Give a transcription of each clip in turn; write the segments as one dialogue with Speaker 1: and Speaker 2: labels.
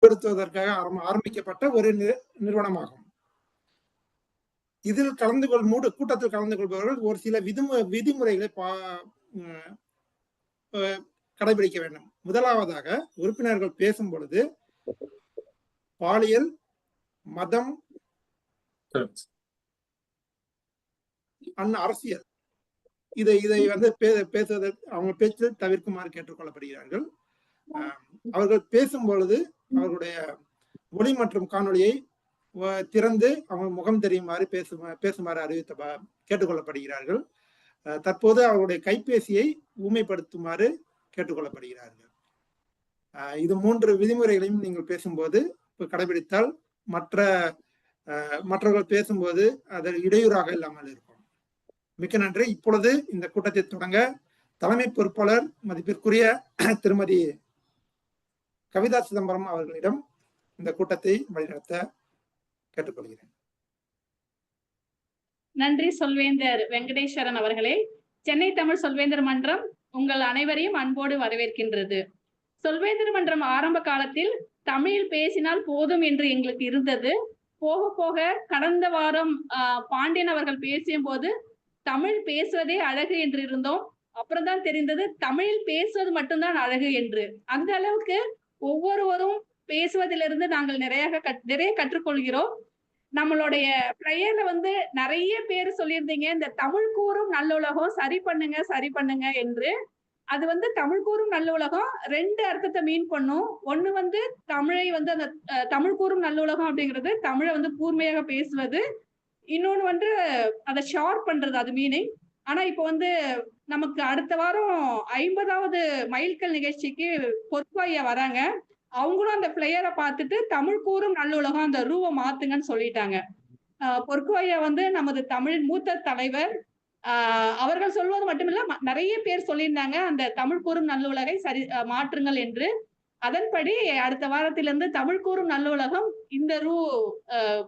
Speaker 1: மேம்படுத்துவதற்காக ஆரம்பிக்கப்பட்ட ஒரு நிறுவனமாகும். இதில் கூட்டத்தில் கலந்து கொள்பவர்கள் ஒரு சில விதிமுறைகளை கடைபிடிக்க வேண்டும். முதலாவதாக, உறுப்பினர்கள் பேசும் பொழுது பாலியல், மதம், அரசியல் இதை வந்து பேசுவதற்கு அவங்க பேச்சு தவிர்க்குமாறு கேட்டுக்கொள்ளப்படுகிறார்கள். அவர்கள் பேசும் பொழுது அவர்களுடைய ஒளி மற்றும் காணொலியை திறந்து அவங்க முகம் தெரியுமாறு பேசுமாறு கேட்டுக்கொள்ளப்படுகிறார்கள். தற்போது அவருடைய கைபேசியை ஊமைப்படுத்துமாறு கேட்டுக்கொள்ளப்படுகிறார்கள். இது 3 விதிமுறைகளையும் நீங்கள் பேசும்போது கடைபிடித்தால் மற்றவர்கள் பேசும்போது அது இடையூறாக இல்லாமல் இருக்கும். மிக்க நன்றி. இப்பொழுது இந்த கூட்டத்தை தொடங்க தலைமை பொறுப்பாளர் மதிப்பிற்குரிய திருமதி கவிதா சிதம்பரம் அவர்களிடம் இந்த கூட்டத்தை வழிநடத்த கேட்டுக்கொள்கிறேன்.
Speaker 2: நன்றி சொல்வேந்தர் வெங்கடேஸ்வரன் அவர்களே. சென்னை தமிழ் சொல்வேந்தர் மன்றம் உங்கள் அனைவரையும் அன்போடு வரவேற்கின்றது. சொல்வேந்தர் மன்றம் ஆரம்ப காலத்தில் தமிழில் பேசினால் போதும் என்று எங்களுக்கு இருந்தது. போக போக கடந்த வாரம் பாண்டியன் அவர்கள் பேசியும் போது தமிழ் பேசுவதே அழகு என்று இருந்தோம். அப்புறம் தான் தெரிந்தது தமிழில் பேசுவது மட்டும்தான் அழகு என்று. அந்த அளவுக்கு ஒவ்வொருவரும் பேசுவதிலிருந்து நாங்கள் நிறைய கற்றுக்கொள்கிறோம். நம்மளுடைய பிளேயர்ல வந்து நிறைய பேர் சொல்லியிருந்தீங்க, இந்த தமிழ் கூறும் நல்லுலகம் சரி பண்ணுங்க என்று. அது வந்து தமிழ் கூறும் நல்லுலகம் 2 அர்த்தத்தை மீன் பண்ணும். ஒண்ணு வந்து தமிழை வந்து அந்த தமிழ் கூறும் நல்லுலகம் அப்படிங்கிறது தமிழை வந்து கூர்மையாக பேசுவது. இன்னொன்னு வந்து அதை ஷார்ப் பண்றது, அது மீனிங். ஆனா இப்ப வந்து நமக்கு அடுத்த வாரம் 50வது மைல்கல் நிகழ்ச்சிக்கு பொற்பாயா வராங்க. அவங்களும் அந்த பிளேயரை பார்த்துட்டு தமிழ் கூறும் நல்லுலகம் அந்த ரூவை மாத்துங்கன்னு சொல்லிட்டாங்க. பொற்கோயா வந்து நமது தமிழின் மூத்த தலைவர். அவர்கள் சொல்வது மட்டுமில்ல, நிறைய பேர் சொல்லியிருந்தாங்க அந்த தமிழ் கூறும் நல்லுலகை மாற்றுங்கள் என்று. அதன்படி அடுத்த வாரத்திலிருந்து தமிழ் கூறும் நல்லுலகம் இந்த ரூ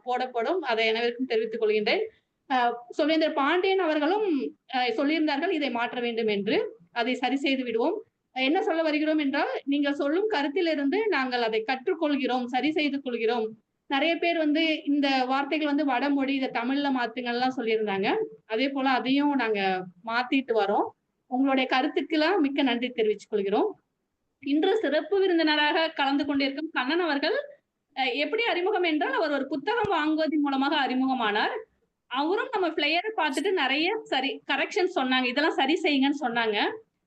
Speaker 2: போடப்படும். அதை அனைவருக்கும் தெரிவித்துக் கொள்கின்றேன். சொல்வேந்தர் பாண்டியன் அவர்களும் சொல்லியிருந்தார்கள் இதை மாற்ற வேண்டும் என்று. அதை சரி செய்து விடுவோம். என்ன சொல்ல வருகிறோம் என்றால், நீங்கள் சொல்லும் கருத்திலிருந்து நாங்கள் அதை கற்றுக்கொள்கிறோம், சரி செய்து கொள்கிறோம். நிறைய பேர் வந்து இந்த வார்த்தைகள் வந்து வடமொழி, இதை தமிழ்ல மாத்துங்கள்லாம் சொல்லியிருந்தாங்க. அதே போல அதையும் நாங்க மாத்திட்டு வரோம். உங்களுடைய கருத்துக்கெல்லாம் மிக்க நன்றி தெரிவித்துக் கொள்கிறோம். இன்று சிறப்பு விருந்தினராக கலந்து கொண்டிருக்கும் கண்ணன் அவர்கள் எப்படி அறிமுகம் என்றால், அவர் ஒரு புத்தகம் வாங்குவதன் மூலமாக அறிமுகமானார். அவரும் நம்ம பிளேயரை பார்த்துட்டு நிறைய கரெக்ஷன் சொன்னாங்க, இதெல்லாம் சரி செய்யுங்கன்னு சொன்னாங்க.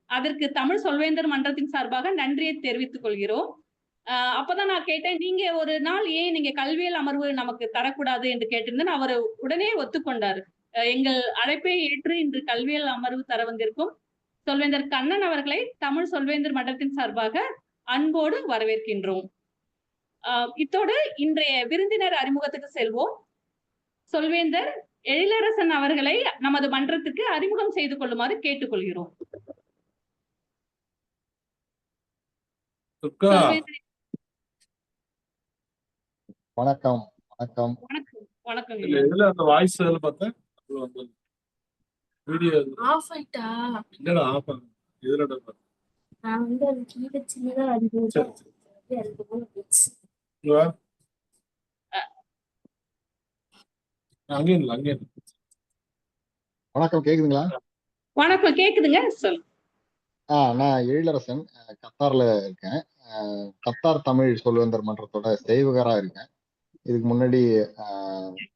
Speaker 2: அதற்கு தமிழ் சொல்வேந்தர் மன்றத்தின் சார்பாக நன்றியை தெரிவித்துக் கொள்கிறோம். அப்பதான் நான் கேட்டேன், நீங்க ஒரு நாள் ஏன் நீங்க கல்வியல் அமர்வு நமக்கு தரக்கூடாது என்று கேட்டிருந்தேன். அவர் உடனே ஒத்துக்கொண்டார். எங்கள் அழைப்பை ஏற்று இன்று கல்வியல் அமர்வு தர வந்திருக்கும் சொல்வேந்தர் கண்ணன் அவர்களை தமிழ் சொல்வேந்தர் மன்றத்தின் சார்பாக அன்போடு வரவேற்கின்றோம். இத்தோடு இன்றைய விருந்தினர் அறிமுகத்துக்கு செல்வோம். சொல்வேந்தர் எழிலரசன் அவர்களை நமது மன்றத்துக்கு அறிமுகம் செய்து கொள்ளுமாறு கேட்டுக்கொள்கிறோம்.
Speaker 3: வணக்கம். வணக்கம்.
Speaker 2: வணக்கம்.
Speaker 4: இதுல அந்த வாய்ஸ் பார்த்தேன். வீடியோ ஆஃப் ஆயிட்டா? இல்லடா ஆஃப் ஆகுது. இதுலடா பாரு. நான் வந்து அந்த கீழ சின்னதா அடிச்சு அது போச்சு. அங்கே இல்ல.
Speaker 3: வணக்கம், கேக்குதுங்களா?
Speaker 2: வணக்கம், கேக்குதுங்க. சொல்.
Speaker 3: நான் எழிலரசன், கத்தார்ல இருக்கேன். கத்தார் தமிழ் சொல்வேந்தர் மன்றத்தோட சேவகரா இருக்கேன். இதுக்கு முன்னாடி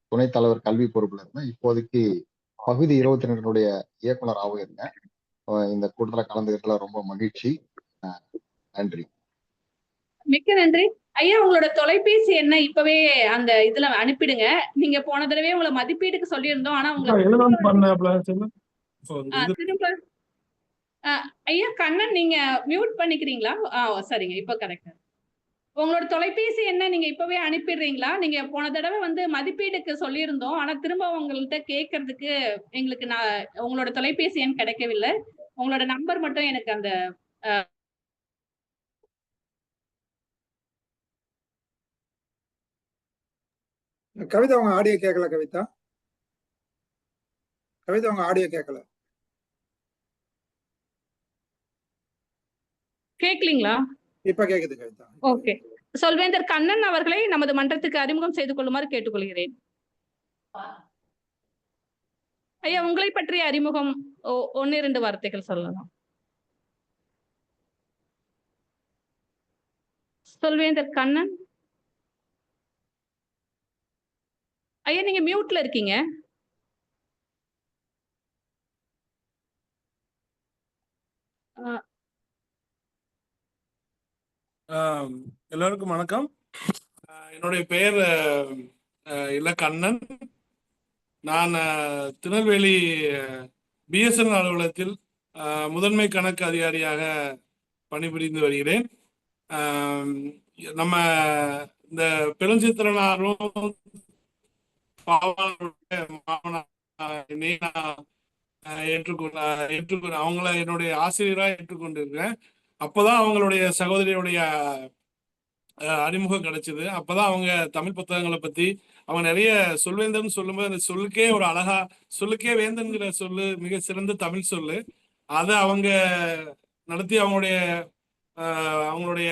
Speaker 3: துணைத் தலைவர் கல்வி பொறுப்புல இருந்தேன். இப்போதைக்கு பகுதி 22 இயக்குனராகவும் இருக்கேன். இந்த கூட்டத்துல கலந்துக்கிறதுல ரொம்ப மகிழ்ச்சி. நன்றி.
Speaker 2: மிக்க நன்றி ஐயா. உங்களோட தொலைபேசி என்ன இப்பவே அந்த இதுல அனுப்பிடுங்க. நீங்க போன தடவை உங்களை மதிப்பீட்டுக்கு சொல்லியிருந்தோம். ஆனா திரும்ப ஐயா கண்ணன் நீங்க மியூட் பண்ணிக்கிறீங்களா? சரிங்க, இப்ப கரெக்டா. உங்களோட தொலைபேசி என்ன நீங்க இப்பவே அனுப்பிடுறீங்களா? நீங்க போன தடவை வந்து மதிப்பீடுக்கு சொல்லியிருந்தோம். ஆனா திரும்ப உங்கள்கிட்ட கேட்கறதுக்கு எங்களுக்கு உங்களோட தொலைபேசி எண் கிடைக்கவில்லை. உங்களோட நம்பர் மட்டும் எனக்கு அந்த
Speaker 1: கவிதா உங்க ஆடியோ கேட்கல. கவிதா உங்க ஆடியோ கேட்கல.
Speaker 2: கேட்கலீங்களா?
Speaker 1: இப்ப கேக்குது கவிதா.
Speaker 2: ஓகே. சொல்வேந்தர் கண்ணன் அவர்களை நமது மன்றத்துக்கு அறிமுகம் செய்து கொள்ளுமாறு கேட்டுக்கொள்கிறேன். ஐயா, உங்களை பற்றிய அறிமுகம் 1-2 வார்த்தைகள் சொல்லலாம். சொல்வேந்தர் கண்ணன் ஐயா, நீங்க மியூட்ல இருக்கீங்க.
Speaker 5: எல்லாருக்கும் வணக்கம். என்னுடைய பெயர் இலக்கண்ணன். நான் திருநெல்வேலி பிஎஸ்என்எல் அலுவலகத்தில் முதன்மை கணக்கு அதிகாரியாக பணிபுரிந்து வருகிறேன். நம்ம இந்த பெருஞ்சித்திரனாரும் ஏற்றுக்கொண்டு அவங்கள என்னுடைய ஆசிரியராக ஏற்றுக்கொண்டிருக்கிறேன். அப்போதான் அவங்களுடைய சகோதரியுடைய அறிமுகம் கிடைச்சது. அப்பதான் அவங்க தமிழ் புத்தகங்களை பத்தி அவங்க நிறைய சொல்வேந்தன் சொல்லும்போது அந்த சொல்லுக்கே ஒரு அழகா, சொல்லுக்கே வேந்தன்கிற சொல்லு மிக சிறந்த தமிழ் சொல்லு. அதை அவங்க நடத்தி அவங்களுடைய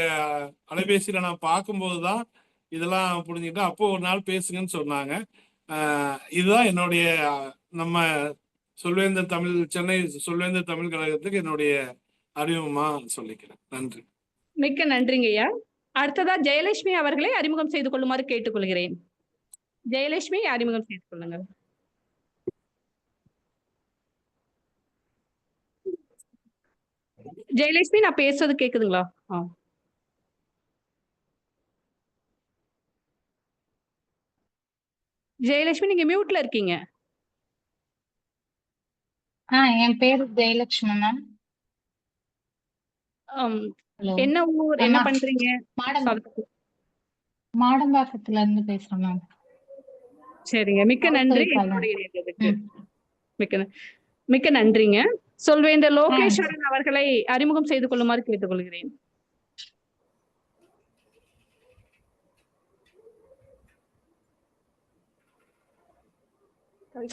Speaker 5: அலைபேசியில நான் பார்க்கும்போதுதான் இதெல்லாம் புரிஞ்சுக்கிட்டு அப்போ ஒரு நாள் பேசுங்கன்னு சொன்னாங்க. இதுதான் என்னுடைய நம்ம சொல்வேந்தர் தமிழ் சென்னை சொல்வேந்தர் தமிழ் கழகத்துக்கு என்னுடைய அறிமுகமா சொல்லிக்கிறேன். நன்றி.
Speaker 2: மிக்க நன்றிங்க ஐயா. அடுத்ததா ஜெயலட்சுமி அவர்களை அறிமுகம் செய்து கொள்ளுமாறு கேட்டுக்கொள்கிறேன். ஜெயலட்சுமி, அறிமுகம் செய்து கொள்ளுங்கள். ஜெயலட்சுமி, நான் பேசுறது கேக்குதுங்களா? ஜெயலட்சுமி, நீங்க மியூட்ல இருக்கீங்க.
Speaker 6: என் பேரு ஜெயலட்சுமி மேம்.
Speaker 2: என்ன ஊர், என்ன பண்றீங்க?
Speaker 6: மாடம்பாக்கத்துல இருந்து பேசுறேன் மேம்.
Speaker 2: சரிங்க, மிக்க நன்றி. மிக்க நன்றிங்க. சொல்வேந்தர் லோகேஸ்வரன் அவர்களை அறிமுகம் செய்து கொள்ளுமாறு கேட்டுக்கொள்கிறேன்.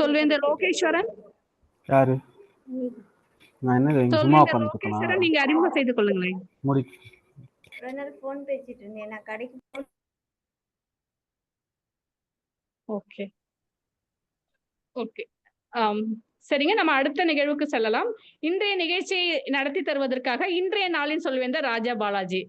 Speaker 2: சொல்வேந்தர் லோகேஸ்வரன்.
Speaker 7: யாரு? நான் என்ன சும்மா
Speaker 2: லோகேஸ்வரன், நீங்க அறிமுகம் செய்து கொள்ளுங்களேன்.
Speaker 8: போன் பேசிட்டு இருந்தேன், நான் கடைக்கு.
Speaker 2: ஓகே ஓகே சரிங்க, நம்ம அடுத்த நிகழ்வுக்கு செல்லலாம். இன்றைய நிகழ்ச்சியை நடத்தி தருவதற்காக இன்றைய நாளின் சொல்வேந்தர் ராஜா பாலாஜி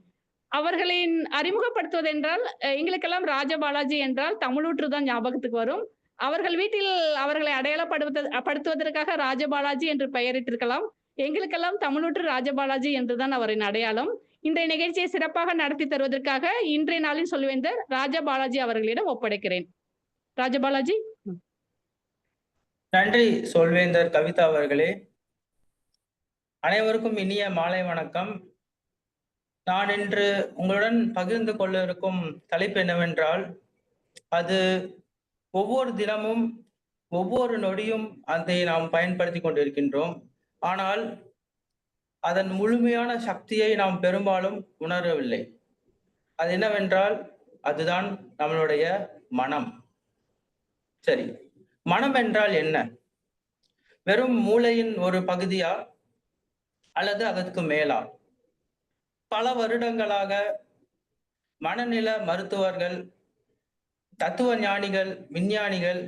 Speaker 2: அவர்களின் அறிமுகப்படுத்துவது என்றால், எங்களுக்கெல்லாம் ராஜா பாலாஜி என்றால் தமிழூற்று தான் ஞாபகத்துக்கு வரும். அவர்கள் வீட்டில் அவர்களை அடையாளப்படுத்துவதற்காக ராஜபாலாஜி என்று பெயரிட்டிருக்கலாம். எங்களுக்கெல்லாம் தமிழூற்று ராஜபாலாஜி என்றுதான் அவரின் அடையாளம். இன்றைய நிகழ்ச்சியை சிறப்பாக நடத்தி தருவதற்காக இன்றைய நாளின் சொல்வேந்தர் ராஜபாலாஜி அவர்களிடம் ஒப்படைக்கிறேன். ராஜபாலாஜி.
Speaker 9: நன்றி சொல்வேந்தர் கவிதா அவர்களே. அனைவருக்கும் இனிய மாலை வணக்கம். நான் இன்று உங்களுடன் பகிர்ந்து கொள்ள இருக்கும் தலைப்பு என்னவென்றால், அது ஒவ்வொரு தினமும் ஒவ்வொரு நொடியும் அதை நாம் பயன்படுத்தி கொண்டிருக்கின்றோம். ஆனால் அதன் முழுமையான சக்தியை நாம் பெரும்பாலும் உணரவில்லை. அது என்னவென்றால், அதுதான் நம்மளுடைய மனம். சரி, மனம் என்றால் என்ன? வெறும் மூளையின் ஒரு பகுதியா அல்லது அதற்கு மேலா? பல வருடங்களாக மனநில மருத்துவர்கள், தத்துவ ஞானிகள், விஞ்ஞானிகள்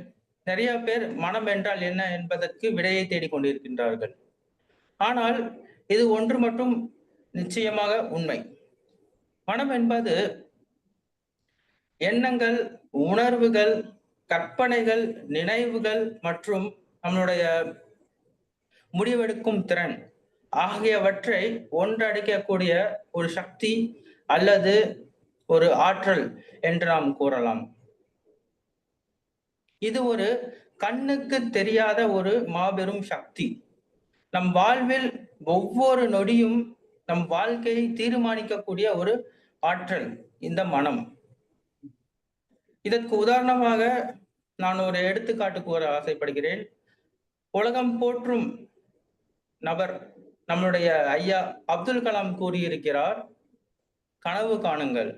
Speaker 9: நிறைய பேர் மனம் என்றால் என்ன என்பதற்கு விடையை தேடிக்கொண்டிருக்கின்றார்கள். ஆனால் இது ஒன்று மட்டும் நிச்சயமாக உண்மை. மனம் என்பது எண்ணங்கள், உணர்வுகள், கற்பனைகள், நினைவுகள் மற்றும் நம்மளுடைய முடிவெடுக்கும் திறன் ஆகியவற்றை ஒன்றடைக்கக்கூடிய ஒரு சக்தி அல்லது ஒரு ஆற்றல் என்று நாம் கூறலாம். இது ஒரு கண்ணுக்கு தெரியாத ஒரு மாபெரும் சக்தி. நம் வாழ்வில் ஒவ்வொரு நொடியும் நம் வாழ்க்கையை தீர்மானிக்கக்கூடிய ஒரு ஆற்றல் இந்த மனம். இதற்கு உதாரணமாக நான் ஒரு எடுத்துக்காட்டு கூற ஆசைப்படுகிறேன். உலகம் போற்றும் நபர் நம்மளுடைய ஐயா அப்துல் கலாம் கூறியிருக்கிறார், கனவு காணுங்கள்.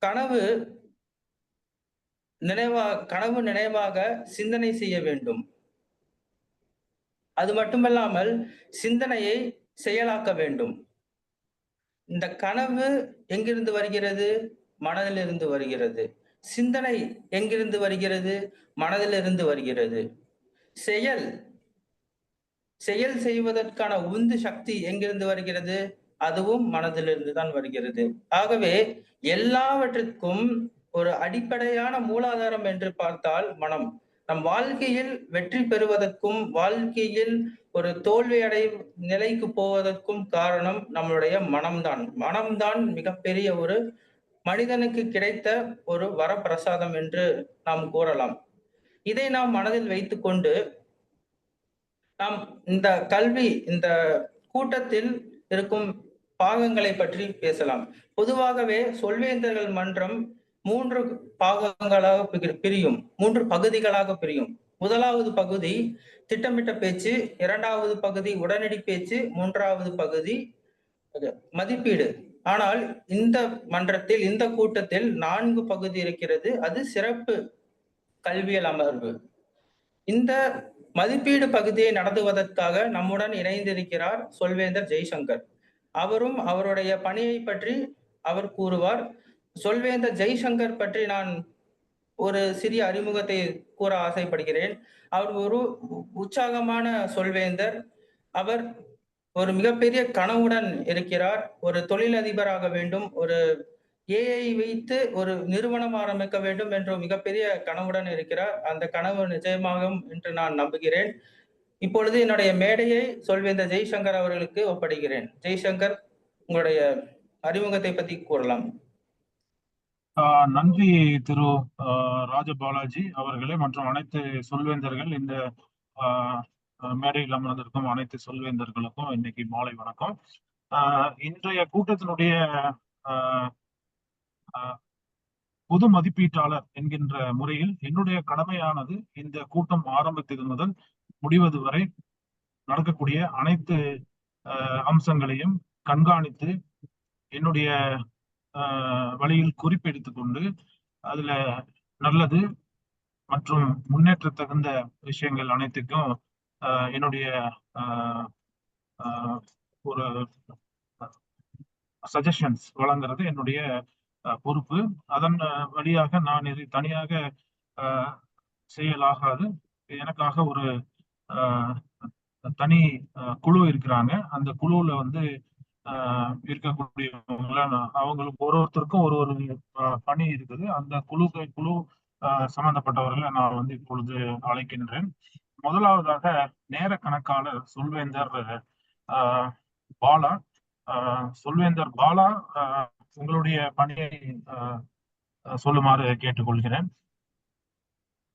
Speaker 9: கனவு நினைவாக சிந்தனை செய்ய வேண்டும். அது மட்டுமல்லாமல் சிந்தனையை செயலாக்க வேண்டும். இந்த கனவு எங்கிருந்து வருகிறது? மனதிலிருந்து வருகிறது. சிந்தனை எங்கிருந்து வருகிறது? மனதிலிருந்து வருகிறது. செயல் செய்வதற்கான உந்து சக்தி எங்கிருந்து வருகிறது? அதுவும் மனதிலிருந்து தான் வருகிறது. ஆகவே எல்லாவற்றிற்கும் ஒரு அடிப்படையான மூலாதாரம் என்று பார்த்தால் மனம். நம் வாழ்க்கையில் வெற்றி பெறுவதற்கும் வாழ்க்கையில் ஒரு தோல்வி நிலைக்கு போவதற்கும் காரணம் நம்மளுடைய மனம்தான். மனம்தான் மிகப்பெரிய ஒரு மனிதனுக்கு கிடைத்த ஒரு வரப்பிரசாதம் என்று நாம் கூறலாம். இதை நாம் மனதில் வைத்துக்கொண்டு நாம் இந்த கூட்டத்தில் இருக்கும் பாகங்களை பற்றி பேசலாம். பொதுவாகவே சொல்வேந்தர்கள் மன்றம் 3 பாகங்களாக பிரியும், 3 பகுதிகளாக பிரியும். முதலாவது பகுதி திட்டமிட்ட பேச்சு, 2வது பகுதி உடனடி பேச்சு, 3வது பகுதி மதிப்பீடு. ஆனால் இந்த மன்றத்தில், இந்த கூட்டத்தில் 4 பகுதி இருக்கிறது. அது சிறப்பு கல்வியல் அமர்வு. இந்த மதிப்பீடு பகுதியை நடத்துவதற்காக நம்முடன் இணைந்திருக்கிறார் சொல்வேந்தர் ஜெய்சங்கர். அவரும் அவருடைய பணியை பற்றி அவர் கூறுவார். சொல்வேந்தர் ஜெய்சங்கர் பற்றி நான் ஒரு சிறிய அறிமுகத்தை கூற ஆசைப்படுகிறேன். அவர் ஒரு உற்சாகமான சொல்வேந்தர். அவர் ஒரு மிகப்பெரிய கனவுடன் இருக்கிறார். ஒரு தொழிலதிபராக வேண்டும், ஒரு ஏஐ வைத்து ஒரு நிறுவனம் ஆரம்பிக்க வேண்டும் என்ற மிகப்பெரிய கனவுடன் இருக்கிறார். அந்த கனவு நிச்சயமாகும் என்று நான் நம்புகிறேன். இப்பொழுது என்னுடைய மேடையை சொல்வேந்தர் ஜெய்சங்கர் அவர்களுக்கு ஒப்படைக்கிறேன். ஜெய்சங்கர், உங்களுடைய அறிமுகத்தை பற்றி கூறலாம்.
Speaker 10: நன்றி திரு ராஜபாலாஜி அவர்களே மற்றும் அனைத்து சொல்வேந்தர்கள், இந்த மேடையில் அமர்ந்திருக்கும் அனைத்து சொல்வேந்தர்களுக்கும் இன்னைக்கு மாலை வணக்கம். இன்றைய கூட்டத்தினுடைய பொது மதிப்பீட்டாளர் என்கின்ற முறையில் என்னுடைய கடமையானது இந்த கூட்டம் ஆரம்பித்தது முதல் முடிவது வரை நடக்கக்கூடிய அனைத்து அம்சங்களையும் கண்காணித்து என்னுடைய வழியில் குறிப்பெடுத்துக் கொண்டு அதுல நல்லது மற்றும் முன்னேற்ற தகுந்த விஷயங்கள் அனைத்துக்கும் என்னுடைய ஒரு சஜஷன்ஸ் வழங்குறது என்னுடைய பொறுப்பு. அதன் வழியாக நான் இது தனியாக செய்யலாகாது. எனக்காக ஒரு தனி குழு இருக்கிறாங்க. அந்த குழுவுல வந்து இருக்கக்கூடியவங்கள அவங்களுக்கு ஒருத்தருக்கும் ஒரு பணி இருக்குது. அந்த குழு சம்பந்தப்பட்டவர்களை நான் வந்து இப்பொழுது அழைக்கின்றேன். முதலாவதாக நேர கணக்காளர் சொல்வேந்தர் பாலா. சொல்வேந்தர் பாலா, உங்களுடைய பணியை சொல்லுமாறு கேட்டுக்கொள்கிறேன்.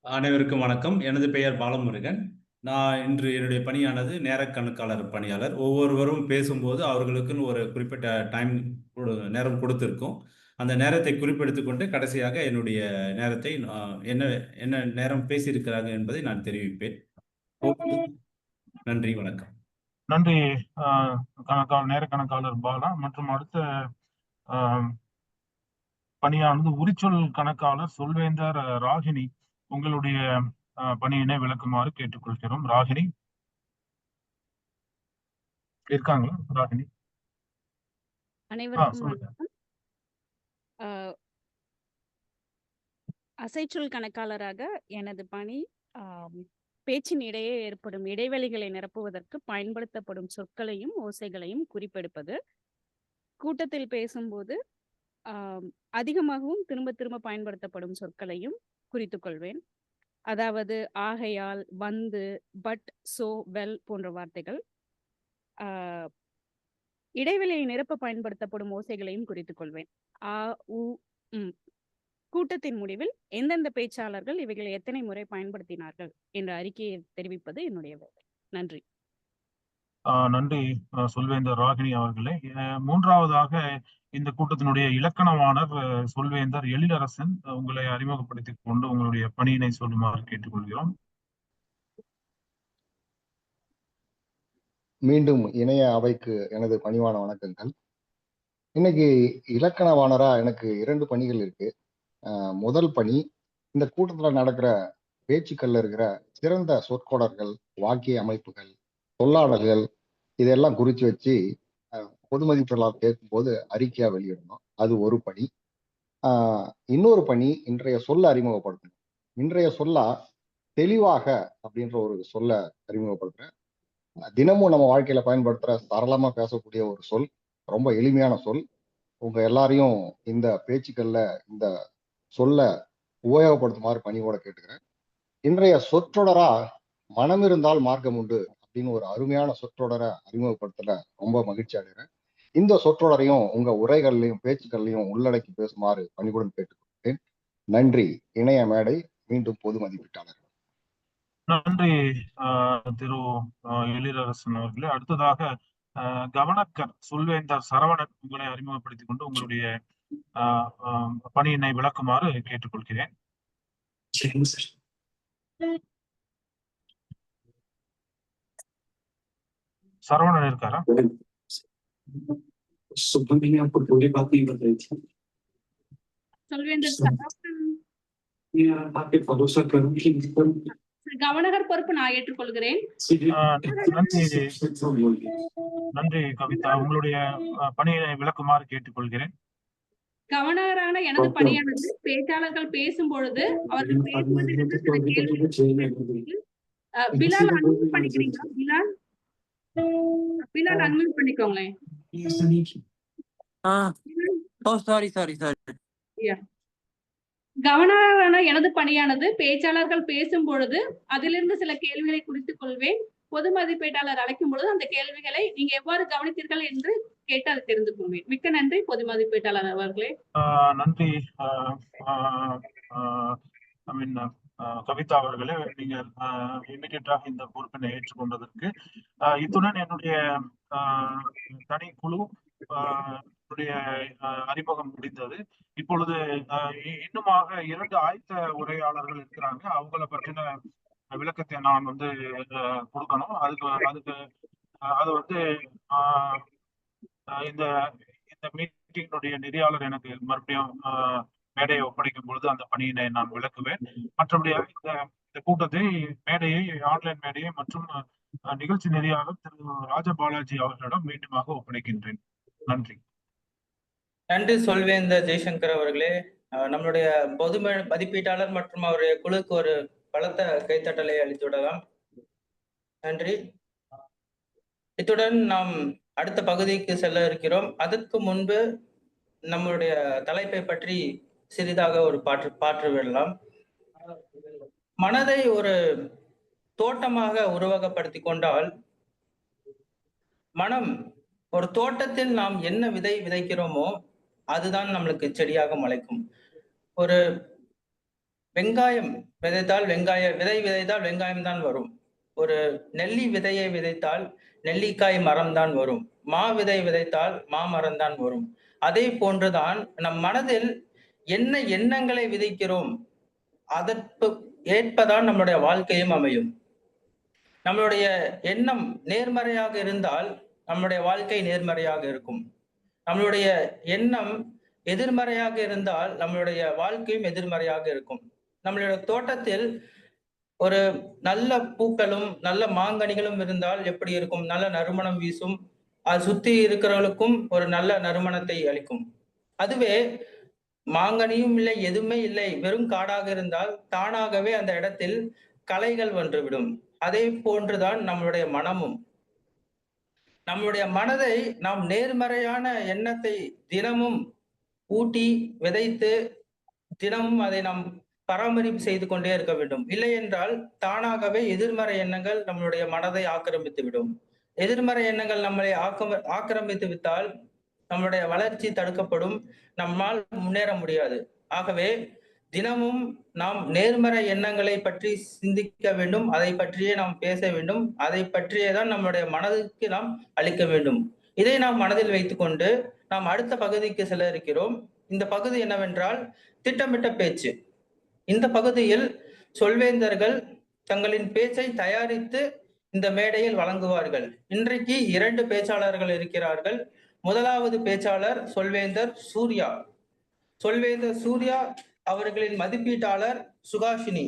Speaker 11: அனைவருக்கும் வணக்கம். எனது பெயர் பாலமுருகன். நான் இன்று என்னுடைய பணியானது நேர கணக்காளர் பணியாளர். ஒவ்வொருவரும் பேசும்போது அவர்களுக்குன்னு ஒரு குறிப்பிட்ட நேரம் கொடுத்திருக்கும். அந்த நேரத்தை குறிப்பெடுத்து கொண்டு கடைசியாக என்னுடைய நேரத்தை என்ன நேரம் பேசியிருக்கிறாங்க என்பதை நான் தெரிவிப்பேன். நன்றி, வணக்கம்.
Speaker 10: நன்றி நேர கணக்காளர் பாலா. மற்றும் அடுத்த பணியானது உரிச்சொல் கணக்காளர் சொல்வேந்தர் ராகினி. உங்களுடைய பணியினை விளக்குமாறு கேட்டுக்கொள்கிறோம். ராகினி இருக்காங்களா? ராகினி,
Speaker 12: அனைவருக்கும் வணக்கம். அசைச்சொல் கணக்காளராக எனது பணி பேச்சின் இடையே ஏற்படும் இடைவெளிகளை நிரப்புவதற்கு பயன்படுத்தப்படும் சொற்களையும் ஓசைகளையும் குறிப்பெடுப்பது. கூட்டத்தில் பேசும்போது அதிகமாகவும் திரும்ப திரும்ப பயன்படுத்தப்படும் சொற்களையும் குறித்துக் கொள்வேன். அதாவது ஆகையால், வந்து, பட், சோ, வெல் போன்ற வார்த்தைகள். இடைவெளியை நிரப்ப பயன்படுத்தப்படும் ஓசைகளையும் குறித்துக் கொள்வேன். ஆ, உ, ம். கூட்டத்தின் முடிவில் எந்தெந்த பேச்சாளர்கள் இவைகளை எத்தனை முறை பயன்படுத்தினார்கள் என்ற அறிக்கையை தெரிவிப்பது என்னுடைய வேலை. நன்றி.
Speaker 10: நன்றி சொல்வேந்தர் ராகினி அவர்களே. மூன்றாவதாக இந்த கூட்டத்தினுடைய இலக்கணவாளர் சொல்வேந்தர் எழிலரசன். உங்களை அறிமுகப்படுத்திக் கொண்டு உங்களுடைய பணியினை சொல்லுமாறு கேட்டுக்கொள்கிறோம்.
Speaker 3: மீண்டும் இணைய அவைக்கு எனது பணிவான வணக்கங்கள். இன்னைக்கு இலக்கணவாளரா எனக்கு 2 பணிகள் இருக்கு. முதல் பணி, இந்த கூட்டத்துல நடக்கிற பேச்சுக்கள்ல இருக்கிற சிறந்த சொற்கொடர்கள், வாக்கிய அமைப்புகள், சொல்லாடல்கள் இதெல்லாம் குறிச்சு வச்சு பொது மதிப்பீட்டாளர் கேட்கும்போது அறிக்கையா வெளியிடணும். அது ஒரு பணி. இன்னொரு பணி இன்றைய சொல்ல அறிமுகப்படுத்தணும். இன்றைய சொல்லா தெளிவாக அப்படின்ற ஒரு சொல்ல அறிமுகப்படுத்துறேன். தினமும் நம்ம வாழ்க்கையில பயன்படுத்துற சரளமா பேசக்கூடிய ஒரு சொல், ரொம்ப எளிமையான சொல். உங்க எல்லாரையும் இந்த பேச்சுக்கள்ல இந்த சொல்ல உபயோகப்படுத்துமாறு பணியோட கேட்டுக்கிறேன். இன்றைய சொற்றொடரா மனம் இருந்தால் மார்க்கம் உண்டு அப்படின்னு ஒரு அருமையான சொற்றொடரை அறிமுகப்படுத்தல ரொம்ப மகிழ்ச்சி அடைகிறேன். இந்த சொற்றொடரையும் உங்க உரைகள்லையும் பேச்சுக்கள்லையும் உள்ளடக்கி பேசுமாறு பணிவுடன் கேட்டுக்கொள்கிறேன். நன்றி. இணைய மேடை மீண்டும் பொது மதிப்பீட்டாளர்.
Speaker 10: நன்றி திரு எழிலரசன் அவர்களே. அடுத்ததாக கவனக்கர் சொல்வேந்தர் சரவணன் உங்களை அறிமுகப்படுத்திக் கொண்டு உங்களுடைய பணியினை விளக்குமாறு கேட்டுக்கொள்கிறேன். சரவணன் இருக்காரா?
Speaker 2: கவனகர் பொறுப்பு நான் ஏற்றுக்கொள்கிறேன்.
Speaker 10: நன்றி கவிதா. உங்களுடைய பணியை விளக்குமாறு கேட்டுக்கொள்கிறேன்.
Speaker 2: கவனகரான எனது பணியானது பேச்சாளர்கள் பேசும் பொழுது அவர்கள் பிலால் அன்மியூட் பண்ணிக்கிறீங்களா? பிலால் அன்மியூட் பண்ணிக்கோங்களேன். கவனகரான எனது பணியானது பேச்சாளர்கள் பேசும் பொழுது அதிலிருந்து சில கேள்விகளை குறித்துக் கொள்வேன். பொது மதிப்பீட்டாளர் அழைக்கும் பொழுது அந்த கேள்விகளை நீங்க எவ்வாறு கவனித்தீர்கள் என்று கேட்டு அதை தெரிந்து கொள்வேன். மிக்க நன்றி பொது மதிப்பீட்டாளர் அவர்களே.
Speaker 10: நன்றி கவிதா அவர்களே, நீங்க இமிடியேட்டாக இந்த பொறுப்பினை ஏற்றுக்கொண்டதற்கு. இத்துடன் என்னுடைய தனி குழு அறிமுகம் முடிந்தது. இப்பொழுது இன்னுமாக 2 ஆயத்த உரையாளர்கள் இருக்கிறாங்க. அவங்கள பற்றின விளக்கத்தை நான் கொடுக்கணும். அது இந்த மீட்டிங்கினுடைய நெறியாளர் எனக்கு மறுபடியும் மேடையை ஒப்படைக்கும் பொழுது அந்த பணியினை நான் விளக்குவேன். மற்றபடி இந்த கூட்டத்தை மேடையை ஆன்லைன் மேடையை மற்றும் நிகழ்ச்சி நெறியாளர் திரு ராஜபாலாஜி அவர்களிடம் மீண்டுமாக ஒப்படைக்கின்றேன். நன்றி.
Speaker 9: நன்றி சொல்வேந்தர் ஜெய்சங்கர் அவர்களே. நம்மளுடைய பொது மதிப்பீட்டாளர் மற்றும் அவருடைய குழுக்கு ஒரு பலத்த கைத்தட்டலை அளித்துவிடலாம். நன்றி. இத்துடன் நாம் அடுத்த பகுதிக்கு செல்ல இருக்கிறோம். அதற்கு முன்பு நம்மளுடைய தலைப்பை பற்றி சிறிதாக ஒரு பாற்று விடலாம். மனதை ஒரு தோட்டமாக உருவகப்படுத்தி கொண்டால், மனம் ஒரு தோட்டத்தில் நாம் என்ன விதை விதைக்கிறோமோ அதுதான் நம்மளுக்கு செடியாக முளைக்கும். ஒரு வெங்காயம் விதைத்தால் விதை விதைத்தால் வெங்காயம் தான் வரும். ஒரு நெல்லி விதையை விதைத்தால் நெல்லிக்காய் மரம் தான் வரும். மா விதை விதைத்தால் மாமரம் தான் வரும். அதே போன்றுதான் நம் மனதில் என்ன எண்ணங்களை விதைக்கிறோம் அதற்கு ஏற்பதான் நம்மளுடைய வாழ்க்கையும் அமையும். நம்மளுடைய எண்ணம் நேர்மறையாக இருந்தால் நம்மளுடைய வாழ்க்கை நேர்மறையாக இருக்கும். நம்மளுடைய எண்ணம் எதிர்மறையாக இருந்தால் நம்மளுடைய வாழ்க்கையும் எதிர்மறையாக இருக்கும். நம்மளுடைய தோட்டத்தில் ஒரு நல்ல பூக்களும் நல்ல மாங்கனிகளும் இருந்தால் எப்படி இருக்கும்? நல்ல நறுமணம் வீசும். அது சுத்தி இருக்கிறவர்களுக்கும் ஒரு நல்ல நறுமணத்தை அளிக்கும். அதுவே மாங்கனியும் இல்லை, எதுவுமே இல்லை, வெறும் காடாக இருந்தால் தானாகவே அந்த இடத்தில் களைகள் வந்துவிடும். அதே போன்றுதான் நம்மளுடைய மனமும். நம்மளுடைய மனதை நாம் நேர்மறையான எண்ணத்தை தினமும் ஊட்டி விதைத்து தினமும் அதை நாம் பராமரிப்பு செய்து கொண்டே இருக்க வேண்டும். இல்லை என்றால் தானாகவே எதிர்மறை எண்ணங்கள் நம்மளுடைய மனதை ஆக்கிரமித்து விடும். எதிர்மறை எண்ணங்கள் நம்மளை ஆக்கிரமித்து விட்டால் நம்மளுடைய வளர்ச்சி தடுக்கப்படும், நம்மால் முன்னேற முடியாது. ஆகவே தினமும் நாம் நேர்மறை எண்ணங்களை பற்றி சிந்திக்க வேண்டும், அதை பற்றியே நாம் பேச வேண்டும், அதை பற்றியே தான் நம்மளுடைய மனதுக்கு நாம் அளிக்க வேண்டும். இதை நாம் மனதில் வைத்துக்கொண்டு நாம் அடுத்த பகுதிக்கு செல்ல இருக்கிறோம். இந்த பகுதி என்னவென்றால் திட்டமிட்ட பேச்சு. இந்த பகுதியில் சொல்வேந்தர்கள் தங்களின் பேச்சை தயாரித்து இந்த மேடையில் வழங்குவார்கள். இன்றைக்கு 2 பேச்சாளர்கள் இருக்கிறார்கள். முதலாவது பேச்சாளர் சொல்வேந்தர் சூர்யா. சொல்வேந்தர் சூர்யா அவர்களின் மதிப்பீட்டாளர் சுகாஷினி.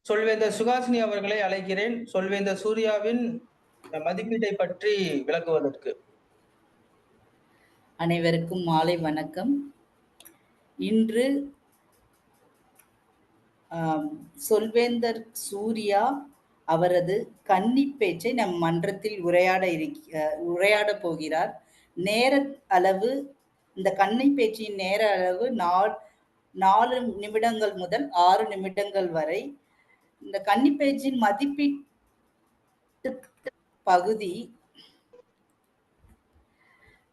Speaker 9: சொல்வேந்தர் சுகாஷினி அவர்களை அழைக்கிறேன் சொல்வேந்தர் சூர்யாவின் மதிப்பீட்டை பற்றி விளக்குவதற்கு.
Speaker 13: அனைவருக்கும் மாலை வணக்கம். இன்று சொல்வேந்தர் சூர்யா அவரது கன்னி பேச்சை நம் மன்றத்தில் உரையாட போகிறார். நேர அளவு, இந்த கன்னி பேச்சின் நேர அளவு 4 நிமிடங்கள் முதல் 6 நிமிடங்கள் வரை. இந்த கன்னி பேச்சின் மதிப்பீட்டு பகுதி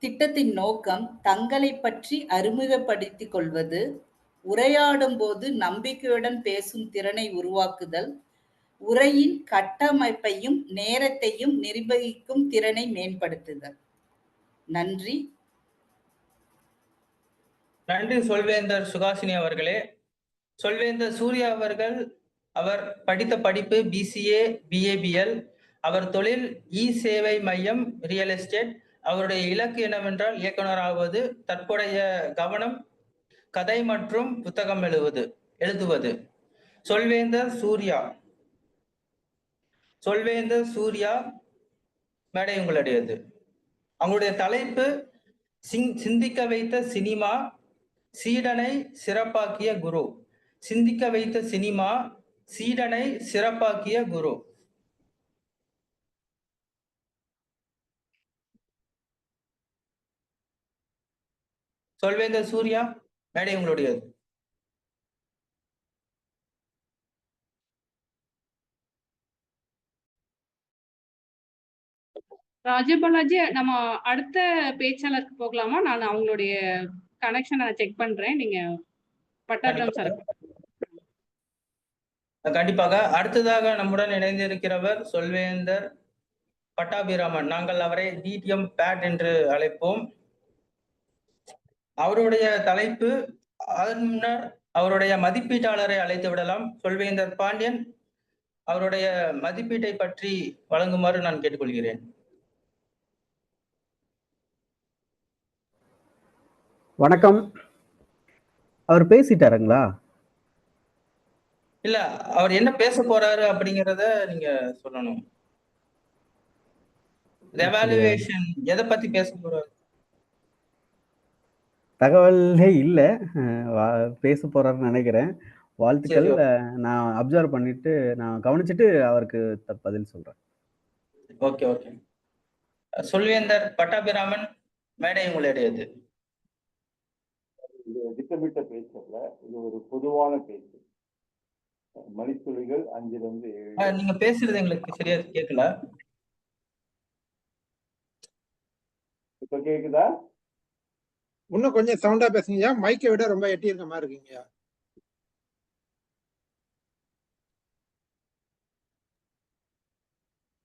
Speaker 13: திட்டத்தின் நோக்கம் தங்களை பற்றி அறிமுகப்படுத்திக் கொள்வது, உரையாடும் போது நம்பிக்கையுடன் பேசும் திறனை உருவாக்குதல், உரையின் கட்டமைப்பையும் நேரத்தையும் நிர்வகிக்கும் திறனை மேம்படுத்துதல். நன்றி.
Speaker 9: நன்றி சொல்வேந்தர் சுகாசினி அவர்களே. சொல்வேந்தர் சூர்யா அவர்கள், அவர் படித்த படிப்பு BCA BABL. அவர் தொழில் சேவை மையம் ரியல் எஸ்டேட். அவருடைய இலக்கு என்னவென்றால் இயக்குனர் ஆவது. தற்போதைய கவனம் கதை மற்றும் புத்தகம் எழுதுவது. சொல்வேந்தர் சூர்யா மேடை உங்களுடையது. அவங்களுடைய தலைப்பு சிந்திக்க வைத்த சினிமா, சீடனை சிறப்பாக்கிய குரு. சிந்திக்க வைத்த சினிமா, சீடனை சிறப்பாக்கிய குரு. சொல்வேந்தர் சூர்யா, மேடை உங்களுடையது.
Speaker 2: ராஜபாலாஜி, நம்ம அடுத்த பேச்சாளருக்கு போகலாமா? நான் அவங்களுடைய கனெக்ஷனை செக் பண்றேன். நீங்க பட்டாபிராம் சார்.
Speaker 9: கண்டிப்பாக. அடுத்ததாக நம்முடன் இணைந்திருக்கிறவர் சொல்வேந்தர் பட்டாபிராமன். நாங்கள் அவரை DTM பேட் என்று அழைப்போம். அவருடைய தலைப்பு, அதன் முன்னர் அவருடைய மதிப்பீட்டாளரை அழைத்து விடலாம். சொல்வேந்தர் பாண்டியன் அவருடைய மதிப்பீட்டை பற்றி வழங்குமாறு நான் கேட்டுக்கொள்கிறேன்.
Speaker 7: வணக்கம். அவர் பேசிட்டாருங்களா?
Speaker 9: இல்ல, அவர் என்ன பேச போறாரு அப்படிங்கறத நீங்க சொல்லணும். எவாலுவேஷன் எதை பத்தி பேச போறாரு?
Speaker 7: தகவலே இல்ல, பேச போறாருன்னு நினைக்கிறேன். வாழ்த்துக்கள். நான் அப்சர்வ் பண்ணிட்டு, நான் கவனிச்சுட்டு அவருக்கு பதில் சொல்றேன்.
Speaker 9: ஓகே. சொல்வேந்தர் பட்டாபிராமன், மேடை உங்களுடையது.
Speaker 14: இது திட்டமிட்ட பேச்சு அல்ல, இது ஒரு பொதுவான பேச்சு. மணித்துளிகள் 5 to 7.
Speaker 9: நீங்க பேசுறது எங்களுக்கு சரியா கேட்கல.
Speaker 14: இப்ப கேக்குதா?
Speaker 1: இன்னும் கொஞ்சம் சவுண்டா பேசுங்க. மைக்கை விட ரொம்ப எட்டி இருக்க மாதிரி இருக்கீங்க.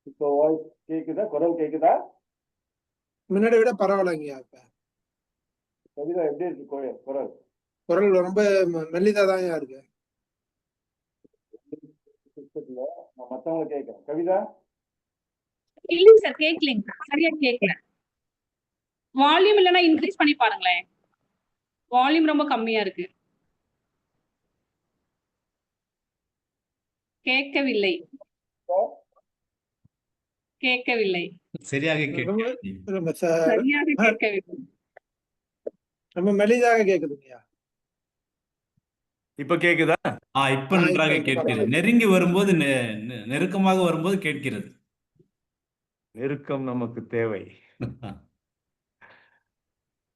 Speaker 14: இப்போ வாய்ஸ் கேக்குதா? குரல் கேக்குதா?
Speaker 1: முன்னாடி விட பரவாயில்லைங்க. இப்ப
Speaker 14: கவிதா எப்படி இருக்கு குரல்?
Speaker 1: குரல் ரொம்ப மெல்லிதா தான் இருக்கு.
Speaker 14: நான் மத்தவங்க கேட்கிறேன். கவிதா?
Speaker 2: இல்லைங்க சார், கேட்கலைங்க. சரியா கேட்கல. வால்யூம் இல்லைன்னா இன்க்ரீஸ் பண்ணி பாருங்களேன். வால்யூம் ரொம்ப கம்மியா இருக்கு. கேட்கவில்லை.
Speaker 11: சரியாக
Speaker 2: கேட்கவில்லை.
Speaker 1: ரொம்ப மெலிதாக கேக்குதுங்கய்யா.
Speaker 11: இப்ப கேக்குதா? இப்ப நன்றாக கேட்கிறது. நெருங்கி வரும்போது, நெருக்கமாக வரும்போது கேட்கிறது.
Speaker 14: நெருக்கம் நமக்கு தேவை.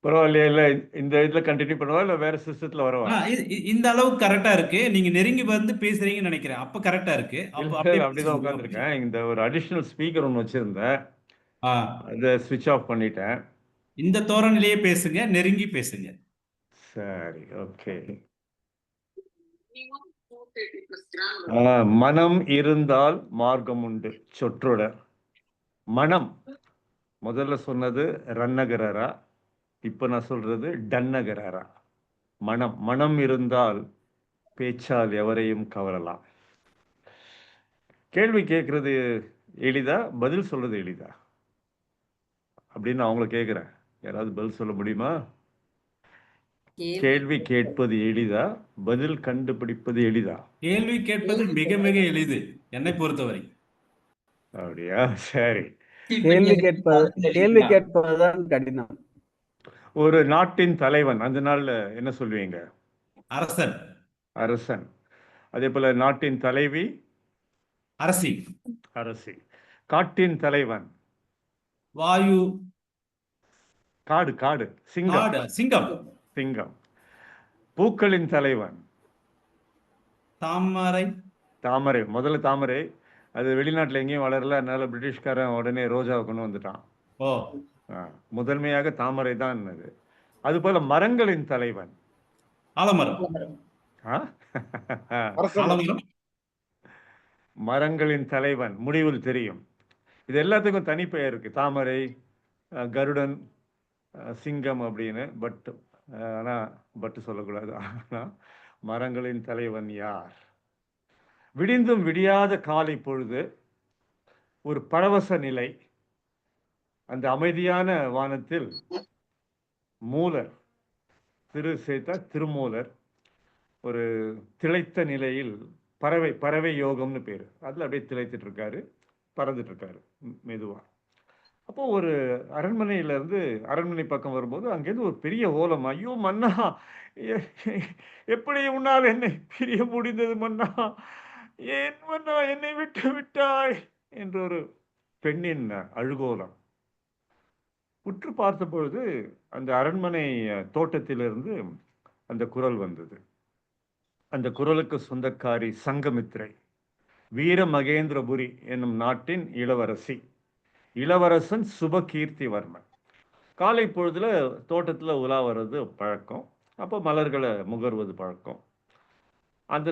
Speaker 14: பரவாயில்லையா? இல்ல இந்த இதுல கண்டினியூ பண்ணுவா இல்ல வேற சிஸ்டத்துல வரவா?
Speaker 11: இந்த அளவுக்கு கரெக்டா இருக்கு. நீங்க நெருங்கி வந்து பேசுறீங்கன்னு நினைக்கிறேன். அப்ப கரெக்டா இருக்கு.
Speaker 14: அப்படிதான் உட்கார்ந்துருக்கேன். இந்த ஒரு அடிஷனல் ஸ்பீக்கர் ஒன்று வச்சிருந்தேன், அதை ஸ்விட்ச் ஆஃப் பண்ணிட்டேன்.
Speaker 11: இந்த தோரணிலேயே பேசுங்க, நெருங்கி பேசுங்க.
Speaker 14: சரி, ஓகே. மனம் இருந்தால் மார்க்கம் உண்டு. சொற்றொடர். மனம் முதல்ல சொன்னது ரன்னகரரா, இப்ப நான் சொல்றது டன்னகரரா. மனம் இருந்தால் பேச்சால் எவரையும் கவரலாம். கேள்வி கேட்கறது எளிதா, பதில் சொல்றது எளிதா அப்படின்னு அவங்கள கேட்கிறேன். யாராவது பதில் சொல்ல முடியுமா? கேள்வி கேட்பது எளிதா, பதில் கண்டுபிடிப்பது எளிதா?
Speaker 11: கேள்வி கேட்பது மிக மிக எளிது என்னை பொறுத்தவரை.
Speaker 14: அப்படியா? சரி.
Speaker 7: கேள்வி கேட்பதுதான் கடினம்.
Speaker 14: ஒரு நாட்டின் தலைவன் அந்த நாள்ல என்ன சொல்லுவீங்க?
Speaker 11: அரசன்.
Speaker 14: அரசன். அதே போல நாட்டின் தலைவி?
Speaker 11: அரசி.
Speaker 14: அரசி. காட்டின் தலைவன்?
Speaker 11: வாயு.
Speaker 14: காடு காடு. சிங்கம்.
Speaker 11: சிங்கம்.
Speaker 14: சிங்கம். பூக்களின் தலைவன்?
Speaker 11: தாமரை.
Speaker 14: தாமரை. முதல்ல தாமரை, அது வெளிநாட்டுல எங்கேயும் வளரல, அதனால பிரிட்டிஷ்காரன் உடனே ரோஜாவை கொண்டு வந்துட்டான்.
Speaker 11: ஓ,
Speaker 14: முதன்மையாக தாமரை தான் அது. அது போல மரங்களின் தலைவன்?
Speaker 11: ஆலமரம்.
Speaker 14: ஆலமரம். மரங்களின் தலைவன் முடிவில் தெரியும். இது எல்லாத்துக்கும் தனிப்பெயர் இருக்கு. தாமரை, கருடன், சிங்கம் அப்படின்னு. பட் ஆனா பட்டு சொல்லக்கூடாது. ஆனா மரங்களின் தலைவன் யார்? விடிந்தும் விடியாத காலை பொழுது, ஒரு பரவச நிலை, அந்த அமைதியான வானத்தில் மூலர், திரு சேர்த்தா திருமூலர், ஒரு திளைத்த நிலையில் பறவை யோகம்னு பேரு, அதுல அப்படியே திளைத்துட்டு இருக்காரு, பறந்துட்டு இருக்காரு மெதுவா. அப்போ ஒரு அரண்மனையிலிருந்து அரண்மனை பக்கம் வரும்போது அங்கேருந்து ஒரு பெரிய ஓலம், ஐயோ மன்னா, எப்படி உன்னால் என்னை பிரிய முடிந்தது மன்னா, ஏன் மன்னா என்னை விட்டு விட்டாய் என்ற ஒரு பெண்ணின் அழுகோலம். உற்று பார்த்த பொழுது அந்த அரண்மனை தோட்டத்திலிருந்து அந்த குரல் வந்தது. அந்த குரலுக்கு சொந்தக்காரி சங்கமித்ரை, வீர மகேந்திரபுரி என்னும் நாட்டின் இளவரசி. இளவரசன் சுபகீர்த்திவர்மன். காலை பொழுதுல தோட்டத்துல உலா வர்றது பழக்கம். அப்போ மலர்களை முகர்வது பழக்கம். அந்த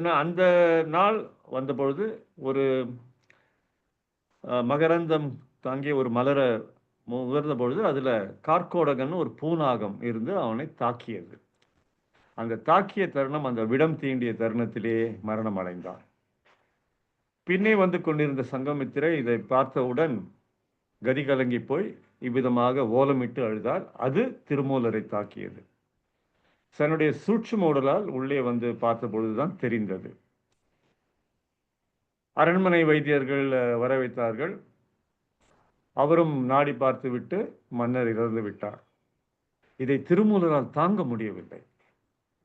Speaker 14: நாள் வந்த பொழுது ஒரு மகரந்தம் தாங்கிய ஒரு மலரை முகர்ந்த பொழுது அதுல கார்கோடகன் ஒரு பூநாகம் இருந்து அவனை தாக்கியது. அந்த தாக்கிய தருணம், அந்த விடம் தீண்டிய தருணத்திலேயே மரணம் அடைந்தான். பின்னே வந்து கொண்டிருந்த சங்கமித்திரை இதை பார்த்தவுடன் கதி கலங்கி போய் இவ்விதமாக ஓலமிட்டு அழுதால். அது திருமூலரை தாக்கியது. தன்னுடைய சூட்சும உடலால் உள்ளே வந்து பார்த்த பொழுதுதான் தெரிந்தது. அரண்மனை வைத்தியர்கள் வர வைத்தார்கள். அவரும் நாடி பார்த்து விட்டு மன்னர் இறந்து விட்டார். இதை திருமூலரால் தாங்க முடியவில்லை.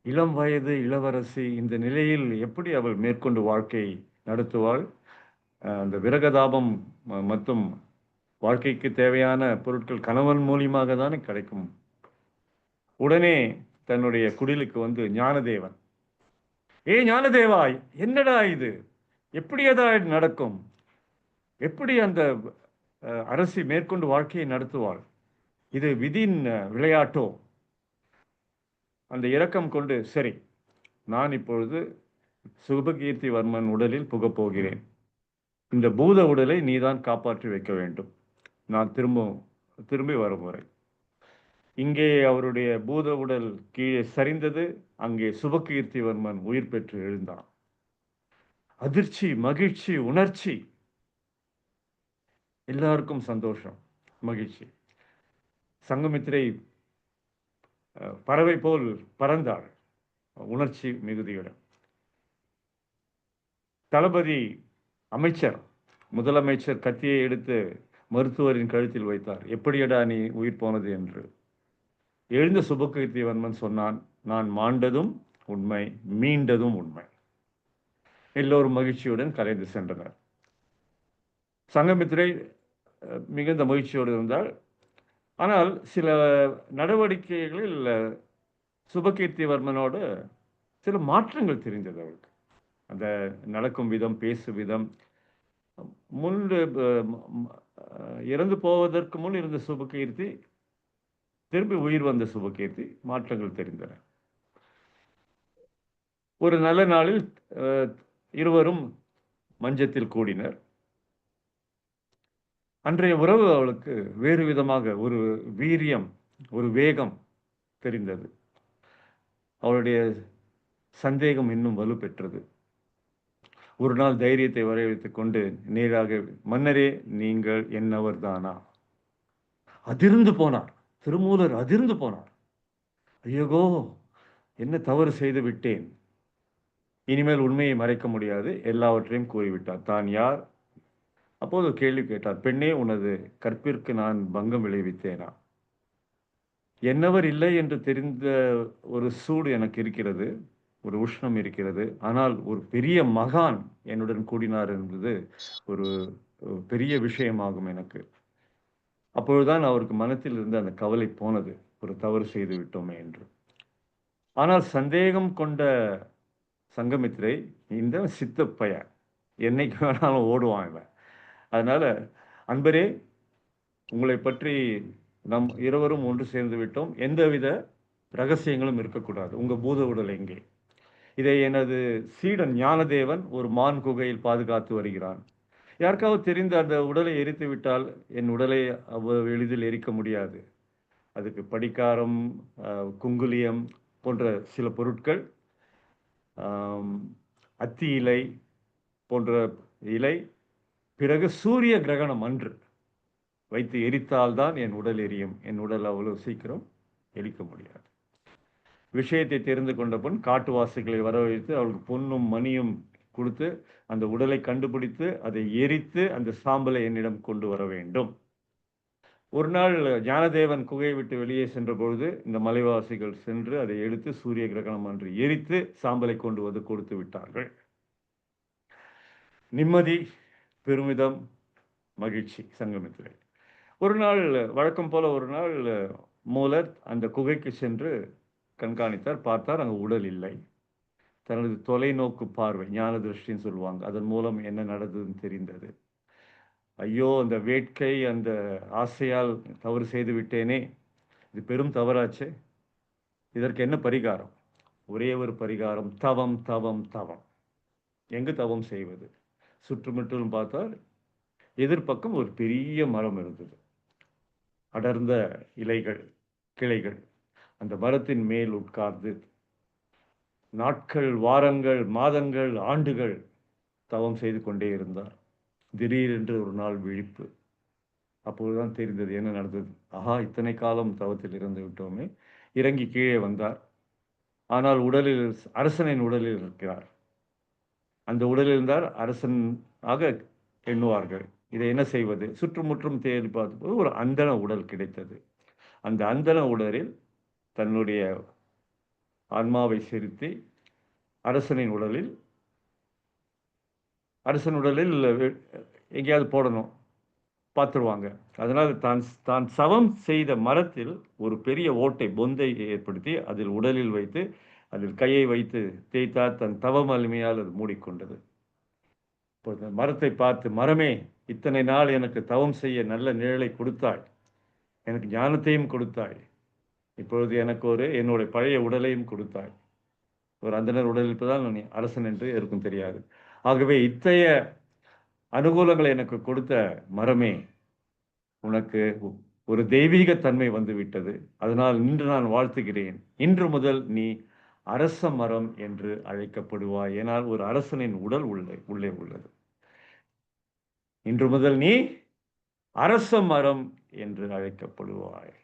Speaker 14: இளம் வயது இளவரசி இந்த நிலையில் எப்படி அவள் மேற்கொண்டு வாழ்க்கை நடத்துவாள்? அந்த விரகதாபம் மற்றும் வாழ்க்கைக்கு தேவையான பொருட்கள் கணவன் மூலியமாக தானே கிடைக்கும். உடனே தன்னுடைய குடிலுக்கு வந்து ஞானதேவன், ஞானதேவா, என்னடா இது, எப்படி ஏதாவது நடக்கும்? எப்படி அந்த அரசி மேற்கொண்டு வாழ்க்கையை நடத்துவாள்? இது விதியின் விளையாட்டோ? அந்த இரக்கம் கொண்டு, சரி, நான் இப்பொழுது சுபகீர்த்திவர்மன் உடலில் புகப் போகிறேன். இந்த பூத உடலை நீதான் காப்பாற்றி வைக்க வேண்டும். நான் திரும்பி வரும் வரை. இங்கே அவருடைய பூத உடல் கீழே சரிந்தது. அங்கே சுபகீர்த்திவர்மன் உயிர் பெற்று எழுந்தான். அதிர்ச்சி, மகிழ்ச்சி, உணர்ச்சி, எல்லாருக்கும் சந்தோஷம், மகிழ்ச்சி. சங்கமித்திரை பறவை போல் பறந்தாள் உணர்ச்சி மிகுதியுடன். தளபதி அமைச்சர், முதலமைச்சர் கத்தியை எடுத்து மருத்துவரின் கழுத்தில் வைத்தார். எப்படியடா நீ உயிர் போனது என்று. எழுந்த சுபகீர்த்திவர்மன் சொன்னான், நான் மாண்டதும் உண்மை, மீண்டதும் உண்மை. எல்லோரும் மகிழ்ச்சியுடன் கலைந்து சென்றனர். சங்கமித்திரை மிகுந்த மகிழ்ச்சியோடு இருந்தால். ஆனால் சில நடவடிக்கைகளில் சுபகீர்த்திவர்மனோடு சில மாற்றங்கள் தெரிந்தது அவளுக்கு. அந்த நடக்கும் விதம், பேசு விதம், முன்பு இறந்து போவதற்கு முன் இருந்த சுபகீர்த்தி, திரும்பி உயிர் வந்த சுபகீர்த்தி, மாற்றங்கள் தெரிந்தன. ஒரு நல்ல நாளில் இருவரும் மஞ்சத்தில் கூடினர். அன்றைய உறவு அவளுக்கு வேறு விதமாக ஒரு வீரியம், ஒரு வேகம் தெரிந்தது. அவளுடைய சந்தேகம் இன்னும் வலுப்பெற்றது. ஒரு நாள் தைரியத்தை வரவழைத்துக் கொண்டு நேராக, மன்னரே, நீங்கள் என்னவர் தானா? அதிர்ந்து போனார் திருமூலர், அதிர்ந்து போனார். ஐயோ, என்ன தவறு செய்து விட்டேன், இனிமேல் உண்மையை மறைக்க முடியாது, எல்லாவற்றையும் கூறிவிட்டார். தான் யார்? அப்போது கேள்வி கேட்டார், பெண்ணே, உனது கற்பிற்கு நான் பங்கம் விளைவித்தேனா? என்னவர் இல்லை என்று தெரிந்த ஒரு சூடு எனக்கு இருக்கிறது, ஒரு உஷ்ணம் இருக்கிறது. ஆனால் ஒரு பெரிய மகான் என்னுடன் கூடினார் என்பது ஒரு பெரிய விஷயமாகும் எனக்கு. அப்பொழுதுதான் அவருக்கு மனத்தில் இருந்த அந்த கவலை போனது, ஒரு தவறு செய்து விட்டோமே என்று. ஆனால் சந்தேகம் கொண்ட சங்கமித்ரை, இந்த சித்தப்பைய என்னைக்கு வேணாலும் ஓடுவான் இவன். அதனால அன்பரே, உங்களை பற்றி நம் இருவரும் ஒன்று சேர்ந்து விட்டோம். எந்தவித ரகசியங்களும் இருக்கக்கூடாது. உங்க பூத உடல் எங்கே? இதை எனது சீடன் ஞானதேவன் ஒரு மான் குகையில் பாதுகாத்து வருகிறான். யாருக்காவது தெரிந்து அந்த உடலை எரித்து விட்டால் என் உடலை அவ்வளவு எளிதில் எரிக்க முடியாது. அதுக்கு படிக்காரம், குங்குலியம் போன்ற சில பொருட்கள், அத்தி இலை போன்ற இலை, பிறகு சூரிய கிரகணம் அன்று வைத்து எரித்தால்தான் என் உடல் எரியும். என் உடல் அவ்வளவு சீக்கிரம் எரிக்க முடியாது. விஷயத்தை தெரிந்து கொண்ட பொன் காட்டுவாசிகளை வரவழைத்து அவளுக்கு பொன்னும் மணியும் கொடுத்து அந்த உடலை கண்டுபிடித்து அதை எரித்து அந்த சாம்பலை என்னிடம் கொண்டு வர வேண்டும். ஒரு நாள் ஞானதேவன் குகையை விட்டு வெளியே சென்ற பொழுது இந்த மலைவாசிகள் சென்று அதை எடுத்து சூரிய கிரகணம் அன்று எரித்து சாம்பலை கொண்டு வந்து கொடுத்து விட்டார்கள். நிம்மதி, பெருமிதம், மகிழ்ச்சி சங்கமித்திரை. ஒரு நாள் வழக்கம் போல ஒரு நாள் மூலர் அந்த குகைக்கு சென்று கண்காணித்தார். பார்த்தார், அங்கு உடல் இல்லை. தனது தொலைநோக்கு பார்வை, ஞான திருஷ்டின்னு சொல்லுவாங்க, அதன் மூலம் என்ன நடந்ததுன்னு தெரிந்தது. ஐயோ, அந்த வேட்கை, அந்த ஆசையால் தவறு செய்து விட்டேனே, இது பெரும் தவறாச்சே. இதற்கு என்ன பரிகாரம்? ஒரே ஒரு பரிகாரம், தவம் தவம் தவம். எங்கு தவம் செய்வது? சுற்றுமுற்றிலும் பார்த்தால் எதிர்பக்கம் ஒரு பெரிய மரம் இருந்தது, அடர்ந்த இலைகள், கிளைகள். அந்த மரத்தின் மேல் உட்கார்ந்து நாட்கள், வாரங்கள், மாதங்கள், ஆண்டுகள் தவம் செய்து கொண்டே இருந்தார். திடீரென்று ஒரு நாள் விழிப்பு. அப்போதுதான் தெரிந்தது என்ன நடந்தது. ஆஹா, இத்தனை காலம் தவத்தில் இருந்து விட்டோமே. இறங்கி கீழே வந்தார். ஆனால் உடலில், அரசனின் உடலில் இருக்கிறார். அந்த உடலில் இருந்தார், அரசன் ஆக எண்ணுவார்கள். இதை என்ன செய்வது? சுற்றுமுற்றும் தேடி பார்த்தபோது ஒரு அந்தன உடல் கிடைத்தது. அந்த அந்தன உடலில் தன்னுடைய ஆன்மாவை செலுத்தி அரசனின் உடலில் எங்கேயாவது போடணும், பார்த்துருவாங்க. அதனால் தான் சவம் செய்த மரத்தில் ஒரு பெரிய ஓட்டை, பொந்தை ஏற்படுத்தி அதில் உடலில் வைத்து அதில் கையை வைத்து தேய்த்தார். தன் தவம் வலிமையால் அது மூடிக்கொண்டது. மரத்தை பார்த்து, மரமே, இத்தனை நாள் எனக்கு தவம் செய்ய நல்ல நிழலை கொடுத்தாய், எனக்கு ஞானத்தையும் கொடுத்தாய், இப்பொழுது எனக்கு என்னுடைய பழைய உடலையும் கொடுத்தாய். ஒரு அந்தனர் உடல் இருப்பதால் நான் அரசன் என்று யாருக்கும் தெரியாது. ஆகவே இத்தகைய அனுகூலங்களை எனக்கு கொடுத்த மரமே, உனக்கு ஒரு தெய்வீக தன்மை வந்து விட்டது. அதனால் இன்று நான் வாழ்த்துகிறேன். இன்று முதல் நீ அரச மரம் என்று அழைக்கப்படுவாய். ஏனால் ஒரு அரசனின் உடல் உள்ளே உள்ளது. இன்று முதல் நீ அரச மரம் என்று அழைக்கப்படுவாய்.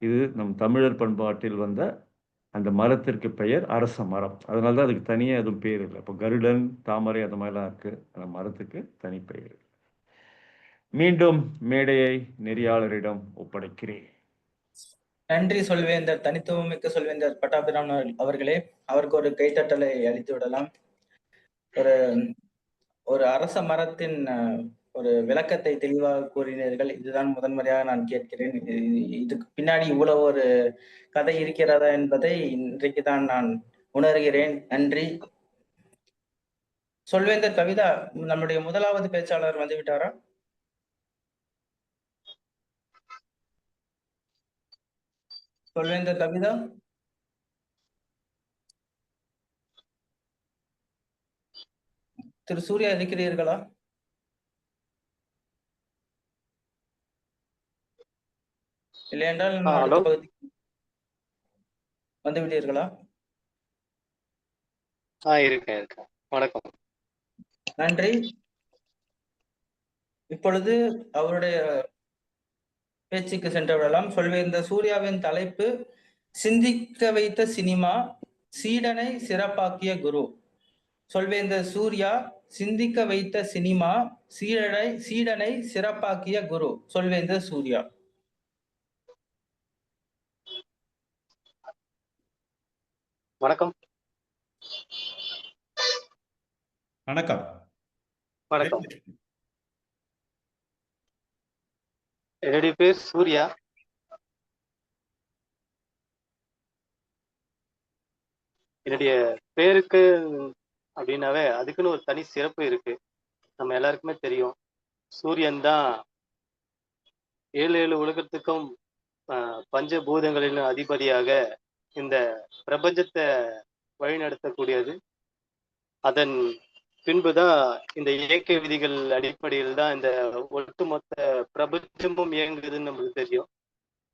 Speaker 14: இது நம் தமிழர் பண்பாட்டில் வந்த அந்த மரத்திற்கு பெயர் அரச மரம். அதனால்தான் அதுக்கு தனியாக எதுவும் பேர் இல்லை. இப்போ கருடன், தாமரை அந்த மாதிரிலாம் இருக்கு. அந்த மரத்துக்கு தனி பெயர். மீண்டும் மேடையை நெறியாளரிடம் ஒப்படைக்கிறேன்.
Speaker 9: நன்றி சொல்வேந்தர், தனித்துவமிக்க சொல்வேந்தர் பட்டாபிராம் அவர்களே. அவருக்கு ஒரு கைத்தட்டலை அளித்து விடலாம். ஒரு அரச மரத்தின் ஒரு விளக்கத்தை தெளிவாக கூறினீர்கள். இதுதான் முதன்முறையாக நான் கேட்கிறேன். இதுக்கு பின்னாடி இவ்வளவு ஒரு கதை இருக்கிறதா என்பதை இன்றைக்கு தான் நான் உணர்கிறேன். நன்றி. சொல்வேந்தர் கவிதா, நம்முடைய முதலாவது பேச்சாளர் வந்துவிட்டாரா? சொல்வேந்தர் கவிதா, திரு சூர்யா இருக்கிறீர்களா? இல்லை என்றால் அடுத்த பகுதி வந்து விட்டீர்களா?
Speaker 15: இருக்கேன். வணக்கம்.
Speaker 9: நன்றி. இப்பொழுது அவருடைய பேச்சுக்கு சென்று விடலாம். சொல்வேந்தர் சூர்யாவின் தலைப்பு, சிந்திக்க வைத்த சினிமா, சீடனை சிறப்பாக்கிய குரு. சொல்வேந்தர் சூர்யா, சிந்திக்க வைத்த சினிமா, சீடனை சிறப்பாக்கிய குரு. சொல்வேந்தர் சூர்யா.
Speaker 15: வணக்கம்.
Speaker 11: வணக்கம்.
Speaker 15: வணக்கம். என்னுடைய பேர் சூர்யா. என்னுடைய பேருக்கு அப்படின்னாவே அதுக்குன்னு ஒரு தனி சிறப்பு இருக்கு. நம்ம எல்லாருக்குமே தெரியும். சூரியன் தான் 7 உலகத்துக்கும் பஞ்சபூதங்களின் அதிபதியாக இந்த பிரபஞ்சத்தை வழிநடத்தக்கூடியது. அதன் பின்புதான் இந்த இயற்கை விதிகள் அடிப்படையில் தான் இந்த ஒட்டுமொத்த பிரபஞ்சமும் இயங்குதுன்னு நமக்கு தெரியும்.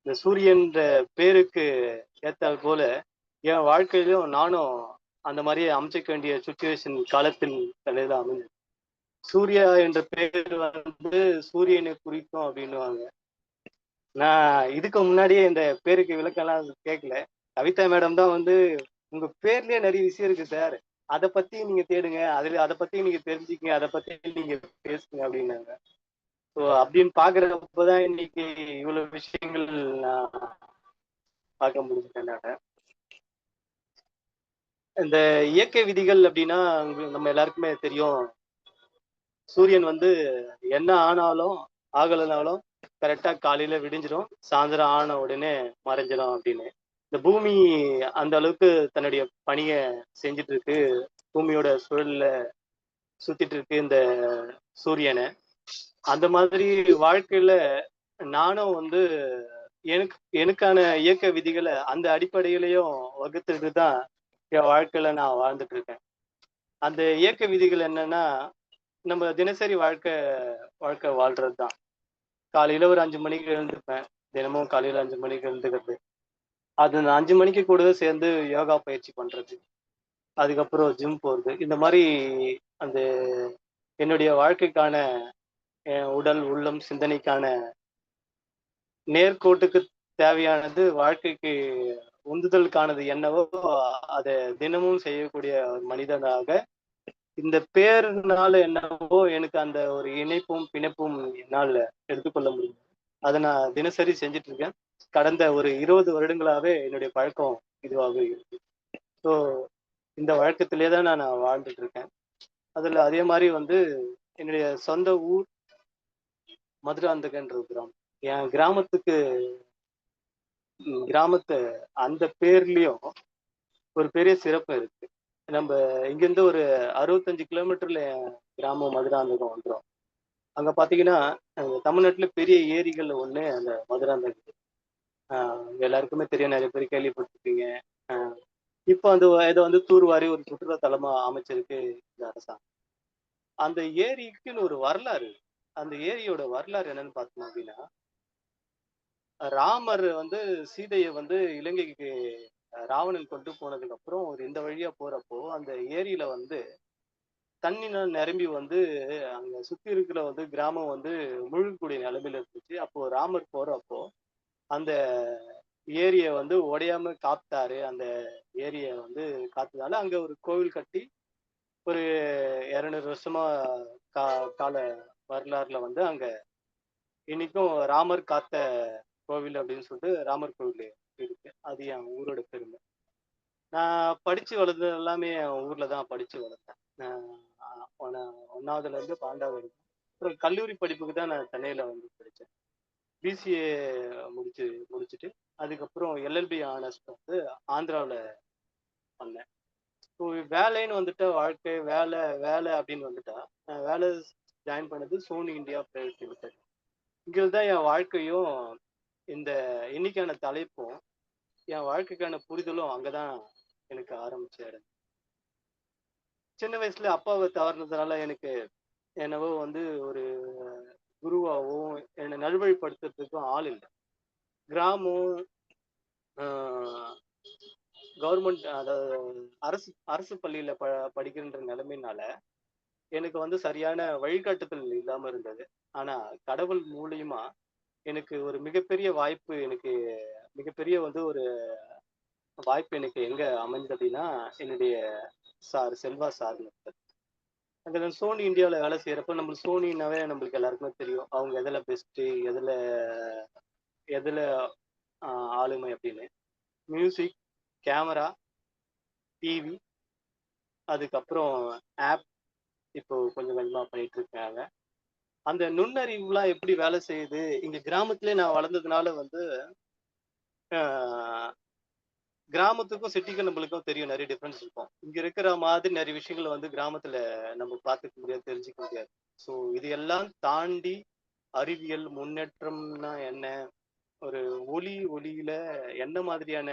Speaker 15: இந்த சூரியன்ற பேருக்கு ஏத்தால் போல என் வாழ்க்கையிலும் நானும் அந்த மாதிரி அமைச்சிக்க வேண்டிய சுச்சுவேஷன் காலத்தில் தலையில அமைஞ்சது. சூர்யா என்ற பேர் வந்து சூரியனை குறிக்கும் அப்படின்னுவாங்க. நான் இதுக்கு முன்னாடியே இந்த பேருக்கு விளக்கம்லாம் கேட்கல. கவிதா மேடம் தான் வந்து உங்க பேர்லயே நிறைய விஷயம் இருக்கு சார், அதை பத்தி நீங்க தேடுங்க, அதை பத்தி நீங்க தெரிஞ்சுக்கங்க, அதை பத்தி நீங்க பேசுங்க அப்படின்னாங்க. ஸோ அப்படின்னு பாக்குறப்பதான் இன்னைக்கு இவ்வளவு விஷயங்கள் நான் பார்க்க முடிஞ்சேன். இந்த இயற்கை விதிகள் அப்படின்னா நம்ம எல்லாருக்குமே தெரியும். சூரியன் வந்து என்ன ஆனாலும் ஆகலைனாலும் கரெக்டா காலையில விடிஞ்சிடும், சாயந்தரம் ஆன உடனே மறைஞ்சிடும் அப்படின்னு. இந்த பூமி அந்த அளவுக்கு தன்னுடைய பணியை செஞ்சுட்டு இருக்கு. பூமியோட சுழல்ல சுத்திட்டு இருக்கு இந்த சூரியனை. அந்த மாதிரி வாழ்க்கையில நானும் வந்து எனக்கான இயற்கை விதிகளை அந்த அடிப்படையிலையும் வகுத்துட்டு தான் என் வாழ்க்கையில நான் வாழ்ந்துட்டு இருக்கேன். அந்த இயற்கை விதிகள் என்னன்னா, நம்ம தினசரி வாழ்க்கை வாழ்றது தான். காலையில ஒரு 5 மணிக்கு எழுந்திருப்பேன். தினமும் காலையில 5 மணிக்கு எழுந்துக்கிறது. அது 5 மணிக்கு கூடவே சேர்ந்து யோகா பயிற்சி பண்றது, அதுக்கப்புறம் ஜிம் போறது. இந்த மாதிரி அந்த என்னுடைய வாழ்க்கைக்கான உடல் உள்ளம் சிந்தனைக்கான நேர்கோட்டுக்கு தேவையானது, வாழ்க்கைக்கு உந்துதலுக்கானது என்னவோ அதை தினமும் செய்யக்கூடிய ஒரு மனிதனாக இந்த பேருனால என்னவோ எனக்கு அந்த ஒரு இணைப்பும் பிணைப்பும் என்னால் எடுத்துக்கொள்ள முடியும். அதை நான் தினசரி செஞ்சுட்டு இருக்கேன். கடந்த ஒரு 20 வருடங்களாவே என்னுடைய பழக்கம் இதுவாக இருக்கு. ஸோ இந்த வழக்கத்திலே தான் நான் வாழ்ந்துட்டு இருக்கேன். அதுல அதே மாதிரி வந்து என்னுடைய சொந்த ஊர் மதுராந்தகன்ற கிராமம். என் கிராமத்து அந்த பேர்லயும் ஒரு பெரிய சிறப்பு இருக்கு. நம்ம இங்கிருந்து ஒரு 65 கிலோமீட்டர்ல கிராமம் மதுராந்தகம் வந்துடும். அங்க பாத்தீங்கன்னா தமிழ்நாட்டுல பெரிய ஏரிகள் ஒண்ணு அந்த மதுராந்தகம். எல்லாருக்குமே தெரியும், நிறைய பேர் கேள்விப்பட்டிருப்பீங்க. இப்போ அந்த இதை வந்து தூர்வாரி ஒரு சுற்றுலா தலமா அமைச்சிருக்கு இந்த அரசாங்கம். அந்த ஏரிக்குன்னு ஒரு வரலாறு. அந்த ஏரியோட வரலாறு என்னன்னு பார்த்தோம் அப்படின்னா, ராமர் வந்து சீதையை வந்து இலங்கைக்கு ராவணன் கொண்டு போனதுக்கு அப்புறம் ஒரு இந்த வழியா போறப்போ அந்த ஏரியில வந்து தண்ணினால் நிரம்பி வந்து அங்க சுத்தி இருக்கிற வந்து கிராமம் வந்து முழுகக்கூடிய நிலைமையில இருந்துச்சு. அப்போ ராமர் போறப்போ அந்த ஏரியை வந்து உடையாம காத்தாரு. அந்த ஏரியை வந்து காத்ததால அங்க ஒரு கோவில் கட்டி ஒரு 200 வருஷமா கால வரலாறுல வந்து அங்க இன்னைக்கும் ராமர் காத்த கோவில் அப்படின்னு சொல்லிட்டு ராமர் கோவில் இருக்கு. அது என் ஊரோட பெருமை. நான் படிச்சு வளர்ந்தது எல்லாமே என் ஊர்ல தான் படிச்சு வளர்ந்தேன். 1ஆவதுல இருந்து 12வது வரைக்கும். அப்புறம் கல்லூரி படிப்புக்கு தான் நான் சென்னையில வந்து படித்தேன். பிசிஏ முடிச்சுட்டு அதுக்கப்புறம் எல்எல்பி ஆனர்ஸ் வந்து ஆந்திராவில் பண்ணேன். இப்போ வேலைன்னு வந்துட்டா வாழ்க்கை வேலை அப்படின்னு வந்துட்டா நான் வேலை ஜாயின் பண்ணது சோனி இந்தியா பிரைவேட் லிமிடெட். இங்கிருந்து தான் என் வாழ்க்கையும் இந்த இன்னைக்கான தலைப்பும் என் வாழ்க்கைக்கான புரிதலும் அங்கதான் எனக்கு ஆரம்பிச்ச இடம். சின்ன வயசுல அப்பாவை தவறுனதுனால எனக்கு என்னவோ வந்து ஒரு குருவாகவும் என்னை நல்வழிப்படுத்துறதுக்கும் ஆள் இல்லை. கிராமம் கவர்மெண்ட் அதாவது அரசு பள்ளியில படிக்கின்ற நிலைமையினால எனக்கு வந்து சரியான வழிகாட்டுதல் இல்லாம இருந்தது. ஆனா கடவுள் மூலியமா எனக்கு ஒரு மிகப்பெரிய வாய்ப்பு, எனக்கு மிகப்பெரிய வந்து ஒரு வாய்ப்பு எனக்கு எங்க அமைஞ்சது அப்படின்னா என்னுடைய செல்வா சார். அங்க சோனி இந்தியாவில் வேலை செய்யறப்ப நம்மளுக்கு சோனின்னாவே நம்மளுக்கு எல்லாருக்குமே தெரியும் அவங்க எதுல பெஸ்ட், எதுல ஆளுமை அப்படின்னு. மியூசிக், கேமரா, டிவி, அதுக்கப்புறம் ஆப் இப்போ கொஞ்சம் கொஞ்சமா பண்ணிட்டு இருக்காங்க. அந்த நுண்ணறிவுலாம் எப்படி வேலை செய்யுது, இங்க கிராமத்திலே நான் வளர்ந்ததுனால வந்து கிராமத்துக்கும் சிட்டிக்கும் நம்மளுக்கும் தெரியும், நிறைய டிஃபரன்ஸ் இருக்கும். இங்க இருக்கிற மாதிரி நிறைய விஷயங்கள் வந்து கிராமத்துல நம்ம பார்த்துக்க முடியாது, தெரிஞ்சுக்க முடியாது. ஸோ இது எல்லாம் தாண்டி அறிவியல் முன்னேற்றம்னா என்ன, ஒரு ஒளியில என்ன மாதிரியான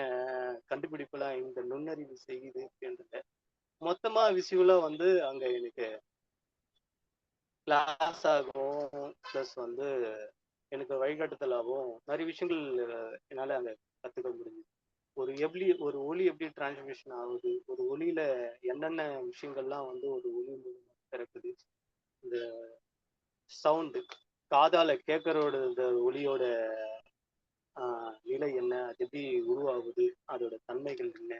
Speaker 15: கண்டுபிடிப்புலாம் இந்த நுண்ணறிவு செய்யுது அப்படின்றத மொத்தமா விசுவலா வந்து அங்க எனக்கு கிளாஸ் ஆகும், ப்ளஸ் வந்து எனக்கு வழிகாட்டுதலாகவும் நிறைய விஷயங்கள் என்னால அங்க கத்துக்க முடியுது. ஒரு ஒளி எப்படி டிரான்ஸ்மிஷன் ஆகுது, ஒரு ஒளியில என்னென்ன விஷயங்கள்லாம் வந்து ஒரு ஒளி மூலமா பிறக்குது, இந்த சவுண்டு காதால கேட்கறோட இந்த ஒளியோட நிலை என்ன, அது எப்படி உருவாகுது, அதோட தன்மைகள் என்ன.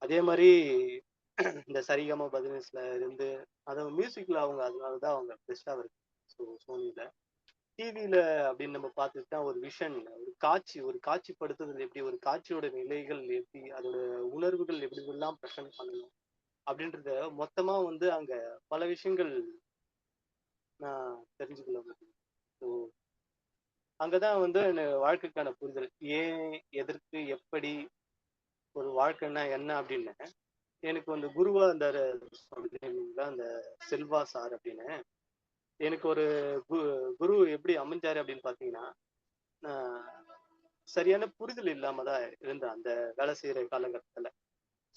Speaker 15: அதே மாதிரி இந்த சரிகம பதினெஸ்ல இருந்து அது மியூசிக்ல அவங்க அதனாலதான் அவங்க பெஸ்டா இருக்கு. ஸோ சோனியில டிவியில அப்படின்னு நம்ம பார்த்துட்டா ஒரு விஷன், ஒரு காட்சிப்படுத்துதல் எப்படி, ஒரு காட்சியோட நிலைகள் எப்படி, அதோட உணர்வுகள் எப்படி எல்லாம் ப்ரெசென்ட் பண்ணணும் அப்படின்றத மொத்தமா வந்து அங்க பல விஷயங்கள் நான் தெரிஞ்சுக்கொள்ள முடியும். ஸோ அங்கதான் வந்து வாழ்க்கைக்கான புரிதல், ஏன் எதற்கு எப்படி ஒரு வாழ்க்கைன்னா என்ன அப்படின்னு எனக்கு வந்து குருவா இருந்தாரு. அந்த செல்வா சார் அப்படின்னு எனக்கு ஒரு குரு எப்படி அமைஞ்சாரு அப்படின்னு பாத்தீங்கன்னா, சரியான புரிதல் இல்லாம தான் இருந்தேன் அந்த வேலை செய்யற காலகட்டத்துல.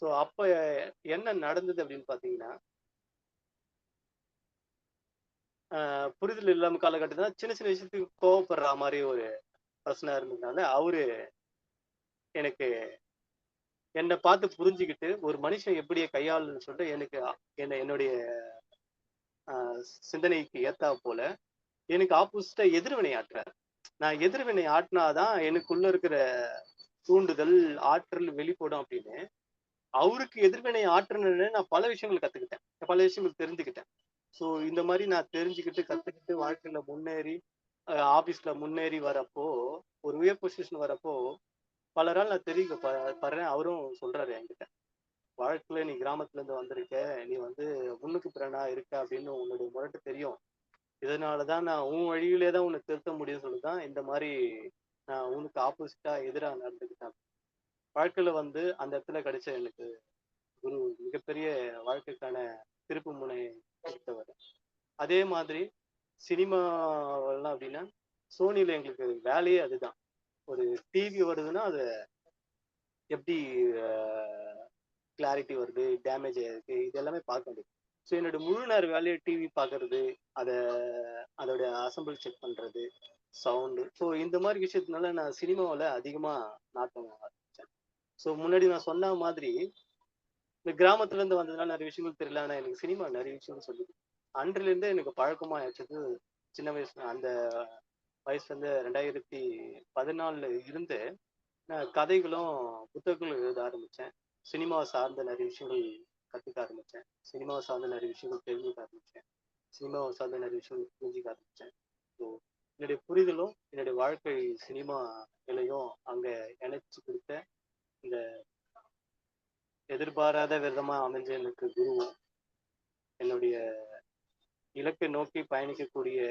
Speaker 15: ஸோ அப்ப என்ன நடந்தது அப்படின்னு பாத்தீங்கன்னா, புரிதல் இல்லாம காலகட்டத்துல சின்ன சின்ன விஷயத்துக்கு கோவப்படுற மாதிரி ஒரு பிரச்சனை இருந்ததுனால அவரு எனக்கு என்னை பார்த்து புரிஞ்சுக்கிட்டு ஒரு மனுஷன் எப்படியே கையாளுன்னு சொல்லிட்டு எனக்கு என்னுடைய சிந்தனைக்கு ஏத்தா போல எனக்கு ஆப்போசிட்டா எதிர்வினை ஆற்றுறாரு. நான் எதிர்வினை ஆட்டினாதான் எனக்குள்ள இருக்கிற தூண்டுதல் ஆற்றல் வெளிப்படும் அப்படின்னு அவருக்கு எதிர்வினை ஆற்றணுன்னு நான் பல விஷயங்கள் கத்துக்கிட்டேன், பல விஷயங்கள் தெரிஞ்சுக்கிட்டேன். ஸோ இந்த மாதிரி நான் தெரிஞ்சுக்கிட்டு கத்துக்கிட்டு வாழ்க்கையில முன்னேறி ஆபீஸ்ல முன்னேறி வரப்போ ஒரு உயர் பொசிஷன் வரப்போ பலரால் நான் தெரிவிக்கப்படுறேன். அவரும் சொல்றாரு என்கிட்ட, வாழ்க்கையில நீ கிராமத்துல இருந்து வந்திருக்க, நீ வந்து முன்னுக்கு பிறனா இருக்க அப்படின்னு உன்னுடைய முரட்டு தெரியும், இதனாலதான் நான் உன் வழியிலே தான் உன்னை திருத்த முடியும்னு சொல்லிதான் இந்த மாதிரி நான் உனக்கு ஆப்போசிட்டா எதிராக நடந்துக்கிட்டேன். வாழ்க்கையில வந்து அந்த இடத்துல கிடைச்ச எனக்கு ஒரு மிகப்பெரிய வாழ்க்கைக்கான திருப்பு முனை கொடுத்தவர். அதே மாதிரி சினிமாவெல்லாம் அப்படின்னா சோனியில எங்களுக்கு வேலையே அதுதான். ஒரு டிவி வருதுன்னா அது எப்படி கிளாரிட்டி வருது, டேமேஜ் ஆயிருக்கு, இது எல்லாமே பார்க்க முடியும். ஸோ என்னோட முழு நேர வேலையை டிவி பார்க்கறது, அதோட அசம்பிள் செக் பண்றது, சவுண்டு. ஸோ இந்த மாதிரி விஷயத்தினால நான் சினிமாவில் அதிகமாக நாட்டம் ஆரம்பிச்சேன். ஸோ முன்னாடி நான் சொன்ன மாதிரி இந்த கிராமத்துல இருந்து வந்ததுனால நிறைய விஷயங்கள் தெரியல, ஆனால் எனக்கு சினிமா நிறைய விஷயங்கள் சொல்லுது. அன்றிலிருந்து எனக்கு பழக்கமாக ஆயிடுச்சது. சின்ன வயசுல அந்த வயசுல இருந்து 2014 இருந்து நான் கதைகளும் புத்தகங்களும் எழுத ஆரம்பிச்சேன். சினிமாவை சார்ந்த நிறைய விஷயங்கள் கற்றுக்க ஆரம்பித்தேன், சினிமாவை சார்ந்த நிறைய விஷயங்கள் தெரிஞ்சுக்க ஆரம்பித்தேன், சினிமாவை சார்ந்த நிறைய விஷயங்கள் புரிஞ்சிக்க ஆரம்பித்தேன். ஸோ என்னுடைய புரிதலும் என்னுடைய வாழ்க்கை சினிமா நிலையும் அங்கே இணைச்சு கொடுத்த இந்த எதிர்பாராத விதமாக அமைஞ்ச எனக்கு குருவும், என்னுடைய இலக்கை நோக்கி பயணிக்கக்கூடிய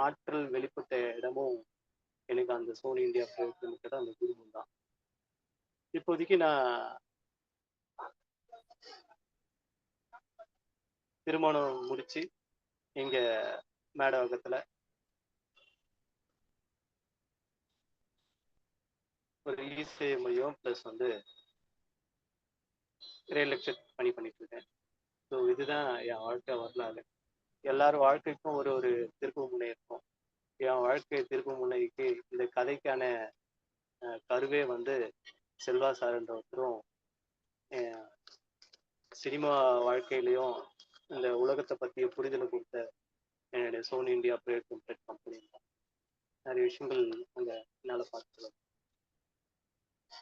Speaker 15: ஆற்றல் வெளிப்பட்ட இடமும் எனக்கு அந்த சோனி இந்தியா பிரைவேட் அந்த குருவும் தான். இப்போதைக்கு நான் திருமணம் முடிச்சு எங்க மேடவகத்துல ஒரு இசை மையம் பிளஸ் வந்து ரியல் எஸ்டேட் பண்ணிட்டு இருக்கேன். ஸோ இதுதான் என் வாழ்க்கை வரலாறு. எல்லாரும் வாழ்க்கைக்கும் ஒரு ஒரு திருப்பு முனை இருக்கும். என் வாழ்க்கை திருப்பு முனைக்கு இந்த கதைக்கான கருவே வந்து செல்வா சார்ன்ற ஒருத்தரும் சினிமா வாழ்க்கையிலையும் இந்த உலகத்தை பற்றிய புரிதலை கொடுத்த என்னுடைய Sony India private limited company நிறைய விஷயங்கள் அங்கே என்னால் பார்த்துக்கலாம்.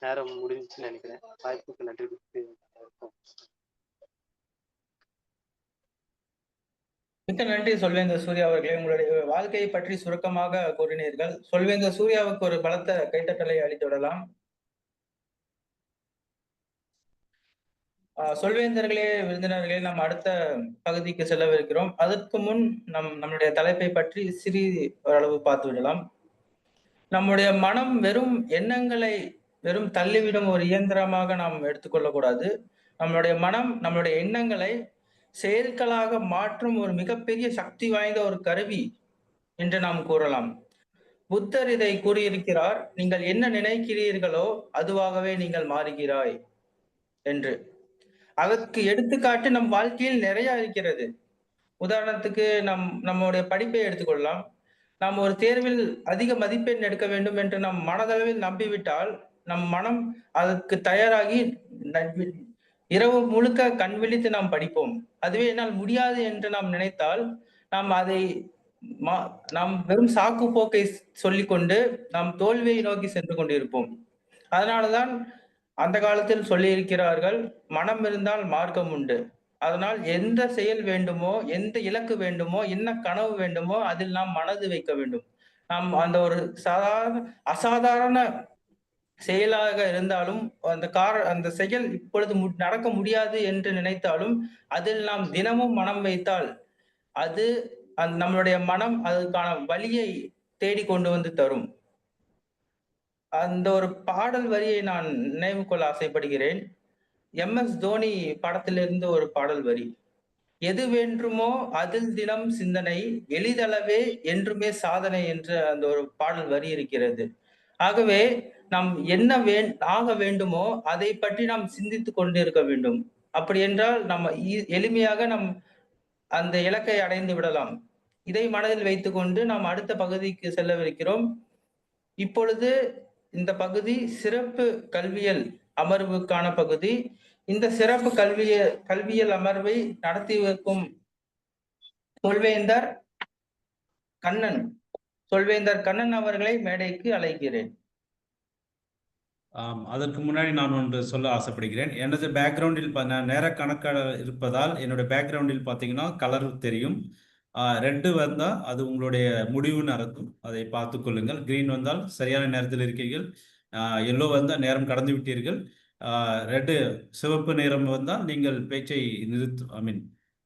Speaker 15: நேரம் முடிஞ்சுன்னு நினைக்கிறேன். வாய்ப்புக்கு நன்றி.
Speaker 9: மிக்க நன்றி சொல்வேந்தர் சூர்யா அவர்களே. உங்களுடைய வாழ்க்கையை பற்றி சுருக்கமாக கூறினீர்கள். சொல்வேந்தர் சூர்யாவுக்கு ஒரு பலத்த கைத்தட்டலை அளித்துவிடலாம். சொல்வேந்தர்களே, விருந்தினர்களே, நாம் அடுத்த பகுதிக்கு செல்லவிருக்கிறோம். அதற்கு முன் நம்முடைய தலைப்பை பற்றி சிறிது பார்த்து விடலாம். நம்முடைய மனம் வெறும் எண்ணங்களை வெறும் தள்ளிவிடும் ஒரு இயந்திரமாக நாம் எடுத்துக்கொள்ளக்கூடாது. நம்மளுடைய மனம் நம்மளுடைய எண்ணங்களை செயல்களாக மாற்றும் ஒரு மிகப்பெரிய சக்தி வாய்ந்த ஒரு கருவி என்று நாம் கூறலாம். புத்தர் இதை கூறியிருக்கிறார், நீங்கள் என்ன நினைக்கிறீர்களோ அதுவாகவே நீங்கள் மாறுகிறாய் என்று. அதற்கு எடுத்துக்காட்டு நம் வாழ்க்கையில் நிறைய இருக்கிறது. உதாரணத்துக்கு நம்முடைய படிப்பை எடுத்துக்கொள்ளலாம். நாம் ஒரு தேர்வில் அதிக மதிப்பெண் எடுக்க வேண்டும் என்று நம் மனதளவில் நம்பிவிட்டால் நம் மனம் அதற்கு தயாராகி இரவு முழுக்க கண் விழித்து நாம் படிப்போம். அதுவே என்னால் முடியாது என்று நாம் நினைத்தால் நாம் வெறும் சாக்கு போக்கை சொல்லிக்கொண்டு நாம் தோல்வியை நோக்கி சென்று கொண்டிருப்போம். அதனாலதான் அந்த காலத்தில் சொல்லி இருக்கிறார்கள், மனம் இருந்தால் மார்க்கம் உண்டு. அதனால் எந்த செயல் வேண்டுமோ, எந்த இலக்கு வேண்டுமோ, என்ன கனவு வேண்டுமோ அதில் நாம் மனது வைக்க வேண்டும். நாம் அந்த ஒரு அசாதாரண செயலாக இருந்தாலும் அந்த செயல் இப்பொழுது நடக்க முடியாது என்று நினைத்தாலும் அதில் நாம் தினமும் மனம் வைத்தால் அது நம்மளுடைய மனம் அதுக்கான வழியை தேடி கொண்டு வந்து தரும். அந்த ஒரு பாடல் வரியை நான் நினைவு கொள்ள ஆசைப்படுகிறேன். MS தோனி படத்திலிருந்து ஒரு பாடல் வரி, எது வேண்டுமோ அதில் தினம் சிந்தனை, எளிதளவே என்றுமே சாதனை என்ற அந்த ஒரு பாடல் வரி இருக்கிறது. ஆகவே நாம் என்ன ஆக வேண்டுமோ அதை பற்றி நாம் சிந்தித்து கொண்டு இருக்க வேண்டும். அப்படி என்றால் நம்ம எளிமையாக அந்த இலக்கை அடைந்து விடலாம். இதை மனதில் வைத்துக்கொண்டு நாம் அடுத்த பகுதிக்கு செல்லவிருக்கிறோம். இப்பொழுது இந்த பகுதி சிறப்பு கல்வியல் அமர்வுக்கான பகுதி. இந்த சிறப்பு கல்வியல் அமர்வை நடத்தி வைக்கும் சொல்வேந்தர் கண்ணன் அவர்களை மேடைக்கு அழைக்கிறேன்.
Speaker 11: அதற்கு முன்னாடி நான் ஒன்று சொல்ல ஆசைப்படுகிறேன். எனது பேக்ரவுண்டில் நான் நேர கணக்காளர் இருப்பதால் என்னுடைய பேக்ரவுண்டில் பார்த்தீங்கன்னா கலர் தெரியும். ரெட்டு வந்தால் அது உங்களுடைய முடிவுன்னு அர்த்தம், அதை பார்த்து கொள்ளுங்கள். கிரீன் வந்தால் சரியான நேரத்தில் இருக்கீர்கள், எல்லோ வந்தால் நேரம் கடந்து விட்டீர்கள், ரெட்டு சிவப்பு நிறம் வந்தால் நீங்கள் பேச்சை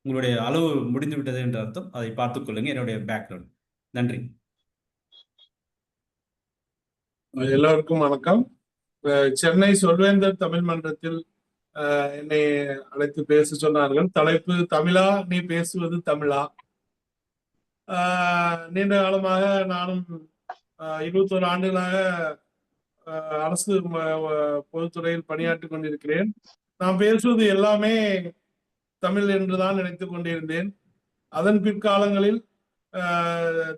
Speaker 11: உங்களுடைய அளவு முடிந்து விட்டது என்ற அர்த்தம். அதை பார்த்து கொள்ளுங்க. என்னுடைய பேக்ரவுண்ட். நன்றி.
Speaker 5: எல்லோருக்கும் வணக்கம். சென்னை சொல்வேந்தர் தமிழ் மன்றத்தில் என்னை அழைத்து பேச சொன்னார்கள். தலைப்பு தமிழா நீ பேசுவது தமிழா. நீண்ட காலமாக நானும் 21 ஆண்டுகளாக அரசு பொதுத்துறையில் பணியாற்றி கொண்டிருக்கிறேன். நான் பேசுவது எல்லாமே தமிழ் என்றுதான் நினைத்துக் கொண்டிருந்தேன். அதன் பிற்காலங்களில்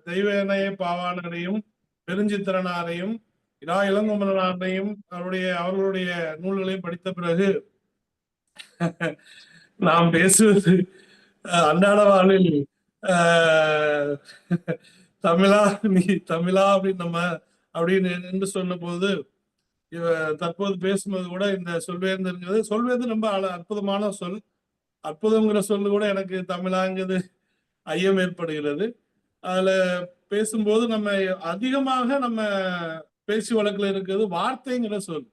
Speaker 5: தெய்வநேய பாவாணரையும் பெருஞ்சித்திரனாரையும் இரா இளங்கோவனாரையும் அவர்களுடைய நூல்களையும் படித்த பிறகு நாம் பேசுவது அன்றாட வாழ்வில் தமிழா நீ தமிழா அப்படின்னு என்று சொன்ன போது தற்போது பேசும்போது கூட இந்த சொல்வேந்தர் ரொம்ப அற்புதமான சொல். அற்புதங்கிற சொல்லு கூட எனக்கு தமிழாங்கிறது ஐயம் ஏற்படுகிறது. அதுல பேசும்போது நம்ம அதிகமாக நம்ம பேச்சு வழக்குல இருக்கிறது வார்த்தைங்கிற சொல்.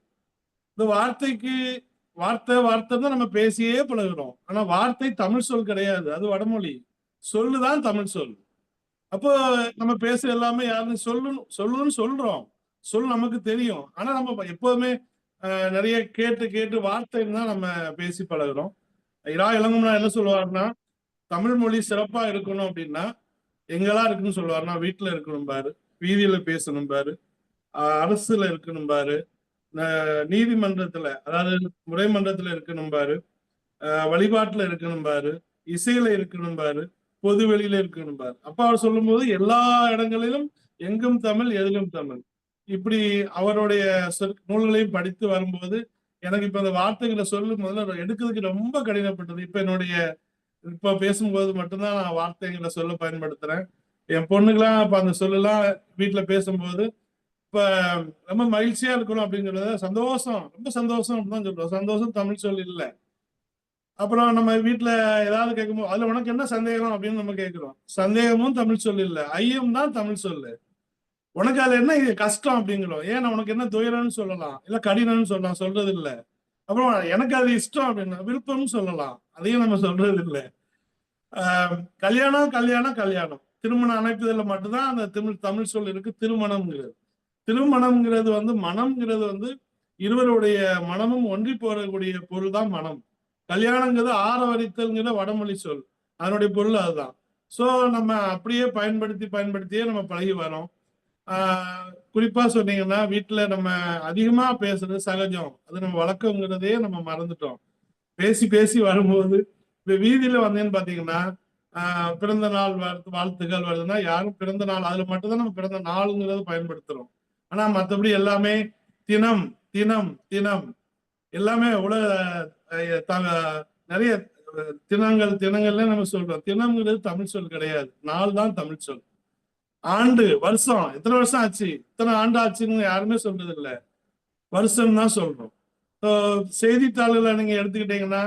Speaker 5: இந்த வார்த்தை தான் நம்ம பேசியே பழகிறோம். ஆனா வார்த்தை தமிழ் சொல் கிடையாது, அது வடமொழி. சொல்லுதான் தமிழ் சொல். அப்போ நம்ம பேச எல்லாமே யாருன்னு சொல்லுன்னு சொல்றோம், நமக்கு தெரியும். ஆனா நம்ம எப்போதுமே நிறைய கேட்டு வார்த்தைன்னு தான் நம்ம பேசி பழகிறோம். இரா இளங்கோவனார் என்ன சொல்லுவாருன்னா, தமிழ் மொழி சிறப்பா இருக்கணும் அப்படின்னா எங்கெல்லாம் இருக்குன்னு சொல்லுவாருன்னா, வீட்டுல இருக்கணும் பாரு, வீதியில பேசணும் பாரு, அரசுல இருக்கணும் பாரு, நீதிமன்றத்துல அதாவது முறைமன்றத்துல இருக்கணும் பாரு, வழிபாட்டுல இருக்கணும் பாரு, இசையில இருக்கணும் பாரு, பொது வெளியில இருக்கணும் பாரு. அப்ப அவர் சொல்லும் போது எல்லா இடங்களிலும் எங்கும் தமிழ் எதிலும் தமிழ், இப்படி அவருடைய நூல்களையும் படித்து வரும்போது எனக்கு இப்ப அந்த வார்த்தைகளை முதல்ல எடுக்கிறதுக்கு ரொம்ப கடினப்பட்டது. இப்ப பேசும்போது மட்டும்தான் நான் வார்த்தைகளை சொல்ல பயன்படுத்துறேன். என் பொண்ணுக்கெல்லாம் இப்ப அந்த சொல்லலாம் வீட்டுல பேசும்போது இப்ப ரொம்ப மகிழ்ச்சியா இருக்கணும் அப்படிங்கிறத சந்தோஷம், ரொம்ப சந்தோஷம் அப்படிதான் சொல்றோம். சந்தோஷம் தமிழ் சொல் இல்லை. அப்புறம் நம்ம வீட்டுல ஏதாவது கேட்கும்போது அதுல உனக்கு என்ன சந்தேகம் அப்படின்னு நம்ம கேட்கிறோம். சந்தேகமும் தமிழ் சொல் இல்லை, ஐயம் தான் தமிழ் சொல்லு. உனக்கு அதுல என்ன கஷ்டம் அப்படிங்கிறோம். ஏன் உனக்கு என்ன துயரம்னு சொல்லலாம், இல்ல கடினம்னு சொல்லலாம், சொல்றது இல்லை. அப்புறம் எனக்கு அது இஷ்டம் அப்படின்னா விருப்பம்னு சொல்லலாம், அதையும் நம்ம சொல்றது இல்லை. கல்யாணம் கல்யாணம் கல்யாணம் திருமணம் அணைப்பதில் மட்டும்தான் அந்த தமிழ் சொல் இருக்கு. திருமணம்ங்கிறது திருமணம்ங்கிறது வந்து மனம்ங்கிறது வந்து இருவருடைய மனமும் ஒன்றி போறக்கூடிய பொருள் தான் மனம். கல்யாணங்கிறது ஆரவரித்தல்ங்கிற வடமொழி சொல், அதனுடைய பொருள் அதுதான். ஸோ நம்ம அப்படியே பயன்படுத்தியே நம்ம பழகி வரோம். குறிப்பா சொன்னீங்கன்னா வீட்டுல நம்ம அதிகமா பேசுறது சகஜம், அது நம்ம வழக்கங்கிறதே நம்ம மறந்துட்டோம். பேசி வரும்போது இப்ப வீதியில வந்தேன்னு பாத்தீங்கன்னா பிறந்த நாள் வாழ்த்துக்கள் வருதுன்னா யாரும் பிறந்த நாள் அதுல மட்டும்தான் நம்ம பிறந்த நாளுங்கிறத பயன்படுத்துறோம். ஆனா மற்றபடி எல்லாமே தினம் தினம் தினம் எல்லாமே நிறைய தினங்கள்ல நம்ம சொல்றோம். தினம்ங்கிறது தமிழ் சொல் கிடையாது, நாள் தான் தமிழ் சொல். ஆண்டு வருஷம் எத்தனை வருஷம் ஆச்சு, இத்தனை ஆண்டு ஆச்சுன்னு யாருமே சொல்றது இல்லை, வருஷம் தான் சொல்றோம். செய்தித்தாள்களை நீங்க எடுத்துக்கிட்டீங்கன்னா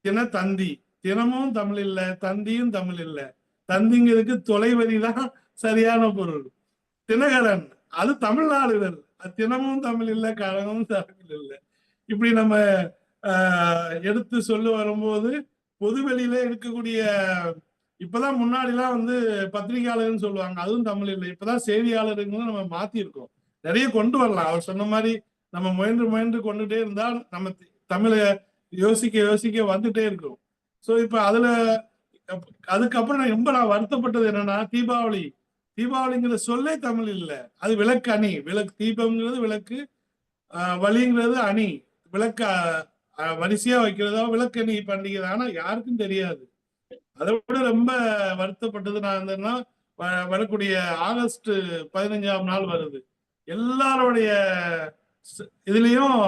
Speaker 5: தினத்தந்தி, தினமும் தமிழ் இல்லை, தந்தியும் தமிழ் இல்லை. தந்திங்கிறதுக்கு தொலைவரி தான் சரியான பொருள். தினகரன் அது தமிழ்நாடுகள், தினமும் தமிழ் இல்லை, கழகமும் தமிழ் இல்லை. இப்படி நம்ம எடுத்து சொல்ல வரும்போது பொதுவெளியில இருக்கக்கூடிய இப்பதான் முன்னாடிலாம் வந்து பத்திரிகையாளர்னு சொல்லுவாங்க, அதுவும் தமிழ் இல்லை. இப்பதான் செய்தியாளருங்களும் நம்ம மாத்தி இருக்கோம், நிறைய கொண்டு வரலாம். அவர் சொன்ன மாதிரி நம்ம முயன்று கொண்டுட்டே இருந்தா நம்ம தமிழை யோசிக்க வந்துட்டே இருக்கும். ஸோ இப்ப அதுக்கப்புறம் நான் வருத்தப்பட்டது என்னன்னா தீபாவளிங்கிற சொல்லே தமிழ் இல்லை, அது விளக்கு அணி. தீபம்ங்கிறது விளக்கு, வழிங்கிறது அணி, விளக்கு வரிசையா வைக்கிறதா விளக்கணி பண்டிகை. ஆனா யாருக்கும் தெரியாது. அதை விட ரொம்ப வருத்தப்பட்டது நான் வரக்கூடிய ஆகஸ்ட் 15ஆம் நாள் வருது, எல்லாருடைய இதுலயும்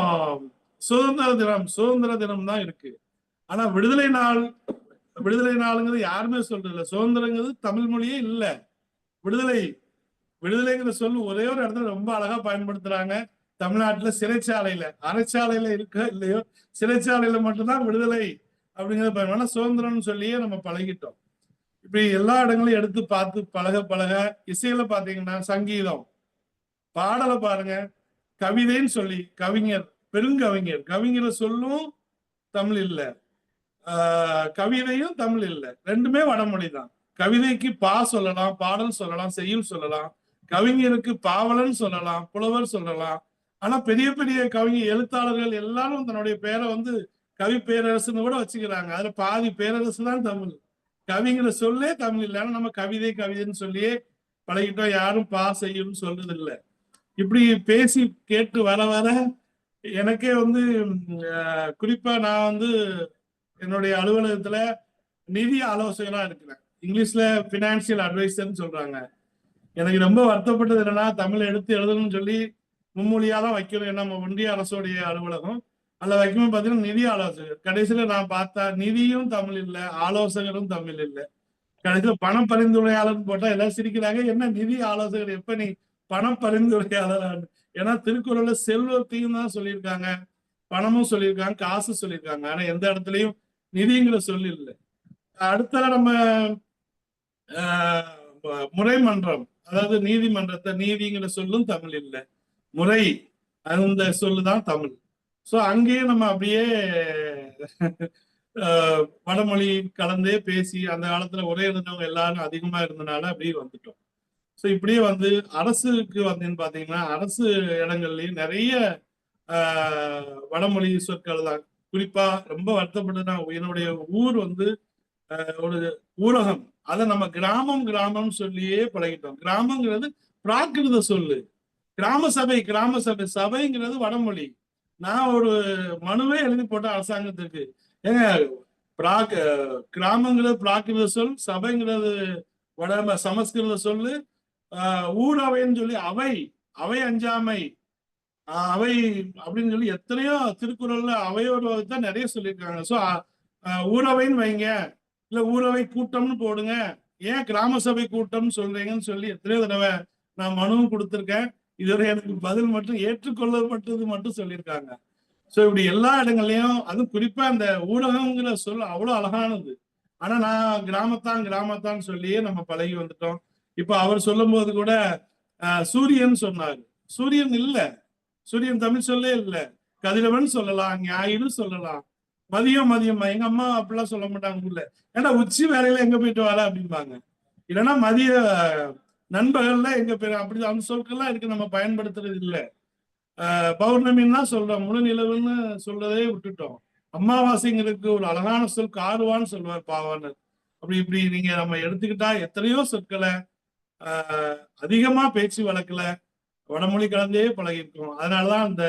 Speaker 5: சுதந்திர தினம் தான் இருக்கு. ஆனா விடுதலை நாளுங்கிறது யாருமே சொல்றது இல்லை. சுதந்திரங்கிறது தமிழ் மொழியே இல்லை. விடுதலைங்கிற சொல்லு ஒரே ஒரு இடத்துல ரொம்ப அழகா பயன்படுத்துறாங்க தமிழ்நாட்டுல, சிறைச்சாலையில. அரைச்சாலையில இருக்கோ இல்லையோ, சிறைச்சாலையில மட்டும்தான் விடுதலை அப்படிங்கிறத பயன்படுத்த. சுதந்திரம்னு சொல்லியே நம்ம பழகிட்டோம். இப்படி எல்லா இடங்களையும் எடுத்து பார்த்து பழக இசையில பாத்தீங்கன்னா சங்கீதம், பாடலை பாருங்க, கவிதைன்னு சொல்லி கவிஞர், கவிஞரை சொல்லும் தமிழ் இல்லை, கவிதையும் தமிழ் இல்லை, ரெண்டுமே வடமொழி தான். கவிதைக்கு பா சொல்லலாம், பாடல் சொல்லலாம், செய்யுள் சொல்லலாம். கவிஞருக்கு பாவலன் சொல்லலாம், புலவர் சொல்லலாம். ஆனா பெரிய கவிஞர் எழுத்தாளர்கள் எல்லாரும் தன்னுடைய பேரை வந்து கவி பேரரசுன்னு கூட வச்சுக்கிறாங்க. அதுல பாதி பேரரசு தான் தமிழ். கவிங்கிற சொல்லே தமிழ் இல்லை. ஆனா நம்ம கவிதைன்னு சொல்லியே பழகிட்டோம், யாரும் பா செய்யுள்னு சொல்றது இல்லை. இப்படி பேசி கேட்டு வர எனக்கே வந்து குறிப்பா நான் வந்து என்னுடைய அலுவலகத்துல நிதி ஆலோசகரா இருக்கிறேன். இங்கிலீஷ்ல பினான்சியல் அட்வைசர்ன்னு சொல்றாங்க. எனக்கு ரொம்ப வருத்தப்பட்டது என்னன்னா தமிழ் எடுத்து எழுதணும்னு சொல்லி மும்மொழியாதான் வைக்கணும், நம்ம ஒன்றிய அரசுடைய அலுவலகம். அதுல வைக்கும்போது பாத்தீங்கன்னா நிதி ஆலோசகர், கடைசியில நான் பார்த்தா நிதியும் தமிழ் இல்லை, ஆலோசகரும் தமிழ் இல்லை. கடைசியில பண பரிந்துரையாளர்னு போட்டா எல்லாரும் சிரிக்கிறாங்க, என்ன நிதி ஆலோசகர், எப்ப நீ பண பரிந்துரையாளர்? ஏன்னா திருக்குறள்ல செல்வத்தையும் தான் சொல்லியிருக்காங்க, பணமும் சொல்லியிருக்காங்க, காசு சொல்லியிருக்காங்க. ஆனா எந்த இடத்துலயும் நிதிங்கிற சொல் இல்லை. அடுத்த நம்ம முறைமன்றம், அதாவது நீதிமன்றத்தை, நீதிங்கிற சொல்லும் தமிழ் இல்லை, முறை அந்த சொல்லுதான் தமிழ். ஸோ அங்கேயும் நம்ம அப்படியே வடமொழி கலந்தே பேசி அந்த காலத்துல ஒரே இருந்தவங்க எல்லாரும் அதிகமா இருந்தனால அப்படியே வந்துட்டோம். ஸோ இப்படியே வந்து அரசுக்கு வந்தேன்னு பாத்தீங்கன்னா அரசு இடங்கள்லயும் நிறைய வடமொழி சொற்கள் தான். குறிப்பா ரொம்ப வருத்தப்பட்டதுன்னா என்னுடைய ஊர் வந்து ஒரு ஊரகம், அதை நம்ம கிராமம் சொல்லியே பழகிட்டோம். கிராமங்கிறது பிராகிருத சொல்லு. கிராம சபை சபைங்கிறது வடமொழி. நான் ஒரு மனுவே எழுதி போட்டேன் அரசாங்கத்துக்கு, ஏங்க கிராமங்கிறது பிராகிருத சொல், சபைங்கிறது சமஸ்கிருத சொல்லு, ஊரவைன்னு சொல்லி அவை அஞ்சாமை அவை அப்படின்னு சொல்லி எத்தனையோ திருக்குறள்ல அவையோட தான் நிறைய சொல்லியிருக்காங்க. ஸோ ஊரவைன்னு வைங்க, இல்ல ஊரவை கூட்டம்னு போடுங்க, ஏன் கிராம சபை கூட்டம்னு சொல்றீங்கன்னு சொல்லி எத்தனையோ தடவை நான் மனுவும் கொடுத்துருக்கேன். இதுவரை எனக்கு பதில் மட்டும் ஏற்றுக்கொள்ளப்பட்டது மட்டும் சொல்லியிருக்காங்க. ஸோ இப்படி எல்லா இடங்கள்லயும், அதுவும் குறிப்பா இந்த ஊடகங்கிற சொல் அவ்வளவு அழகானது. ஆனா நான் கிராமத்தான் சொல்லியே நம்ம பழகி வந்துட்டோம். இப்ப அவர் சொல்லும் போது கூட சூரியன் சொன்னாரு, சூரியன் இல்ல, சூரியன் தமிழ் சொல்லே இல்லை. கதிரவன் சொல்லலாம், ஞாயிறு சொல்லலாம், மதியம் எங்க அம்மா அப்படிலாம் சொல்ல மாட்டாங்க ஊர்ல. ஏன்னா உச்சி வேலையில எங்க போயிட்டு வர அப்படிம்பாங்க. இல்லைன்னா மதிய நண்பகல்ல எங்க பேர் அப்படி அந்த சொற்கள்லாம் இருக்கு, நம்ம பயன்படுத்துறது இல்லை. பௌர்ணமின்னு தான் சொல்றோம், முழு நிலவுன்னு சொல்றதே விட்டுட்டோம். அமாவாசைங்கிறதுக்கு ஒரு அழகான சொல் காருவான்னு சொல்லுவார் பாவாணர். அப்படி இப்படி நீங்க நம்ம எடுத்துக்கிட்டா எத்தனையோ சொற்களை அதிகமா பேச்சு வழக்குல வடமொழி கலந்தே பழகிருக்கோம். அதனாலதான் அந்த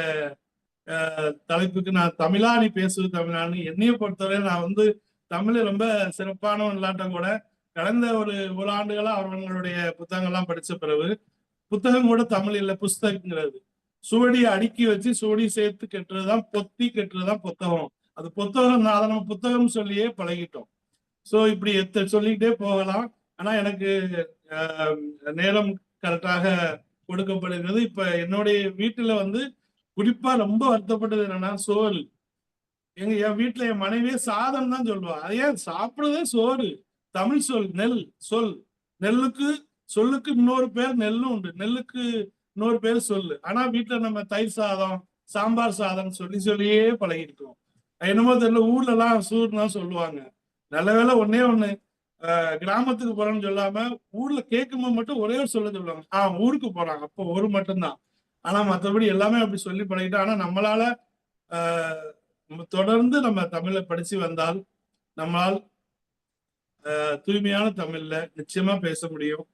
Speaker 5: தலைப்புக்கு நான் தமிழா நீ பேசுவது தமிழான்னு என்னைய பொறுத்தவரை நான் வந்து தமிழ் ரொம்ப சிறப்பானவன் இல்லாட்டம் கூட கடந்த ஒரு ஆண்டுகளா அவர்களுடைய புத்தகங்கள்லாம் படிச்ச பிறகு புத்தகம் கூட தமிழ் இல்லை, புஸ்தகங்கிறது சுவடியை அடுக்கி வச்சு சுவடி சேர்த்து கெட்டுறதுதான் பொத்தி கெட்டுறதுதான் புத்தகம். அது புத்தகம் அதை நம்ம புத்தகம் சொல்லியே பழகிட்டோம். சோ இப்படி சொல்லிக்கிட்டே போகலாம். ஆனா எனக்கு நேரம் கரெக்டாக கொடுக்கப்படுகிறது. இப்ப என்னுடைய வீட்டுல வந்து குறிப்பா ரொம்ப வருத்தப்பட்டது என்னன்னா சோறு. என் வீட்டுல என் மனைவியே சாதம் தான் சொல்லுவா. அது ஏன் சாப்பிடுறதே சோறு. தமிழ் சொல் நெல் சொல். நெல்லுக்கு சொல்லுக்கு இன்னொரு பேர் நெல்லும் உண்டு, நெல்லுக்கு இன்னொரு பேர் சொல்லு. ஆனா வீட்டுல நம்ம தயிர் சாதம் சாம்பார் சாதம் சொல்லியே பழகிருக்கோம். என்னமோ தெரியல, ஊர்ல எல்லாம் சூர்னா சொல்லுவாங்க. நல்ல வேலை ஒண்ணு கிராமத்துக்கு போறோம்னு சொல்லாம ஊர்ல கேட்கும்போது மட்டும் ஒரே ஒரு சொல்ல சொல்லுவாங்க, ஊருக்கு போறாங்க, அப்போ ஒரு மட்டும்தான். ஆனா மற்றபடி எல்லாமே அப்படி சொல்லி பழகிட்டோம். ஆனா நம்மளால தொடர்ந்து நம்ம தமிழை படிச்சு வந்தால் நம்மளால் தூய்மையான தமிழ்ல நிச்சயமா பேச முடியும்.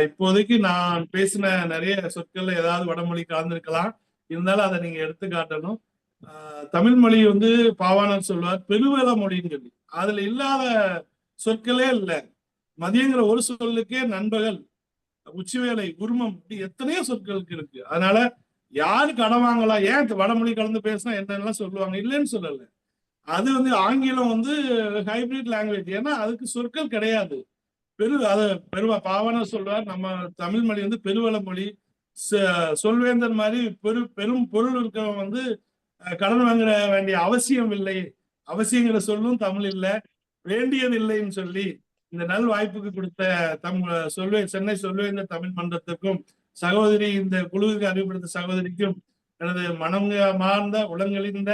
Speaker 5: இப்போதைக்கு நான் பேசின நிறைய சொற்கள்ல ஏதாவது வடமொழி கலந்துருக்கலாம், இருந்தாலும் அதை நீங்க எடுத்து காட்டணும். தமிழ் மொழி வந்து பாவாணர் சொல்வார் பெருவேள மொழின்னு சொல்லி, அதுல இல்லாத சொற்களே இல்லை. மதியங்கிற ஒரு சொல்லுக்கே நண்பகல், உச்சிவேளை, உருமம், எத்தனையோ சொற்களுக்கு இருக்கு. அதனால யாரு கடன் வாங்கலாம், ஏன் வடமொழி கலந்து பேசினா என்னெல்லாம் சொல்லுவாங்க, இல்லைன்னு சொல்லல. அது வந்து ஆங்கிலம் வந்து ஹைபிரிட் லாங்குவேஜ், ஏன்னா அதுக்கு சொற்கள் கிடையாது. பாவாணர் சொல்றார் நம்ம தமிழ் மொழி வந்து பெருவள மொழி. சொல்வேந்தர் மாதிரி பெரும் பொருள் இருக்கிறவங்க வந்து கடன் வாங்க வேண்டிய அவசியம் இல்லை, அவசியங்கிற சொல்லும் தமிழ் இல்லை, வேண்டியது இல்லைன்னு சொல்லி இந்த நல் வாய்ப்புக்கு கொடுத்த சென்னை சொல்வேந்தர் தமிழ் மன்றத்திற்கும் சகோதரி இந்த குழுவுக்கு அறிவுப்படுத்த சகோதரிக்கும் எனது மனமார்ந்த உலங்களிந்த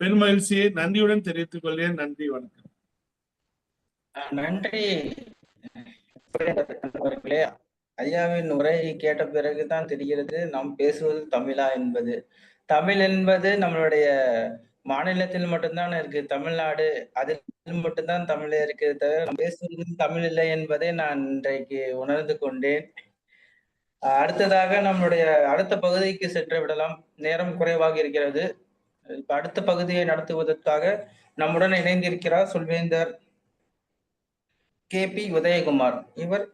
Speaker 5: பெருமகிழ்ச்சியை நன்றியுடன் தெரிவித்துக் கொள்கிறேன். நன்றி, வணக்கம்.
Speaker 9: நன்றி நண்பர்களே. ஐயாவின் உரை கேட்ட பிறகுதான் தெரிகிறது நாம் பேசுவது தமிழா என்பது. தமிழ் என்பது நம்மளுடைய மாநிலத்தில் மட்டும்தான் இருக்கு, தமிழ்நாடு, அதில் மட்டும்தான் தமிழே இருக்கு, தவிர பேசுவது தமிழ் இல்லை என்பதை நான் இன்றைக்கு உணர்ந்து கொண்டேன். அடுத்ததாக நம்மளுடைய அடுத்த பகுதிக்கு சென்று விடலாம், நேரம் குறைவாக இருக்கிறது. இப்ப அடுத்த பகுதியை நடத்துவதற்காக நம்முடன் இணைந்திருக்கிறார் சொல்வேந்தர் KP உதயகுமார். இவர்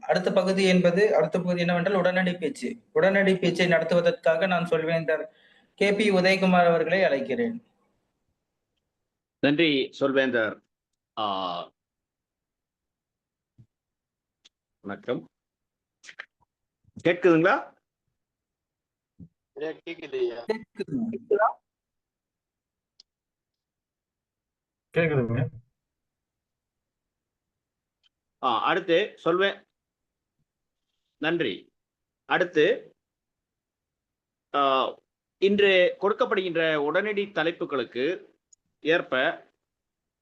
Speaker 9: அடுத்த பகுதி என்னவென்றால் உடனடி பேச்சு. உடனடி பேச்சை நடத்துவதற்காக நான் சொல்வேந்தர் KP உதயகுமார் அவர்களை அழைக்கிறேன்.
Speaker 16: நன்றி சொல்வேந்தர். வணக்கம். கேட்குதுங்களா?
Speaker 10: கேக்குதுங்க.
Speaker 16: அடுத்து சொல்வேன். நன்றி. அடுத்து இன்று கொடுக்கப்படுகின்ற உடனடி தலைப்புகளுக்கு ஏற்ப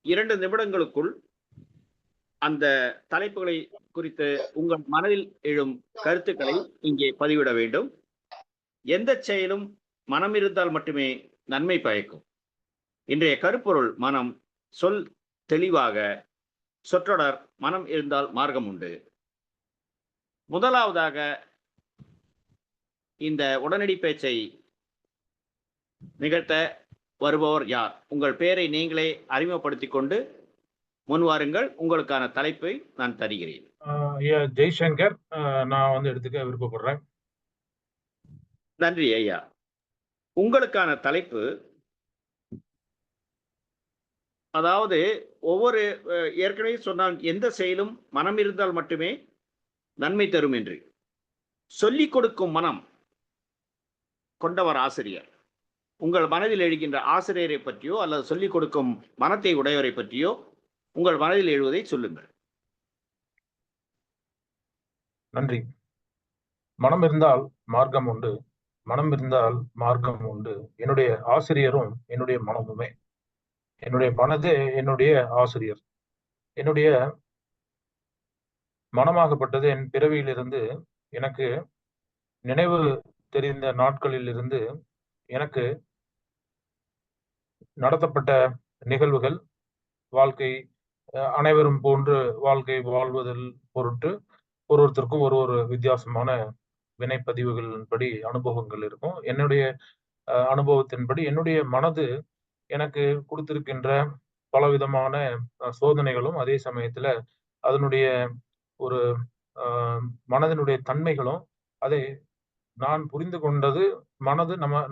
Speaker 16: 2 நிமிடங்களுக்குள் அந்த தலைப்புகளை குறித்து உங்கள் மனதில் எழும் கருத்துக்களை இங்கே பதிவிட வேண்டும். எந்த செயலும் மனம் இருந்தால் மட்டுமே நன்மை பயக்கும். இன்றைய கருப்பொருள் மனம், சொல் தெளிவாக, சொற்றொடர் மனம் இருந்தால் மார்க்கம் உண்டு. முதலாவதாக இந்த உடனடி பேச்சை நிகழ்த்த வருபவர் யார்? உங்கள் பெயரை நீங்களே அறிமுகப்படுத்திக் கொண்டு முன்வாருங்கள். உங்களுக்கான தலைப்பை நான் தருகிறேன்.
Speaker 10: ஜெய்சங்கர், நான் வந்து எடுத்துக்க விருப்பப்படுறேன்.
Speaker 16: நன்றி ஐயா. உங்களுக்கான தலைப்பு, அதாவது ஒவ்வொரு ஏற்கனவே சொன்னால் எந்த செயலும் மனம் இருந்தால் மட்டுமே நன்மை தரும் என்று சொல்லிக் கொடுக்கும் மனம் கொண்டவர் ஆசிரியர். உங்கள் மனதில் எழுகின்ற ஆசிரியரை பற்றியோ அல்லது சொல்லிக் கொடுக்கும் மனத்தை உடையவரை பற்றியோ உங்கள் மனதில் எழுவதை சொல்லுங்கள்.
Speaker 10: நன்றி. மனம் இருந்தால் மார்க்கம் உண்டு. மனம் இருந்தால் மார்க்கம் உண்டு. என்னுடைய ஆசிரியரும் என்னுடைய மனமுமே. என்னுடைய மனதே என்னுடைய ஆசிரியர். என்னுடைய மனமாகப்பட்டது என் பிறவியிலிருந்து எனக்கு நினைவு தெரிந்த நாட்களில் இருந்து எனக்கு நடத்தப்பட்ட நிகழ்வுகள், வாழ்க்கை, அனைவரும் போன்று வாழ்க்கை வாழ்வதில் பொருட்டு ஒருத்தருக்கும் ஒரு வித்தியாசமான வினைப்பதிவுகளின்படி அனுபவங்கள் இருக்கும். என்னுடைய அனுபவத்தின்படி என்னுடைய மனது எனக்கு கொடுத்திருக்கின்ற பலவிதமான சோதனைகளும், அதே சமயத்துல அதனுடைய ஒரு மனதினுடைய தன்மைகளும், அதை நான் புரிந்து கொண்டது.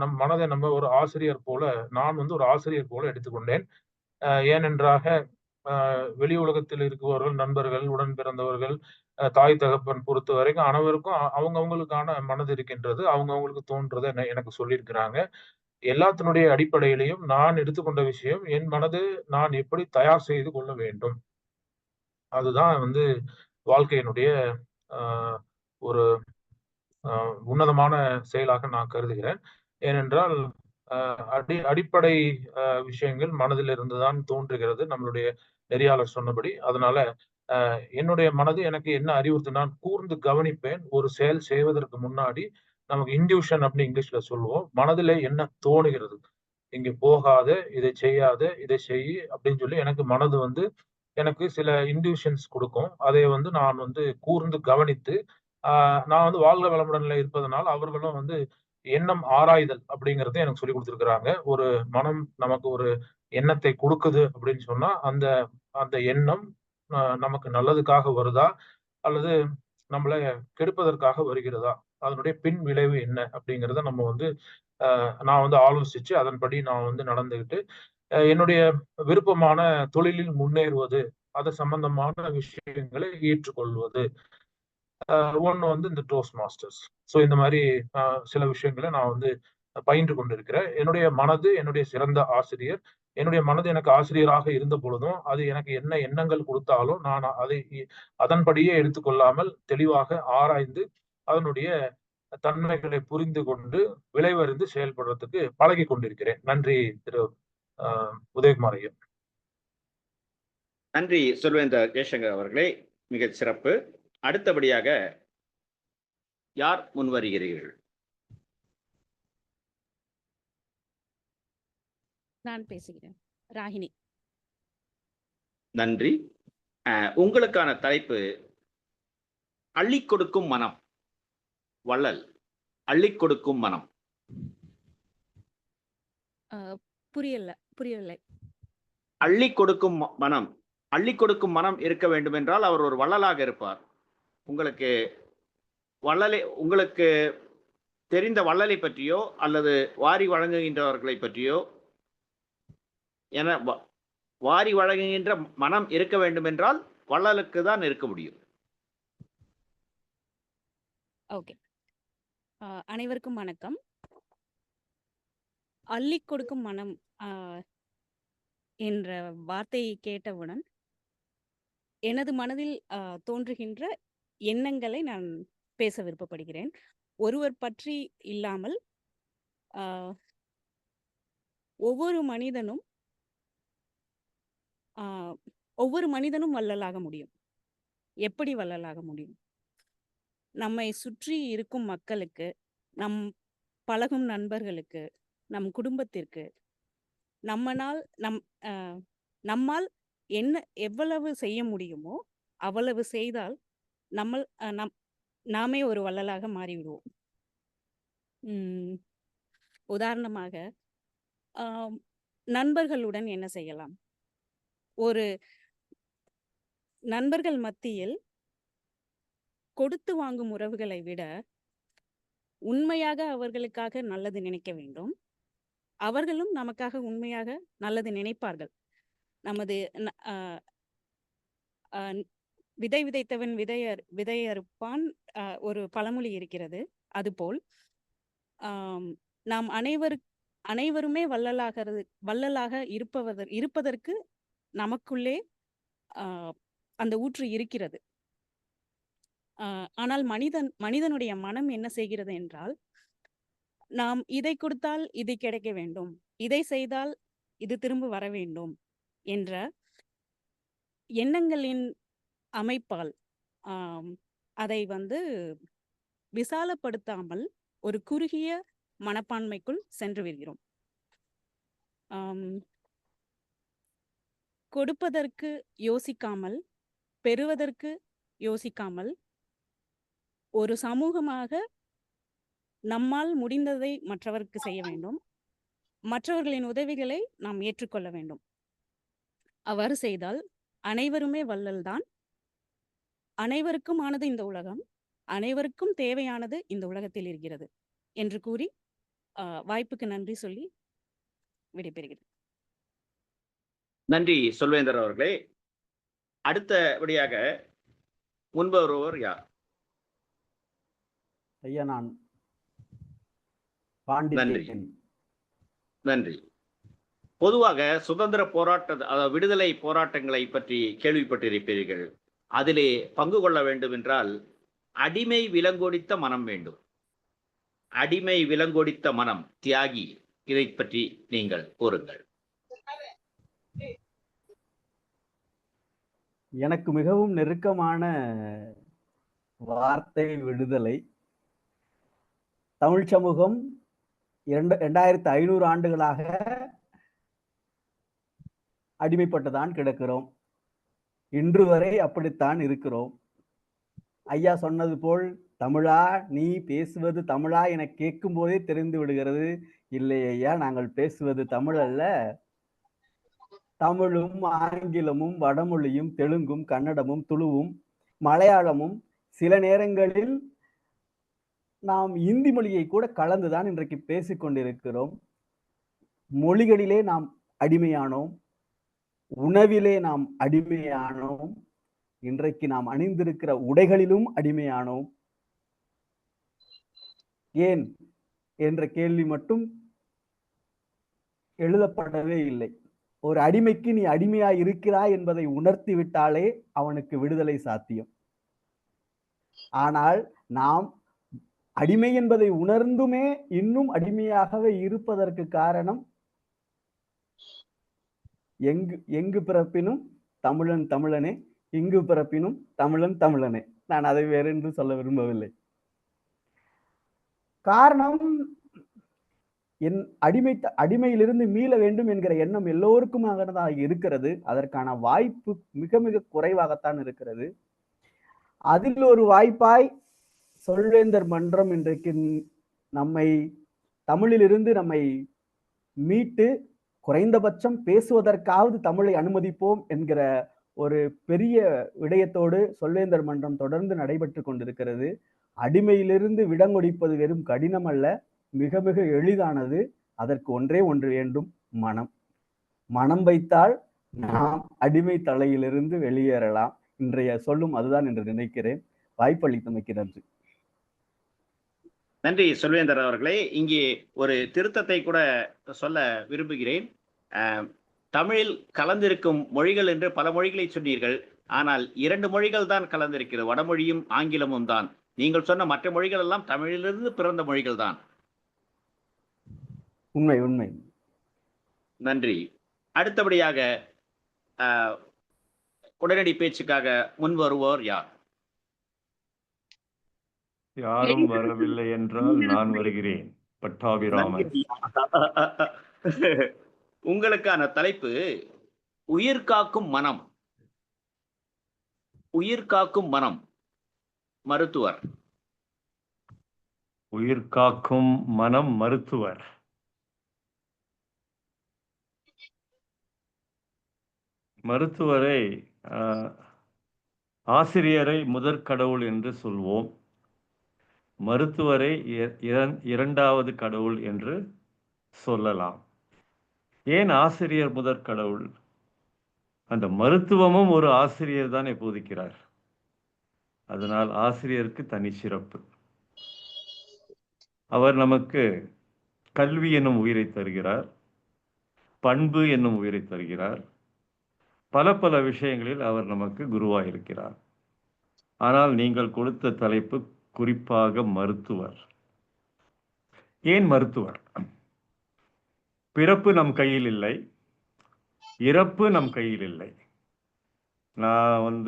Speaker 10: நம் மனதை நம்ம ஒரு ஆசிரியர் போல, நான் ஒரு ஆசிரியர் போல எடுத்துக்கொண்டேன். ஏனென்றாக வெளி உலகத்தில் இருக்குபவர்கள், நண்பர்கள், உடன் பிறந்தவர்கள், தாய் தகப்பன் பொறுத்த வரைக்கும் அனைவருக்கும் அவங்கவுங்களுக்கான மனது இருக்கின்றது. அவங்கவுங்களுக்கு தோன்றதை எனக்கு சொல்லியிருக்கிறாங்க. எல்லாத்தினுடைய அடிப்படையிலையும் நான் எடுத்துக்கொண்ட விஷயம், என் மனது நான் எப்படி தயார் செய்து கொள்ள வேண்டும். அதுதான் வாழ்க்கையினுடைய ஒரு உன்னதமான செயலாக நான் கருதுகிறேன். ஏனென்றால் அடிப்படை விஷயங்கள் மனதில் இருந்துதான் தோன்றுகிறது, நம்மளுடைய நெறியாளர் சொன்னபடி. அதனால என்னுடைய மனது எனக்கு என்ன அறிவுறுத்து, நான் கூர்ந்து கவனிப்பேன். ஒரு செயல் செய்வதற்கு முன்னாடி நமக்கு இன்டியூஷன் அப்படின்னு இங்கிலீஷ்ல சொல்லுவோம். மனதிலே என்ன தோணுகிறது, இங்க போகாத, இதை செய்யாத, இதை செய் அப்படின்னு சொல்லி எனக்கு மனது எனக்கு சில இன்டியூஷன்ஸ் கொடுக்கும். அதை நான் கூர்ந்து கவனித்து, நான் வாழ்க வளமுடன்ல இருப்பதனால் அவர்களும் எண்ணம் ஆராய்தல் அப்படிங்கறத எனக்கு சொல்லி கொடுத்திருக்கிறாங்க. ஒரு மனம் நமக்கு ஒரு எண்ணத்தை கொடுக்குது அப்படின்னு சொன்னா, அந்த அந்த எண்ணம் நமக்கு நல்லதுக்காக வருதா அல்லது நம்மளை கெடுப்பதற்காக வருகிறதா, அதனுடைய பின் விளைவு என்ன அப்படிங்கிறத நம்ம நான் ஆலோசிச்சு அதன்படி நான் நடந்துகிட்டு, என்னுடைய விருப்பமான தொழிலில் முன்னேறுவது, அது சம்பந்தமான விஷயங்களை ஏற்றுக்கொள்வது. ஒண்ணு இந்த டோஸ்ட் மாஸ்டர்ஸ். ஸோ இந்த மாதிரி சில விஷயங்களை நான் பயின்று கொண்டிருக்கிறேன். என்னுடைய மனது என்னுடைய சிறந்த ஆசிரியர். என்னுடைய மனது எனக்கு ஆசிரியராக இருந்த பொழுதும் அது எனக்கு என்ன எண்ணங்கள் கொடுத்தாலும் நான் அதன்படியே எடுத்துக்கொள்ளாமல் தெளிவாக ஆராய்ந்து அதனுடைய தன்மைகளை புரிந்து கொண்டு விளைவறிந்து செயல்படுறதுக்கு பழகி கொண்டிருக்கிறேன். நன்றி திரு உதயகுமார் ஐயா.
Speaker 16: நன்றி சொல்வேந்தர் ஜெய்சங்கர் அவர்களே, மிக சிறப்பு. அடுத்தபடியாக யார் முன்வருகிறீர்கள்?
Speaker 12: நான் பேசுகிறேன். ராகினி.
Speaker 16: நன்றி. உங்களுக்கான தலைப்பு அள்ளி கொடுக்கும் மனம். வள்ளல் அள்ளி கொடுக்கும் மனம்.
Speaker 12: புரியவில்லை.
Speaker 16: அள்ளி கொடுக்கும் மனம். அள்ளி கொடுக்கும் மனம் இருக்க வேண்டும் என்றால் அவர் ஒரு வள்ளலாக இருப்பார். உங்களுக்கு தெரிந்த வள்ளலை பற்றியோ அல்லது வாரி வழங்குகின்றவர்களை பற்றியோ, என வாரி வழங்குகின்ற மனம் இருக்க வேண்டும் என்றால் வள்ளலுக்கு தான் இருக்க முடியும்.
Speaker 12: ஓகே. அனைவருக்கும் வணக்கம். அள்ளி கொடுக்கும் மனம் என்ற வார்த்தையை கேட்டவுடன் எனது மனதில் தோன்றுகின்ற எண்ணங்களை நான் பேச விருப்பப்படுகிறேன். ஒருவர் பற்றி இல்லாமல் ஒவ்வொரு மனிதனும் வள்ளலாக முடியும். எப்படி வள்ளலாக முடியும்? நம்மை சுற்றி இருக்கும் மக்களுக்கு, நம் பழகும் நண்பர்களுக்கு, நம் குடும்பத்திற்கு நம்மால் எவ்வளவு செய்ய முடியுமோ அவ்வளவு செய்தால் நாமே ஒரு வள்ளலாக மாறிவிடுவோம். உதாரணமாக நண்பர்களுடன் என்ன செய்யலாம்? ஒரு நண்பர்கள் மத்தியில் கொடுத்து வாங்கும் உறவுகளை விட உண்மையாக அவர்களுக்காக நல்லது நினைக்க வேண்டும். அவர்களும் நமக்காக உண்மையாக நல்லது நினைப்பார்கள். நமது விதை விதைத்தவன் விதையறுப்பான் ஒரு பழமொழி இருக்கிறது. அதுபோல் நாம் அனைவருமே வள்ளலாக இருப்பதற்கு நமக்குள்ளே அந்த ஊற்று இருக்கிறது. ஆனால் மனிதனுடைய மனம் என்ன செய்கிறது என்றால், நாம் இதை கொடுத்தால் இது கிடைக்க வேண்டும், இதை செய்தால் இது திரும்ப வர வேண்டும் என்ற எண்ணங்களின் அமைப்பால் அதை விசாலப்படுத்தாமல் ஒரு குறுகிய மனப்பான்மைக்குள் சென்று விடுகிறோம். கொடுப்பதற்கு யோசிக்காமல், பெறுவதற்கு யோசிக்காமல், ஒரு சமூகமாக நம்மால் முடிந்ததை மற்றவருக்கு செய்ய வேண்டும், மற்றவர்களின் உதவிகளை நாம் ஏற்றுக்கொள்ள வேண்டும். அவ்வாறு செய்தால் அனைவருமே வள்ளல்தான். அனைவருக்குமானது இந்த உலகம், அனைவருக்கும் தேவையானது இந்த உலகத்தில் இருக்கிறது என்று கூறி வாய்ப்புக்கு நன்றி சொல்லி விடைபெறுகிறேன்.
Speaker 16: நன்றி சொல்வேந்தர் அவர்களே. அடுத்தபடியாக முன்வருவோர் யார்?
Speaker 7: ஐயா, நான்
Speaker 16: நன்றி நன்றி. பொதுவாக சுதந்திர அதாவது விடுதலை போராட்டங்களை பற்றி கேள்விப்பட்டிருப்பீர்கள். அதிலே பங்கு கொள்ள வேண்டும் என்றால் அடிமை விலங்கொடித்த மனம் வேண்டும். அடிமை விலங்கொடித்த மனம், தியாகி, இதை பற்றி நீங்கள் கூறுங்கள்.
Speaker 7: எனக்கு மிகவும் நெருக்கமான வார்த்தை விடுதலை. தமிழ் சமூகம் 2500 ஆண்டுகளாக அடிமைப்பட்டுதான் கிடக்கிறோம். இன்று வரை அப்படித்தான் இருக்கிறோம். ஐயா சொன்னது போல், தமிழா நீ பேசுவது தமிழா என கேட்கும் போதே தெரிந்து விடுகிறது. இல்லை ஐயா, நாங்கள் பேசுவது தமிழ் அல்ல, தமிழும் ஆங்கிலமும் வடமொழியும் தெலுங்கும் கன்னடமும் துளுவும் மலையாளமும் சில நேரங்களில் நாம் இந்தி மொழியை கூட கலந்துதான் இன்றைக்கு பேசிக்கொண்டிருக்கிறோம். மொழிகளிலே நாம் அடிமையானோம், உணவிலே நாம் அடிமையானோம், இன்றைக்கு நாம் அணிந்திருக்கிற உடைகளிலும் அடிமையானோம். ஏன் என்ற கேள்வி மட்டும் எழுதப்படவே இல்லை. ஒரு அடிமைக்கு நீ அடிமையாய் இருக்கிறாய் என்பதை உணர்த்தி விட்டாலே அவனுக்கு விடுதலை சாத்தியம். ஆனால் நாம் அடிமை என்பதை உணர்ந்துமே இன்னும் அடிமையாகவே இருப்பதற்கு காரணம், எங்கு பிறப்பினும் தமிழன் தமிழனே, இங்கு பிறப்பினும் தமிழன் தமிழனே. நான் அதை வேறென்று சொல்ல விரும்பவில்லை. காரணம், என் அடிமையிலிருந்து மீள வேண்டும் என்கிற எண்ணம் எல்லோருக்குமாக தான் இருக்கிறது. அதற்கான வாய்ப்பு மிக மிக குறைவாகத்தான் இருக்கிறது. அதில் ஒரு வாய்ப்பாய் சொல்வேந்தர் மன்றம் இன்றைக்கு தமிழிலிருந்து நம்மை மீட்டு குறைந்தபட்சம் பேசுவதற்காவது தமிழை அனுமதிப்போம் என்கிற ஒரு பெரிய விடயத்தோடு சொல்வேந்தர் மன்றம் தொடர்ந்து நடைபெற்று கொண்டிருக்கிறது. அடிமையிலிருந்து விடங்கொடிப்பது வெறும் கடினம் அல்ல, மிக மிக எளிதானது. அதற்கு ஒன்றே ஒன்று வேண்டும், மனம். மனம் வைத்தால் நாம் அடிமை தலையிலிருந்து வெளியேறலாம். இன்றைய சொல்லும் அதுதான் என்று நினைக்கிறேன். வாய்ப்பளித்தமைக்கு நன்றி.
Speaker 16: நன்றி சொல்வேந்தர் அவர்களே. இங்கே ஒரு திருத்தத்தை கூட சொல்ல விரும்புகிறேன். தமிழில் கலந்திருக்கும் மொழிகள் என்று பல மொழிகளை சொன்னீர்கள். ஆனால் 2 மொழிகள் தான் கலந்திருக்கிறது, வடமொழியும் ஆங்கிலமும் தான். நீங்கள் சொன்ன மற்ற மொழிகள் எல்லாம் தமிழிலிருந்து பிறந்த மொழிகள் தான்.
Speaker 7: உண்மை உண்மை.
Speaker 16: நன்றி. அடுத்தபடியாக உடனடி பேச்சுக்காக முன் வருவோர் யார்?
Speaker 14: யாரும் வரவில்லை என்றால் நான் வருகிறேன். பட்டாபிராமன்.
Speaker 16: உங்களுக்கான தலைப்பு உயிர் காக்கும் மனம். உயிர் காக்கும் மனம், மருத்துவர்.
Speaker 14: உயிர் காக்கும் மனம், மருத்துவர். மருத்துவரை ஆசிரியரை முதற்கடவுள் என்று சொல்வோம். மருத்துவரை இரண்டாவது கடவுள் என்று சொல்லலாம். ஏன் ஆசிரியர் முதற்கடவுள்? அந்த மருத்துவமும் ஒரு ஆசிரியர் தான் போதிக்கிறார். அதனால் ஆசிரியருக்கு தனி சிறப்பு. அவர் நமக்கு கல்வி என்னும் உயிரை தருகிறார், பண்பு என்னும் உயிரை தருகிறார். பல பல விஷயங்களில் அவர் நமக்கு குருவாயிருக்கிறார். ஆனால் நீங்கள் கொடுத்த தலைப்பு குறிப்பாக மருத்துவர். ஏன் மருத்துவர்? பிறப்பு நம் கையில் இல்லை, இறப்பு நம் கையில் இல்லை. நான்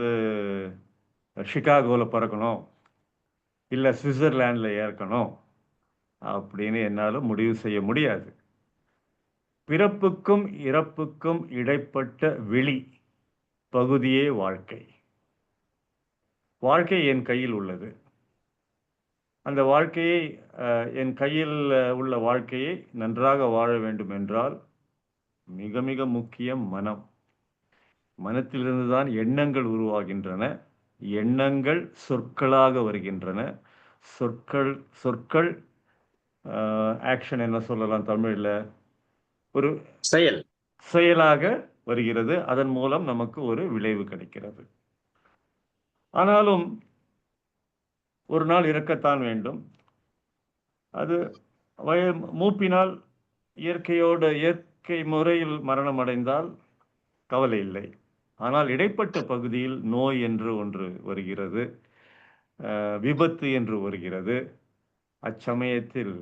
Speaker 14: சிகாகோவில் பிறக்கணும், இல்லை சுவிட்சர்லாண்டில் இறக்கணும் அப்படின்னு என்னால் முடிவு செய்ய முடியாது. பிறப்புக்கும் இறப்புக்கும் இடைப்பட்ட வெளி பகுதியே வாழ்க்கை. வாழ்க்கை என் கையில் உள்ளது. அந்த வாழ்க்கையை, என் கையில் உள்ள வாழ்க்கையை நன்றாக வாழ வேண்டும் என்றால் மிக மிக முக்கியம் மனம். மனத்திலிருந்து தான் எண்ணங்கள் உருவாகின்றன, எண்ணங்கள் சொற்களாக வருகின்றன, சொற்கள் ஆக்ஷன் என்ன சொல்லலாம் தமிழில், ஒரு செயலாக வருகிறது. அதன் மூலம் நமக்கு ஒரு விளைவு கிடைக்கிறது. ஆனாலும் ஒரு நாள் இறக்கத்தான் வேண்டும். அது மூப்பினால் இயற்கை முறையில் மரணம் அடைந்தால் கவலை இல்லை. ஆனால் இடைப்பட்ட பகுதியில் நோய் என்று ஒன்று வருகிறது, விபத்து என்று வருகிறது. அச்சமயத்தில்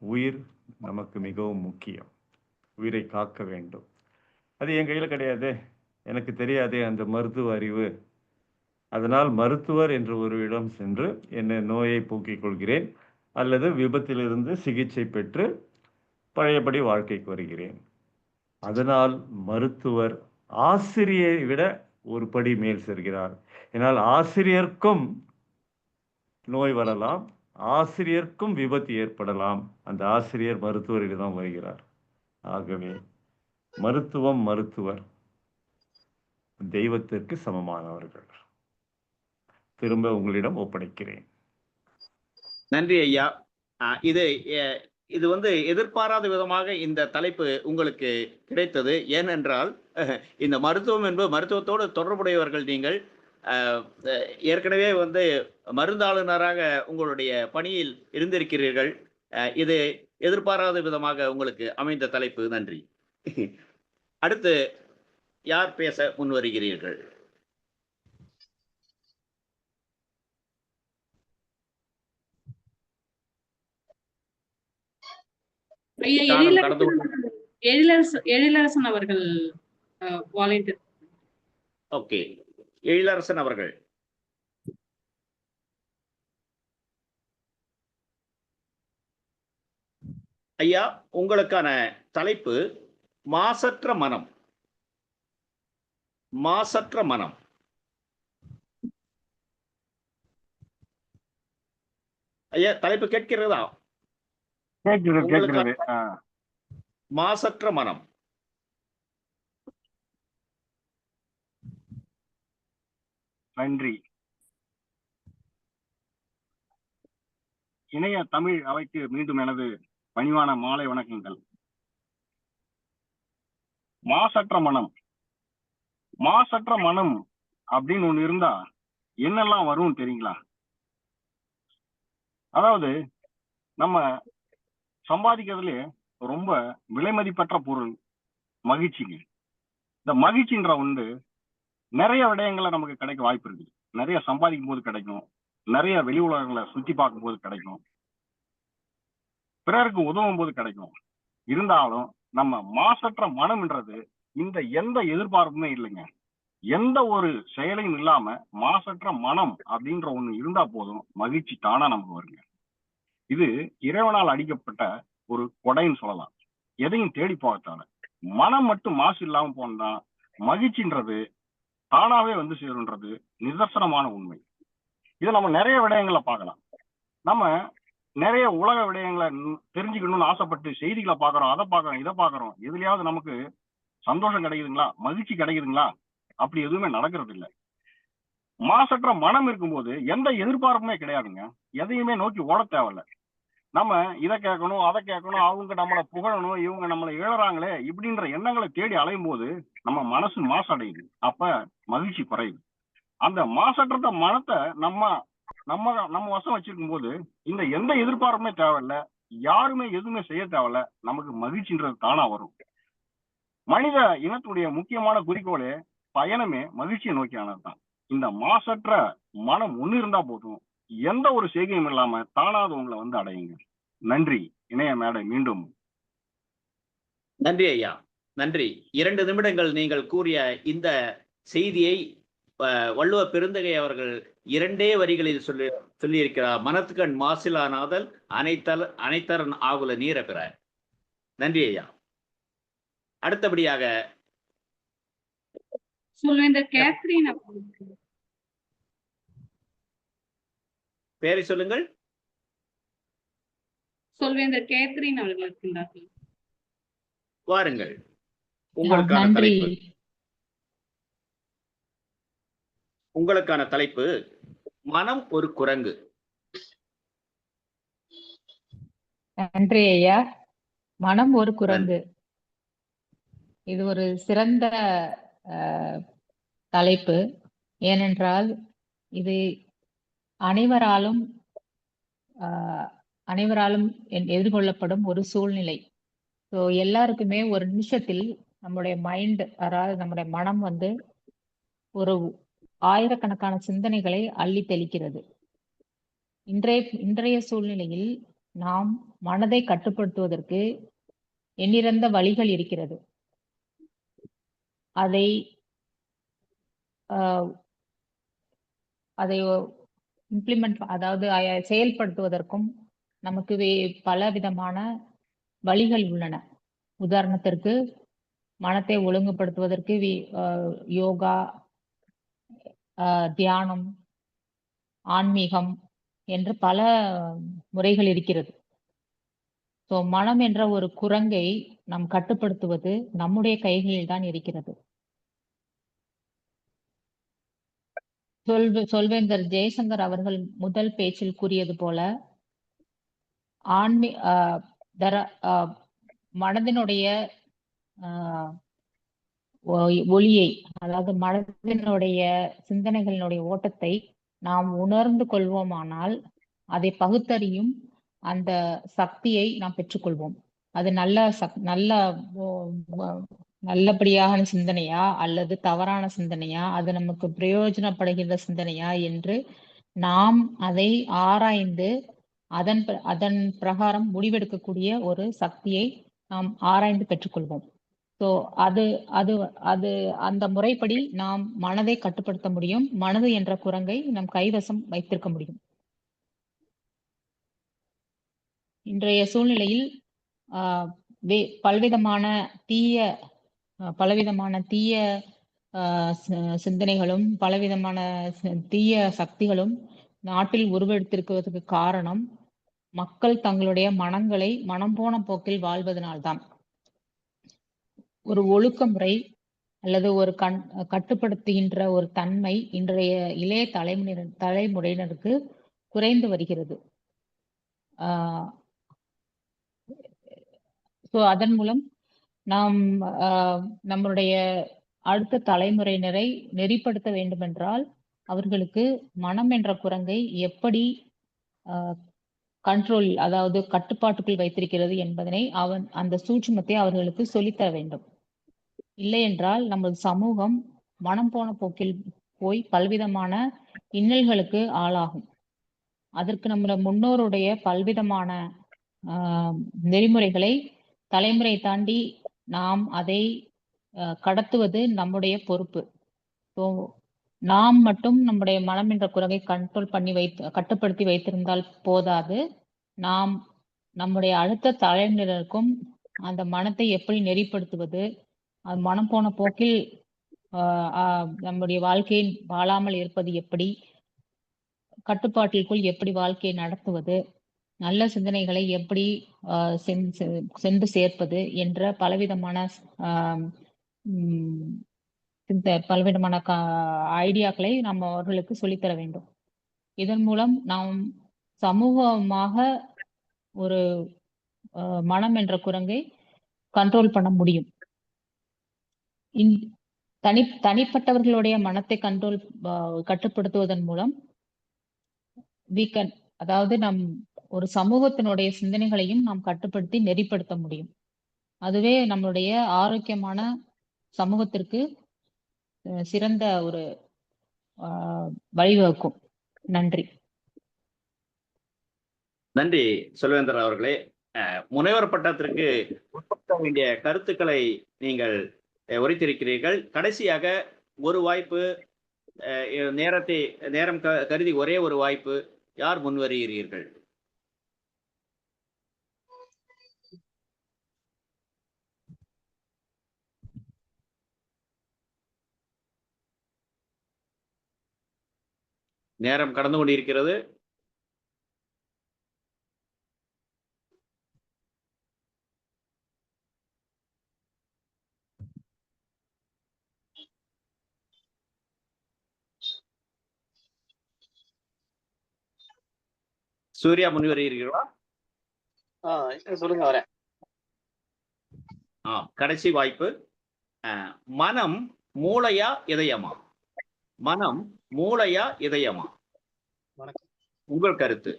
Speaker 14: உயிர் நமக்கு மிகவும் முக்கியம். உயிரை காக்க வேண்டும். அது என் கையில் கிடையாதே, எனக்கு தெரியாதே அந்த மருத்துவ அறிவு. அதனால் மருத்துவர் என்று ஒரு இடம் சென்று என்ன நோயை போக்கிக் கொள்கிறேன், அல்லது விபத்திலிருந்து சிகிச்சை பெற்று பழையபடி வாழ்க்கைக்கு வருகிறேன். அதனால் மருத்துவர் ஆசிரியரை விட ஒரு படி மேல் செல்கிறார். ஏனால் ஆசிரியருக்கும் நோய் வரலாம், ஆசிரியருக்கும் விபத்து ஏற்படலாம். அந்த ஆசிரியர் மருத்துவரிடம் வருகிறார். ஆகவே மருத்துவர் தெய்வத்திற்கு சமமானவர்கள். திரும்ப உங்களிடம் ஒப்படைக்கிறேன்.
Speaker 16: நன்றி ஐயா. இது எதிர்பாராத விதமாக இந்த தலைப்பு உங்களுக்கு கிடைத்தது. ஏனென்றால் இந்த மருத்துவம் என்பது மருத்துவத்தோடு தொடர்புடையவர்கள். நீங்கள் ஏற்கனவே மருந்தாளுநராக உங்களுடைய பணியில் இருந்திருக்கிறீர்கள். இது எதிர்பாராத விதமாக உங்களுக்கு அமைந்த தலைப்பு. நன்றி. அடுத்து யார் பேச முன்வருகிறீர்கள்?
Speaker 2: எழிலரசன் அவர்கள் வாலண்டியர்.
Speaker 16: ஓகே, எழிலரசன் அவர்கள். ஐயா, உங்களுக்கான தலைப்பு மாசற்ற மனம். மாசற்ற மனம். ஐயா, தலைப்பு கேட்கிறதா? மாசற்ற மனம்.
Speaker 17: நன்றி. இணைய தமிழ் அவைக்கு மீண்டும் எனது பணிவான மாலை வணக்கங்கள். மாசற்ற மனம். மாசற்ற மனம் அப்படின்னு ஒண்ணு இருந்தா என்னெல்லாம் வரும் தெரியுங்களா? அதாவது நம்ம சம்பாதிக்கிறதுலே ரொம்ப விலைமதிப்பற்ற பொருள் மகிழ்ச்சிங்க. இந்த மகிழ்ச்சின்ற ஒன்று நிறைய விடயங்களை நமக்கு கிடைக்க வாய்ப்பு இருக்குது. நிறைய சம்பாதிக்கும் போது கிடைக்கும், நிறைய வெளி உலகங்களை சுத்தி பார்க்கும் போது கிடைக்கும், பிறருக்கு உதவும் போது கிடைக்கும். இருந்தாலும் நம்ம மாசற்ற மனம்ன்றது இந்த எந்த எதிர்பார்ப்புமே இல்லைங்க. எந்த ஒரு செயலையும் இல்லாம மாசற்ற மனம் அப்படின்ற ஒண்ணு இருந்தா போதும், மகிழ்ச்சி தானா நமக்கு வருங்க. இது இறைவனால் அடிக்கப்பட்ட ஒரு கொடைன்னு சொல்லலாம். எதையும் தேடி போகத்தால மனம் மட்டும் மாசு இல்லாம போனா மகிழ்ச்சின்றது தானாவே சேருன்றது நிதர்சனமான உண்மை. இதை நம்ம நிறைய விடயங்களை பார்க்கலாம். நம்ம நிறைய உலக விடயங்களை தெரிஞ்சுக்கணும்னு ஆசைப்பட்டு செய்திகளை பார்க்கறோம், அதை பார்க்கறோம், இதை பார்க்கறோம். எதுலயாவது நமக்கு சந்தோஷம் கிடைக்குதுங்களா, மகிழ்ச்சி கிடைக்குதுங்களா? அப்படி எதுவுமே நடக்கிறது இல்லை. மாசற்ற மனம் இருக்கும்போது எந்த எதிர்பார்ப்புமே கிடையாதுங்க. எதையுமே நோக்கி ஓட தேவையில்ல. நம்ம இதை கேட்கணும், அதை கேட்கணும், அவங்க நம்மளை புகழணும், இவங்க நம்மளை இழறாங்களே இப்படின்ற எண்ணங்களை தேடி அலையும் போது நம்ம மனசு மாசடையுது. அப்ப மகிழ்ச்சி குறையுது. அந்த மாசற்ற மனத்தை நம்ம வசம் வச்சிருக்கும் போது இந்த எந்த எதிர்பார்ப்புமே தேவையில்ல, யாருமே எதுவுமே செய்ய தேவையில்ல, நமக்கு மகிழ்ச்சின்றது தானா வரும். மனித இனத்துடைய முக்கியமான குறிக்கோளே பயணமே மகிழ்ச்சியை நோக்கியானதுதான். இந்த மாசற்ற மனம் ஒண்ணு இருந்தா போதும், எந்த ஒரு செய்கையும் இல்லாம தானாவது உங்களை அடையுங்க. நன்றி. இணைய மேடை மீண்டும்.
Speaker 16: நன்றி ஐயா, நன்றி. 2 நிமிடங்கள் நீங்கள் கூறிய இந்த செய்தியை வள்ளுவ பெருந்தகை அவர்கள் 2 வரிகளில் சொல்லியிருக்கிறார். மனத்துக்கண் மாசிலானாதல் அனைத்தரன் ஆகுல நீர பெற. நன்றி ஐயா. அடுத்தபடியாக
Speaker 2: சொல்வேந்தர் கேத்ரின்
Speaker 16: பேரை சொல்லுங்கள்.
Speaker 2: சொல்வேந்தர் கேத்ரின் அவர்கள் இருக்கின்றார்கள்.
Speaker 16: வாருங்கள், உங்களுக்கான தலைப்பு. உங்களுக்கான தலைப்பு மனம் ஒரு குரங்கு.
Speaker 6: நன்றி ஐயா. மனம் ஒரு குரங்கு. இது ஒரு சிறந்த தலைப்பு. ஏனென்றால் இது அனைவராலும் எதிர்கொள்ளப்படும் ஒரு சூழ்நிலை. ஸோ எல்லாருக்குமே ஒரு நிமிஷத்தில் நம்முடைய மைண்ட், அதாவது நம்முடைய மனம் வந்து ஒரு ஆயிரக்கணக்கான சிந்தனைகளை அள்ளி தெளிக்கிறது. இன்றைய சூழ்நிலையில் நாம் மனதை கட்டுப்படுத்துவதற்கு எண்ணிறந்த வழிகள் இருக்கிறது. அதை இம்ப்ளிமெண்ட், அதாவது செயல்படுத்துவதற்கும் நமக்கு பல விதமான வழிகள் உள்ளன. உதாரணத்திற்கு மனத்தை ஒழுங்குபடுத்துவதற்கு யோகா, தியானம், ஆன்மீகம் என்று பல முறைகள் இருக்கிறது. ஸோ மனம் என்ற ஒரு குரங்கை நாம் கட்டுப்படுத்துவது நம்முடைய கைகளில் தான் இருக்கிறது. சொல்வேந்தர் ஜெய்சங்கர் அவர்கள் முதல் பேச்சில் கூறியது போல மனதினுடைய ஒளியை, அதாவது மனதினுடைய சிந்தனைகளினுடைய ஓட்டத்தை நாம் உணர்ந்து கொள்வோமானால் அதை பகுத்தறியும் அந்த சக்தியை நாம் பெற்றுக்கொள்வோம். அது நல்லபடியான சிந்தனையா அல்லது தவறான சிந்தனையா, அது நமக்கு பிரயோஜனப்படுகின்ற சிந்தனையா என்று நாம் அதை ஆராய்ந்து அதன் பிரகாரம் முடிவெடுக்கக்கூடிய ஒரு சக்தியை நாம் ஆராய்ந்து பெற்றுக்கொள்வோம். ஸோ அந்த முறைப்படி நாம் மனதை கட்டுப்படுத்த முடியும். மனது என்ற குரங்கை நம் கைவசம் வைத்திருக்க முடியும். இன்றைய சூழ்நிலையில் பலவிதமான தீய சிந்தனைகளும் பலவிதமான தீய சக்திகளும் நாட்டில் உருவெடுத்திருக்கிறதுக்கு காரணம் மக்கள் தங்களுடைய மனங்களை மனம் போன போக்கில் வாழ்வதனால்தான். ஒரு ஒழுக்கமுறை அல்லது ஒரு கட்டுப்படுத்துகின்ற ஒரு தன்மை இன்றைய இளைய தலைமுறையினருக்கு குறைந்து வருகிறது. ஸோ அதன் மூலம் நாம் நம்மளுடைய அடுத்த தலைமுறையினரை நெறிப்படுத்த வேண்டுமென்றால் அவர்களுக்கு மனம் என்ற குரங்கை எப்படி கண்ட்ரோல், அதாவது கட்டுப்பாட்டுக்குள் வைத்திருக்கிறது என்பதனை அந்த சூட்சுமத்தை அவர்களுக்கு சொல்லித்தர வேண்டும். இல்லை என்றால் நமது சமூகம் மனம் போன போக்கில் போய் பல்விதமான இன்னல்களுக்கு ஆளாகும். அதற்கு நம்முடைய முன்னோருடைய பல்விதமான நெறிமுறைகளை தலைமுறை தாண்டி நாம் அதை கடத்துவது நம்முடைய பொறுப்பு. ஸோ நாம் மட்டும் நம்முடைய மனம் என்ற குரங்கை கட்டுப்படுத்தி வைத்திருந்தால் போதாது, நாம் நம்முடைய அடுத்த தலைமுறையினருக்கும் அந்த மனத்தை எப்படி நெறிப்படுத்துவது, அது மனம் போன போக்கில் நம்முடைய வாழ்க்கையை வாழாமல் இருப்பது எப்படி, கட்டுப்பாட்டிற்குள் எப்படி வாழ்க்கையை நடத்துவது, நல்ல சிந்தனைகளை எப்படி சென்று சேர்ப்பது என்ற பலவிதமான ஐடியாக்களை நாம் அவர்களுக்கு சொல்லித்தர வேண்டும். இதன் மூலம் நாம் சமூகமாக ஒரு மனம் என்ற குரங்கை கண்ட்ரோல் பண்ண முடியும். தனிப்பட்டவர்களுடைய மனத்தை கட்டுப்படுத்துவதன் மூலம் அதாவது நம் ஒரு சமூகத்தினுடைய சிந்தனைகளையும் நாம் கட்டுப்படுத்தி நெறிப்படுத்த முடியும். அதுவே நம்மளுடைய ஆரோக்கியமான சமூகத்திற்கு சிறந்த ஒரு வழிவகுக்கும். நன்றி.
Speaker 16: நன்றி சொல்வேந்தர் அவர்களே. முனைவர் பட்டத்திற்கு உட்படுத்த வேண்டிய கருத்துக்களை நீங்கள் உரைத்திருக்கிறீர்கள். கடைசியாக ஒரு வாய்ப்பு, நேரம் கருதி ஒரே ஒரு வாய்ப்பு, யார் முன்வருகிறீர்கள்? நேரம் கடந்து கொண்டிருக்கிறது. சூர்யா முன்வருகிறீர்களா?
Speaker 15: சொல்லுங்க, வரேன்.
Speaker 16: கடைசி வாய்ப்பு. மனம் மூளையா இதயமா? மனம் மூளையா இதயமா? உங்கள் கருத்து.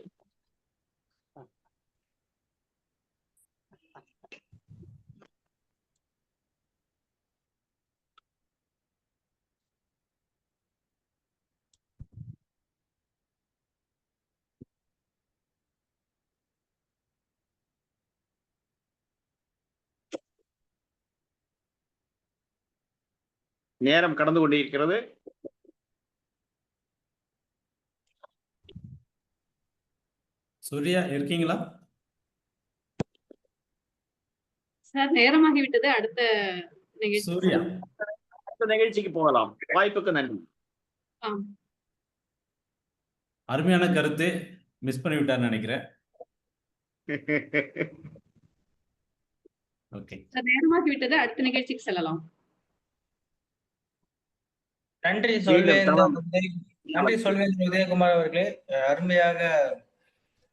Speaker 16: நேரம் கடந்து கொண்டிருக்கிறது.
Speaker 11: சூர்யா இருக்கீங்களா?
Speaker 2: சார் நேரமாகி விட்டது. அடுத்த
Speaker 16: நிகழ்ச்சிக்கு போகலாம். வாய்ப்புக்கு நன்றி.
Speaker 11: அருமையான கருத்து. மிஸ் பண்ணி விட்டார்னு நினைக்கிறேன். ஓகே
Speaker 2: சார் நேரமாகி விட்டது. அடுத்த நிகழ்ச்சிக்கு செல்லலாம்.
Speaker 9: நன்றி சொல்வேந்தர் உதயகுமார் அவர்களே. அருமையாக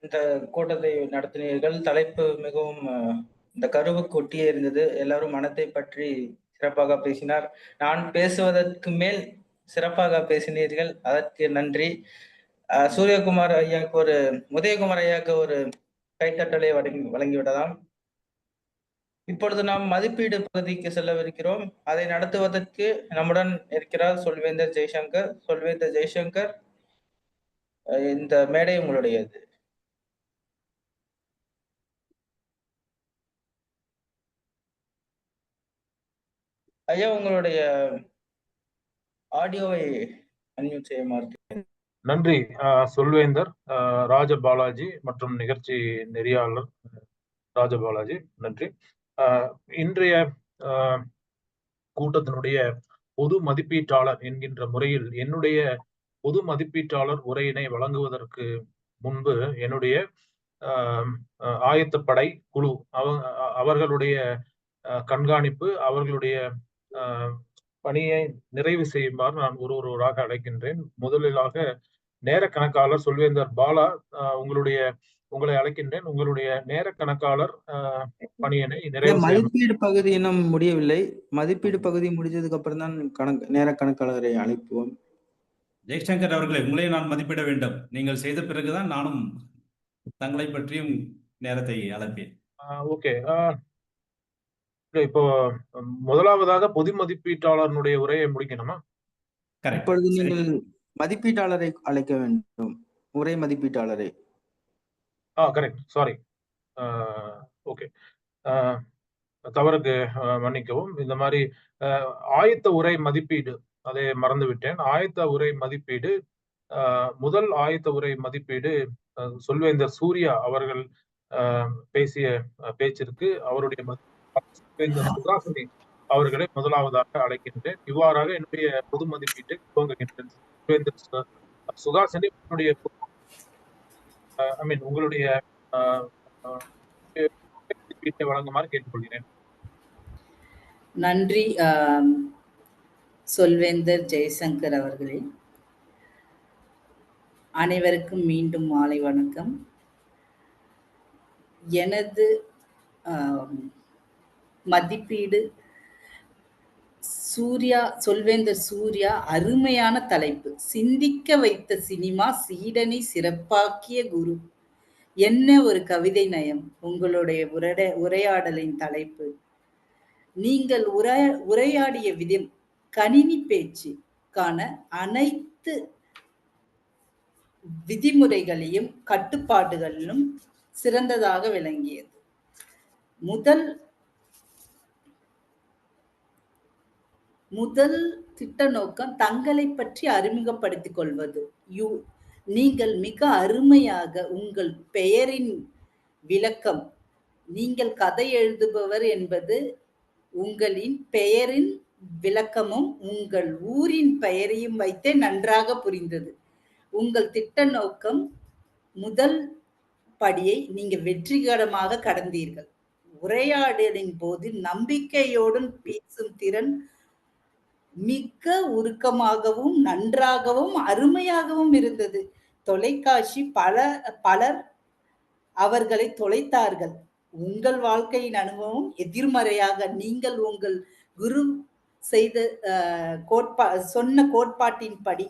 Speaker 9: இந்த கூட்டத்தை நடத்தினீர்கள். தலைப்பு மிகவும் இந்த கருவுக்கு ஒட்டியே இருந்தது. எல்லாரும் மனத்தை பற்றி சிறப்பாக பேசினார். நான் பேசுவதற்கு மேல் சிறப்பாக பேசினீர்கள். அதற்கு நன்றி. சூரியகுமார் ஐயாவுக்கு உதயகுமார் ஐயாவுக்கு ஒரு கைத்தட்டலை வழங்கிவிடலாம். இப்பொழுது நாம் மதிப்பீடு பகுதிக்கு செல்லவிருக்கிறோம். அதை நடத்துவதற்கு நம்முடன் இருக்கிறார் சொல்வேந்தர் ஜெய்சங்கர். சொல்வேந்தர் ஜெய்சங்கர், இந்த மேடை உங்களுடையது. ஐயா, உங்களுடைய ஆடியோவை அன்மியூட் செய்ய மாட்டேன்.
Speaker 10: நன்றி சொல்வேந்தர் ராஜபாலாஜி மற்றும் நிகழ்ச்சி நெறியாளர் ராஜபாலாஜி, நன்றி. இன்றைய கூட்டத்தினுடைய பொது மதிப்பீட்டாளர் என்கின்ற முறையில் என்னுடைய பொது மதிப்பீட்டாளர் உரையினை வழங்குவதற்கு முன்பு என்னுடைய ஆயத்தப்படை குழு அவர்களுடைய கண்காணிப்பு, அவர்களுடைய பணியை நிறைவு செய்யுமாறு நான் ஒருவராக அழைக்கின்றேன். முதலிலாக நேர கணக்காளர் சொல்வேந்தர் பாலா, உங்களை அழைக்கின்றேன். உங்களுடைய நேர கணக்காளர் பணியினை நிறைவு.
Speaker 9: மதிப்பீடு பகுதி இன்னும் முடியவில்லை. மதிப்பீடு பகுதி முடிஞ்சதுக்கு அப்புறம் தான் நேர கணக்காளரை அழைப்போம்.
Speaker 11: ஜெய்சங்கர் அவர்களை உங்களையும் நான் மதிப்பிட வேண்டும். நீங்கள் செய்த பிறகுதான் நானும் தங்களை பற்றியும் நேரத்தை அழைப்பேன்.
Speaker 10: ஓகே. இப்போ முதலாவதாக பொது மதிப்பீட்டாளருடைய உரையை முடிக்கணுமா?
Speaker 9: இப்பொழுது நீங்கள் மதிப்பீட்டாளரை அழைக்க வேண்டும். உரை மதிப்பீட்டாளரை.
Speaker 10: Correct, sorry. ஓகே, தவறுக்கு மன்னிக்கவும். இந்த மாதிரி ஆயத்த உரை மதிப்பீடு, அதை மறந்து விட்டேன். ஆயத்த உரை மதிப்பீடு, முதல் ஆயத்த உரை மதிப்பீடு சொல்வேந்தர் சூர்யா அவர்கள் பேசிய பேச்சிற்கு அவருடைய சுகாசினி அவர்களை முதலாவதாக அழைக்கின்றேன். இவ்வாறாக என்னுடைய பொது மதிப்பீட்டை துவங்குகின்றேன். சுகாசினி, உங்களுடைய மதிப்பீட்டை வழங்குமாறு கேட்டுக்கொள்கிறேன்.
Speaker 13: நன்றி சொல்வேந்தர் ஜெய்சங்கர் அவர்களே. அனைவருக்கும் மீண்டும் மாலை வணக்கம். எனது மதிப்பீடு சொல்வேந்தர் சூர்யா அருமையான தலைப்பு. சிந்திக்க வைத்த சினிமா, சீடனை சிறப்பாக்கிய குரு. என்ன ஒரு கவிதை நயம் உங்களுடைய உரையாடலின் தலைப்பு. நீங்கள் உரையாடிய விதம், கணினி பேச்சுக்கான அனைத்து விதிமுறைகளையும் கட்டுப்பாடுகளிலும் சிறந்ததாக விளங்கியது. முதல் திட்ட நோக்கம் தங்களை பற்றி அறிமுகப்படுத்திக் கொள்வது. நீங்கள் மிக அருமையாக உங்கள் பெயரின் விளக்கம், நீங்கள் கதை எழுதுபவர் என்பது உங்களின் பெயரின் விளக்கமும் உங்கள் ஊரின் பெயரையும் வைத்தே நன்றாக புரிந்தது. உங்கள் திட்ட நோக்கம் முதல் படியை நீங்க வெற்றிகரமாக கடந்தீர்கள். உரையாடலின் போது நம்பிக்கையோடு பேசும் திறன் மிக உருக்கமாகவும் நன்றாகவும் அருமையாகவும் இருந்தது. தொலைக்காட்சி பலர் அவர்களை தொலைத்தார்கள். உங்கள் வாழ்க்கையின் அனுபவம் எதிர்மறையாக நீங்கள் உங்கள் குரு செய்த சொன்ன கோட்பாட்டின்படி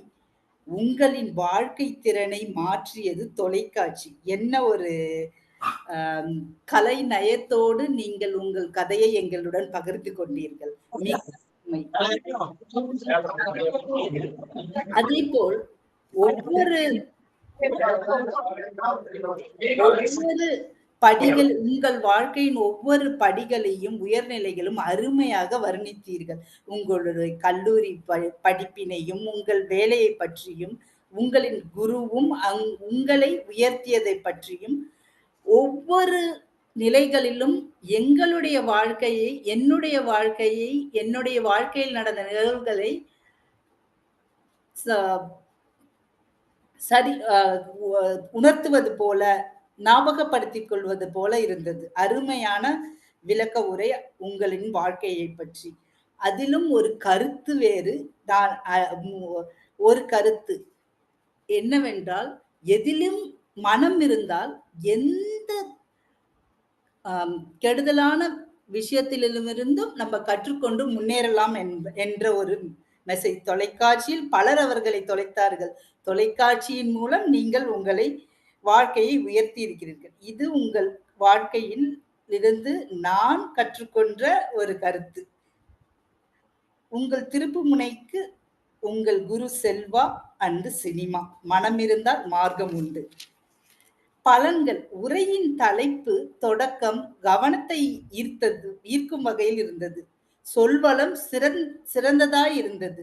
Speaker 13: உங்களின் வாழ்க்கை திறனை மாற்றியது தொலைக்காட்சி. என்ன ஒரு கலை நயத்தோடு நீங்கள் உங்கள் கதையை எங்களுடன் பகிர்ந்து கொண்டீர்கள். அதே போல் ஒவ்வொரு படிகள், உங்கள் வாழ்க்கையின் ஒவ்வொரு படிகளையும் உயர்நிலைகளும் அருமையாக வர்ணித்தீர்கள். உங்களுடைய கல்லூரி படிப்பினையும் உங்கள் வேலையை பற்றியும் உங்களின் குருவும் உங்களை உயர்த்தியதை பற்றியும் ஒவ்வொரு நிலைகளிலும் என்னுடைய வாழ்க்கையில் நடந்த நிகழ்வுகளை உணர்த்துவது போல, ஞாபகப்படுத்திக் கொள்வது போல இருந்தது. அருமையான விளக்க உரை உங்களின் வாழ்க்கையை பற்றி. அதிலும் ஒரு கருத்து வேறு, ஒரு கருத்து என்னவென்றால், எதிலும் மனம் இருந்தால் எந்த கெடுதலான விஷயத்திலிருந்தும் நம்ம கற்றுக்கொண்டு முன்னேறலாம் என்ற ஒரு மெசேஜ். தொலைக்காட்சியில் பலர் அவர்களை தொலைத்தார்கள். தொலைக்காட்சியின் மூலம் நீங்கள் உங்களை வாழ்க்கையை உயர்த்தி இருக்கிறீர்கள். இது உங்கள் வாழ்க்கையில் இருந்து நான் கற்றுக்கொண்ட ஒரு கருத்து. உங்கள் திருப்பு முனைக்கு உங்கள் குரு செல்வா அண்டு சினிமா. மனம் இருந்தால் மார்க்கம் உண்டு. பலன்கள். உரையின் தலைப்பு தொடக்கம் கவனத்தை ஈர்க்கும் வகையில் இருந்தது. சொல்வளம் சிறந்ததாய் இருந்தது.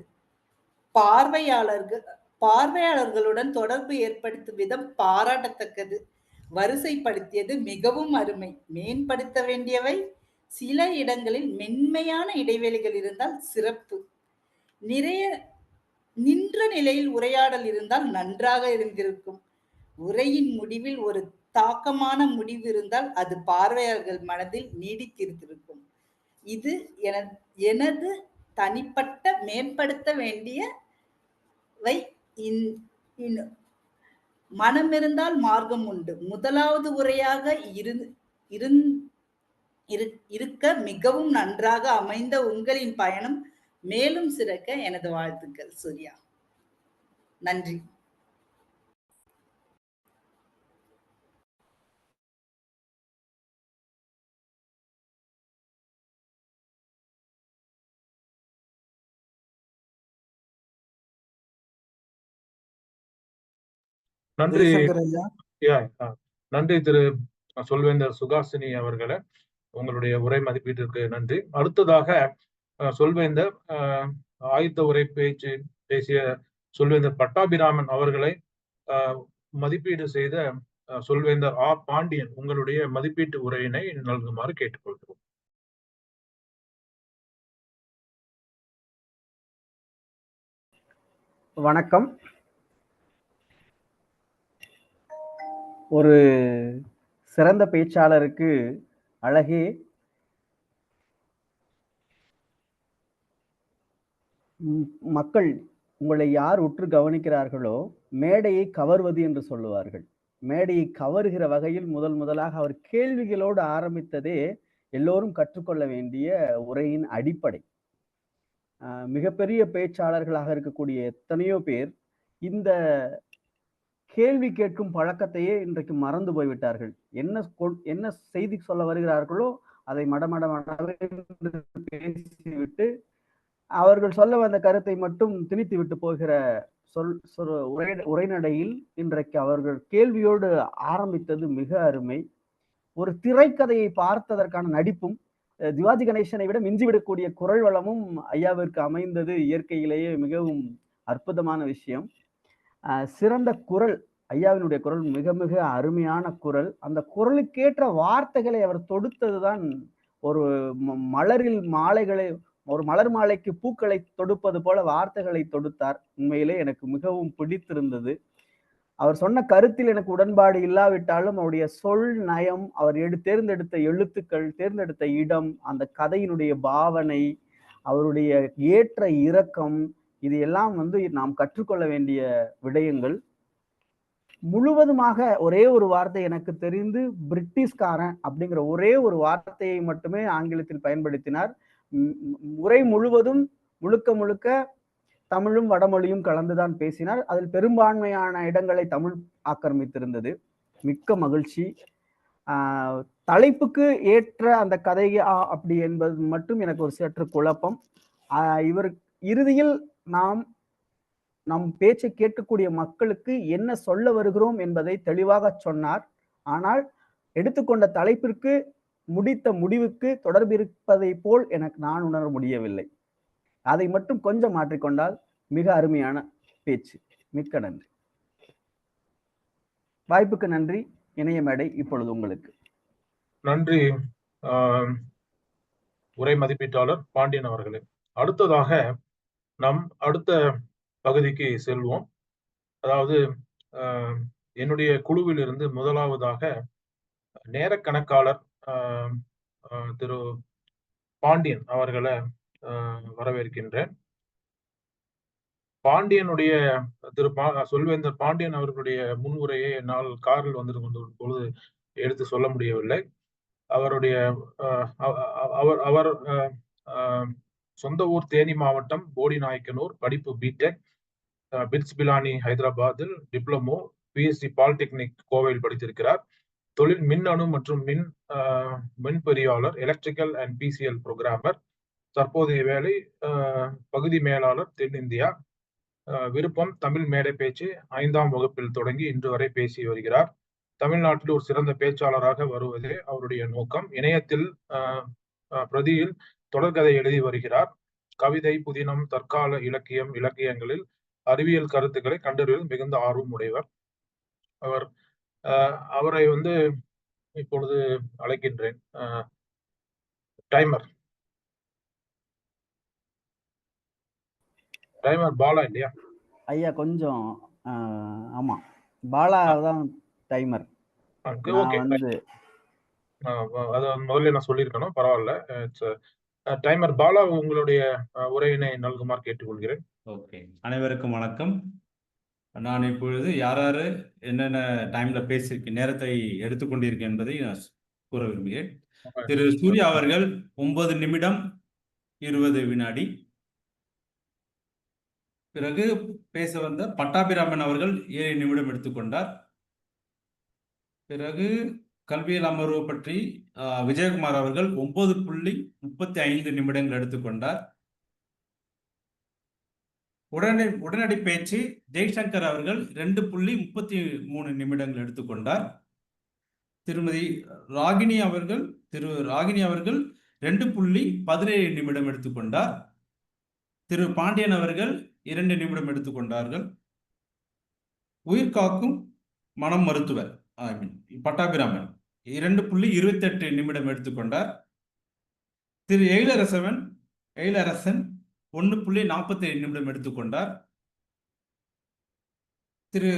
Speaker 13: பார்வையாளர்களுடன் தொடர்பு ஏற்படுத்தும் விதம் பாராட்டத்தக்கது. வரிசைப்படுத்தியது மிகவும் அருமை. மேம்படுத்த வேண்டியவை சில இடங்களில் மென்மையான இடைவெளிகள் இருந்தால் சிறப்பு. நின்ற நிலையில் உரையாடல் இருந்தால் நன்றாக இருந்திருக்கும். உரையின் முடிவில் ஒரு தாக்கமான முடிவு இருந்தால் அது பார்வையாளர்கள் மனதில் நீடித்திருக்கும். இது எனது தனிப்பட்ட மேம்படுத்த வேண்டியவை. மனம் இருந்தால் மார்க்கம் உண்டு. முதலாவது உரையாக இருக்க மிகவும் நன்றாக அமைந்த உங்களின் பயணம் மேலும் சிறக்க எனது வாழ்த்துக்கள். சூர்யா. நன்றி.
Speaker 10: நன்றி. நன்றி திரு சொல்வேந்தர் சுகாசினி அவர்களே, உங்களுடைய உரை மதிப்பீட்டிற்கு நன்றி. அடுத்ததாக சொல்வேந்தர் ஆயுத உரை பேசிய சொல்வேந்தர் பட்டாபிராமன் அவர்களை மதிப்பீடு செய்த சொல்வேந்தர் பாண்டியன் உங்களுடைய மதிப்பீட்டு உரையினை நல்குமாறு கேட்டுக்கொள்கிறோம்.
Speaker 7: வணக்கம். ஒரு சிறந்த பேச்சாளருக்கு அழகே மக்கள் உங்களை யார் உற்று கவனிக்கிறார்களோ மேடையை கவர்வது என்று சொல்லுவார்கள். மேடையை கவருகிற வகையில் முதலாக அவர் கேள்விகளோடு ஆரம்பித்ததே எல்லோரும் கற்றுக்கொள்ள வேண்டிய உரையின் அடிப்படை. மிகப்பெரிய பேச்சாளர்களாக இருக்கக்கூடிய எத்தனையோ பேர் இந்த கேள்வி கேட்கும் பழக்கத்தையே இன்றைக்கு மறந்து போய்விட்டார்கள். என்ன செய்தி சொல்ல வருகிறார்களோ அதை மடமடமடவே பேசிவிட்டு அவர்கள் சொல்ல வந்த கருத்தை மட்டும் திணித்து விட்டு போகிற உரைநடையில் இன்றைக்கு அவர்கள் கேள்வியோடு ஆரம்பித்தது மிக அருமை. ஒரு திரைக்கதையை பார்த்ததற்கான நடிப்பும் சிவாஜி கணேசனை விட மிஞ்சிவிடக்கூடிய குரல் வளமும் ஐயாவிற்கு அமைந்தது இயற்கையிலேயே மிகவும் அற்புதமான விஷயம். சிறந்த குரல், ஐயாவினுடைய குரல் மிக மிக அருமையான குரல். அந்த குரலுக்கேற்ற வார்த்தைகளை அவர் தொடுத்ததுதான் ஒரு மலரில் மாலைகளை, ஒரு மலர் மாலைக்கு பூக்களை தொடுப்பது போல வார்த்தைகளை தொடுத்தார். உண்மையிலே எனக்கு மிகவும் பிடித்திருந்தது. அவர் சொன்ன கருத்தில் எனக்கு உடன்பாடு இல்லாவிட்டாலும் அவருடைய சொல் நயம், அவர் தேர்ந்தெடுத்த எழுத்துக்கள், தேர்ந்தெடுத்த இடம், அந்த கதையினுடைய பாவனை, அவருடைய ஏற்ற இறக்கம், இது எல்லாம் நாம் கற்றுக்கொள்ள வேண்டிய விடயங்கள். முழுவதுமாக ஒரே ஒரு வார்த்தை எனக்கு தெரிந்து பிரிட்டிஷ்காரன் அப்படிங்கிற ஒரே ஒரு வார்த்தையை மட்டுமே ஆங்கிலத்தில் பயன்படுத்தினார். உரை முழுவதும் முழுக்க முழுக்க தமிழும் வடமொழியும் கலந்துதான் பேசினார். அதில் பெரும்பான்மையான இடங்களை தமிழ் ஆக்கிரமித்திருந்தது. மிக்க மகிழ்ச்சி. தலைப்புக்கு ஏற்ற அந்த கதை அப்படி என்பது மட்டும் எனக்கு ஒரு சற்று குழப்பம். இவர் இறுதியில் நம் பேச்சை கேட்கக்கூடிய மக்களுக்கு என்ன சொல்ல வருகிறோம் என்பதை தெளிவாக சொன்னார். ஆனால் எடுத்துக்கொண்ட தலைப்பிற்கு முடித்த முடிவுக்கு தொடர்பு இருப்பதை போல் நான் உணர முடியவில்லை. அதை மட்டும் கொஞ்சம் மாற்றிக்கொண்டால் மிக அருமையான பேச்சு. மிக்க நன்றி. வாய்ப்புக்கு நன்றி. இணைய மேடை இப்பொழுது உங்களுக்கு.
Speaker 10: நன்றி உரை மதிப்பீட்டாளர் பாண்டியன் அவர்களே. அடுத்ததாக நம் அடுத்த பகுதிக்கு செல்வோம். அதாவது என்னுடைய குழுவில் இருந்து முதலாவதாக நேர கணக்காளர் திரு பாண்டியன் அவர்களை வரவேற்கின்றேன். பாண்டியனுடைய சொல்வேந்தர் பாண்டியன் அவர்களுடைய முன்னுரையை என்னால் காரில் வந்து கொண்டு பொழுது எடுத்து சொல்ல முடியவில்லை. அவருடைய அவர் சொந்த ஊர் தேனி மாவட்டம் போடிநாயக்கனூர், படிப்பு பிடெக், பிட்ஸ் பிலானி ஹைதராபாத்தில் டிப்ளமோ, பிஎஸ்சி பாலிடெக்னிக் கோவையில் படித்திருக்கிறார். தொழில் மின்னணு மற்றும் மின் பொறியாளர், எலக்ட்ரிக்கல் அண்ட் பிசிஎல் புரோகிராமர். தற்போதைய வேலை பகுதி மேலாளர், தென்னிந்தியா. விருப்பம் தமிழ் மேடை பேச்சு. 5ஆம் வகுப்பில் தொடங்கி இன்று வரை பேசி வருகிறார். தமிழ்நாட்டில் ஒரு சிறந்த பேச்சாளராக வருவதே அவருடைய நோக்கம். இணையத்தில் பிரதியில் தொடர்கதை எழுதி வருகிறார். கவிதை, புதினம், தற்கால இலக்கியம், இலக்கியங்களில் அறிவியல் கருத்துக்களை கண்டறிவதில் மிகுந்த ஆர்வம் உடையவர். அவரை இப்பொழுது அழைக்கின்றேன். டைமர் பாலா இல்லையா
Speaker 7: ஐயா? கொஞ்சம் ஆமா, பாலா தான் டைமர்.
Speaker 10: அது முதல்ல நான் சொல்லியிருக்கணும், பரவாயில்ல. டைமர் பாலா, உங்களுடைய உரையினை நல்குமாறு கேட்டுக்கொள்கிறேன்.
Speaker 11: ஓகே, அனைவருக்கும் வணக்கம். நான் இப்பொழுது யார் என்னென்ன டைம்ல நேரத்தை எடுத்துக்கொண்டிருக்கேன் என்பதை நான் கூற விரும்புகிறேன். திரு சூர்யா அவர்கள் 9 நிமிடம் 20 வினாடி. பிறகு பேச வந்த பட்டாபிராமன் அவர்கள் 7 நிமிடம் எடுத்துக்கொண்டார். பிறகு கல்வியல் அமர்வு பற்றி விஜயகுமார் அவர்கள் 9.35 நிமிடங்கள் எடுத்துக்கொண்டார். உடனடி பேச்சு ஜெய்சங்கர் அவர்கள் 2.33 நிமிடங்கள் எடுத்துக்கொண்டார். திரு ராகினி அவர்கள் 2.17 நிமிடம் எடுத்துக்கொண்டார். திரு பாண்டியன் அவர்கள் 2 நிமிடம் எடுத்துக்கொண்டார்கள். உயிர்காக்கும் மனம் மருத்துவர் பட்டாபிராமன் 2.28 நிமிடம் எடுத்துக்கொண்டார். திரு எழிலரசன் 1.47 நிமிடம் எடுத்துக்கொண்டார். திரு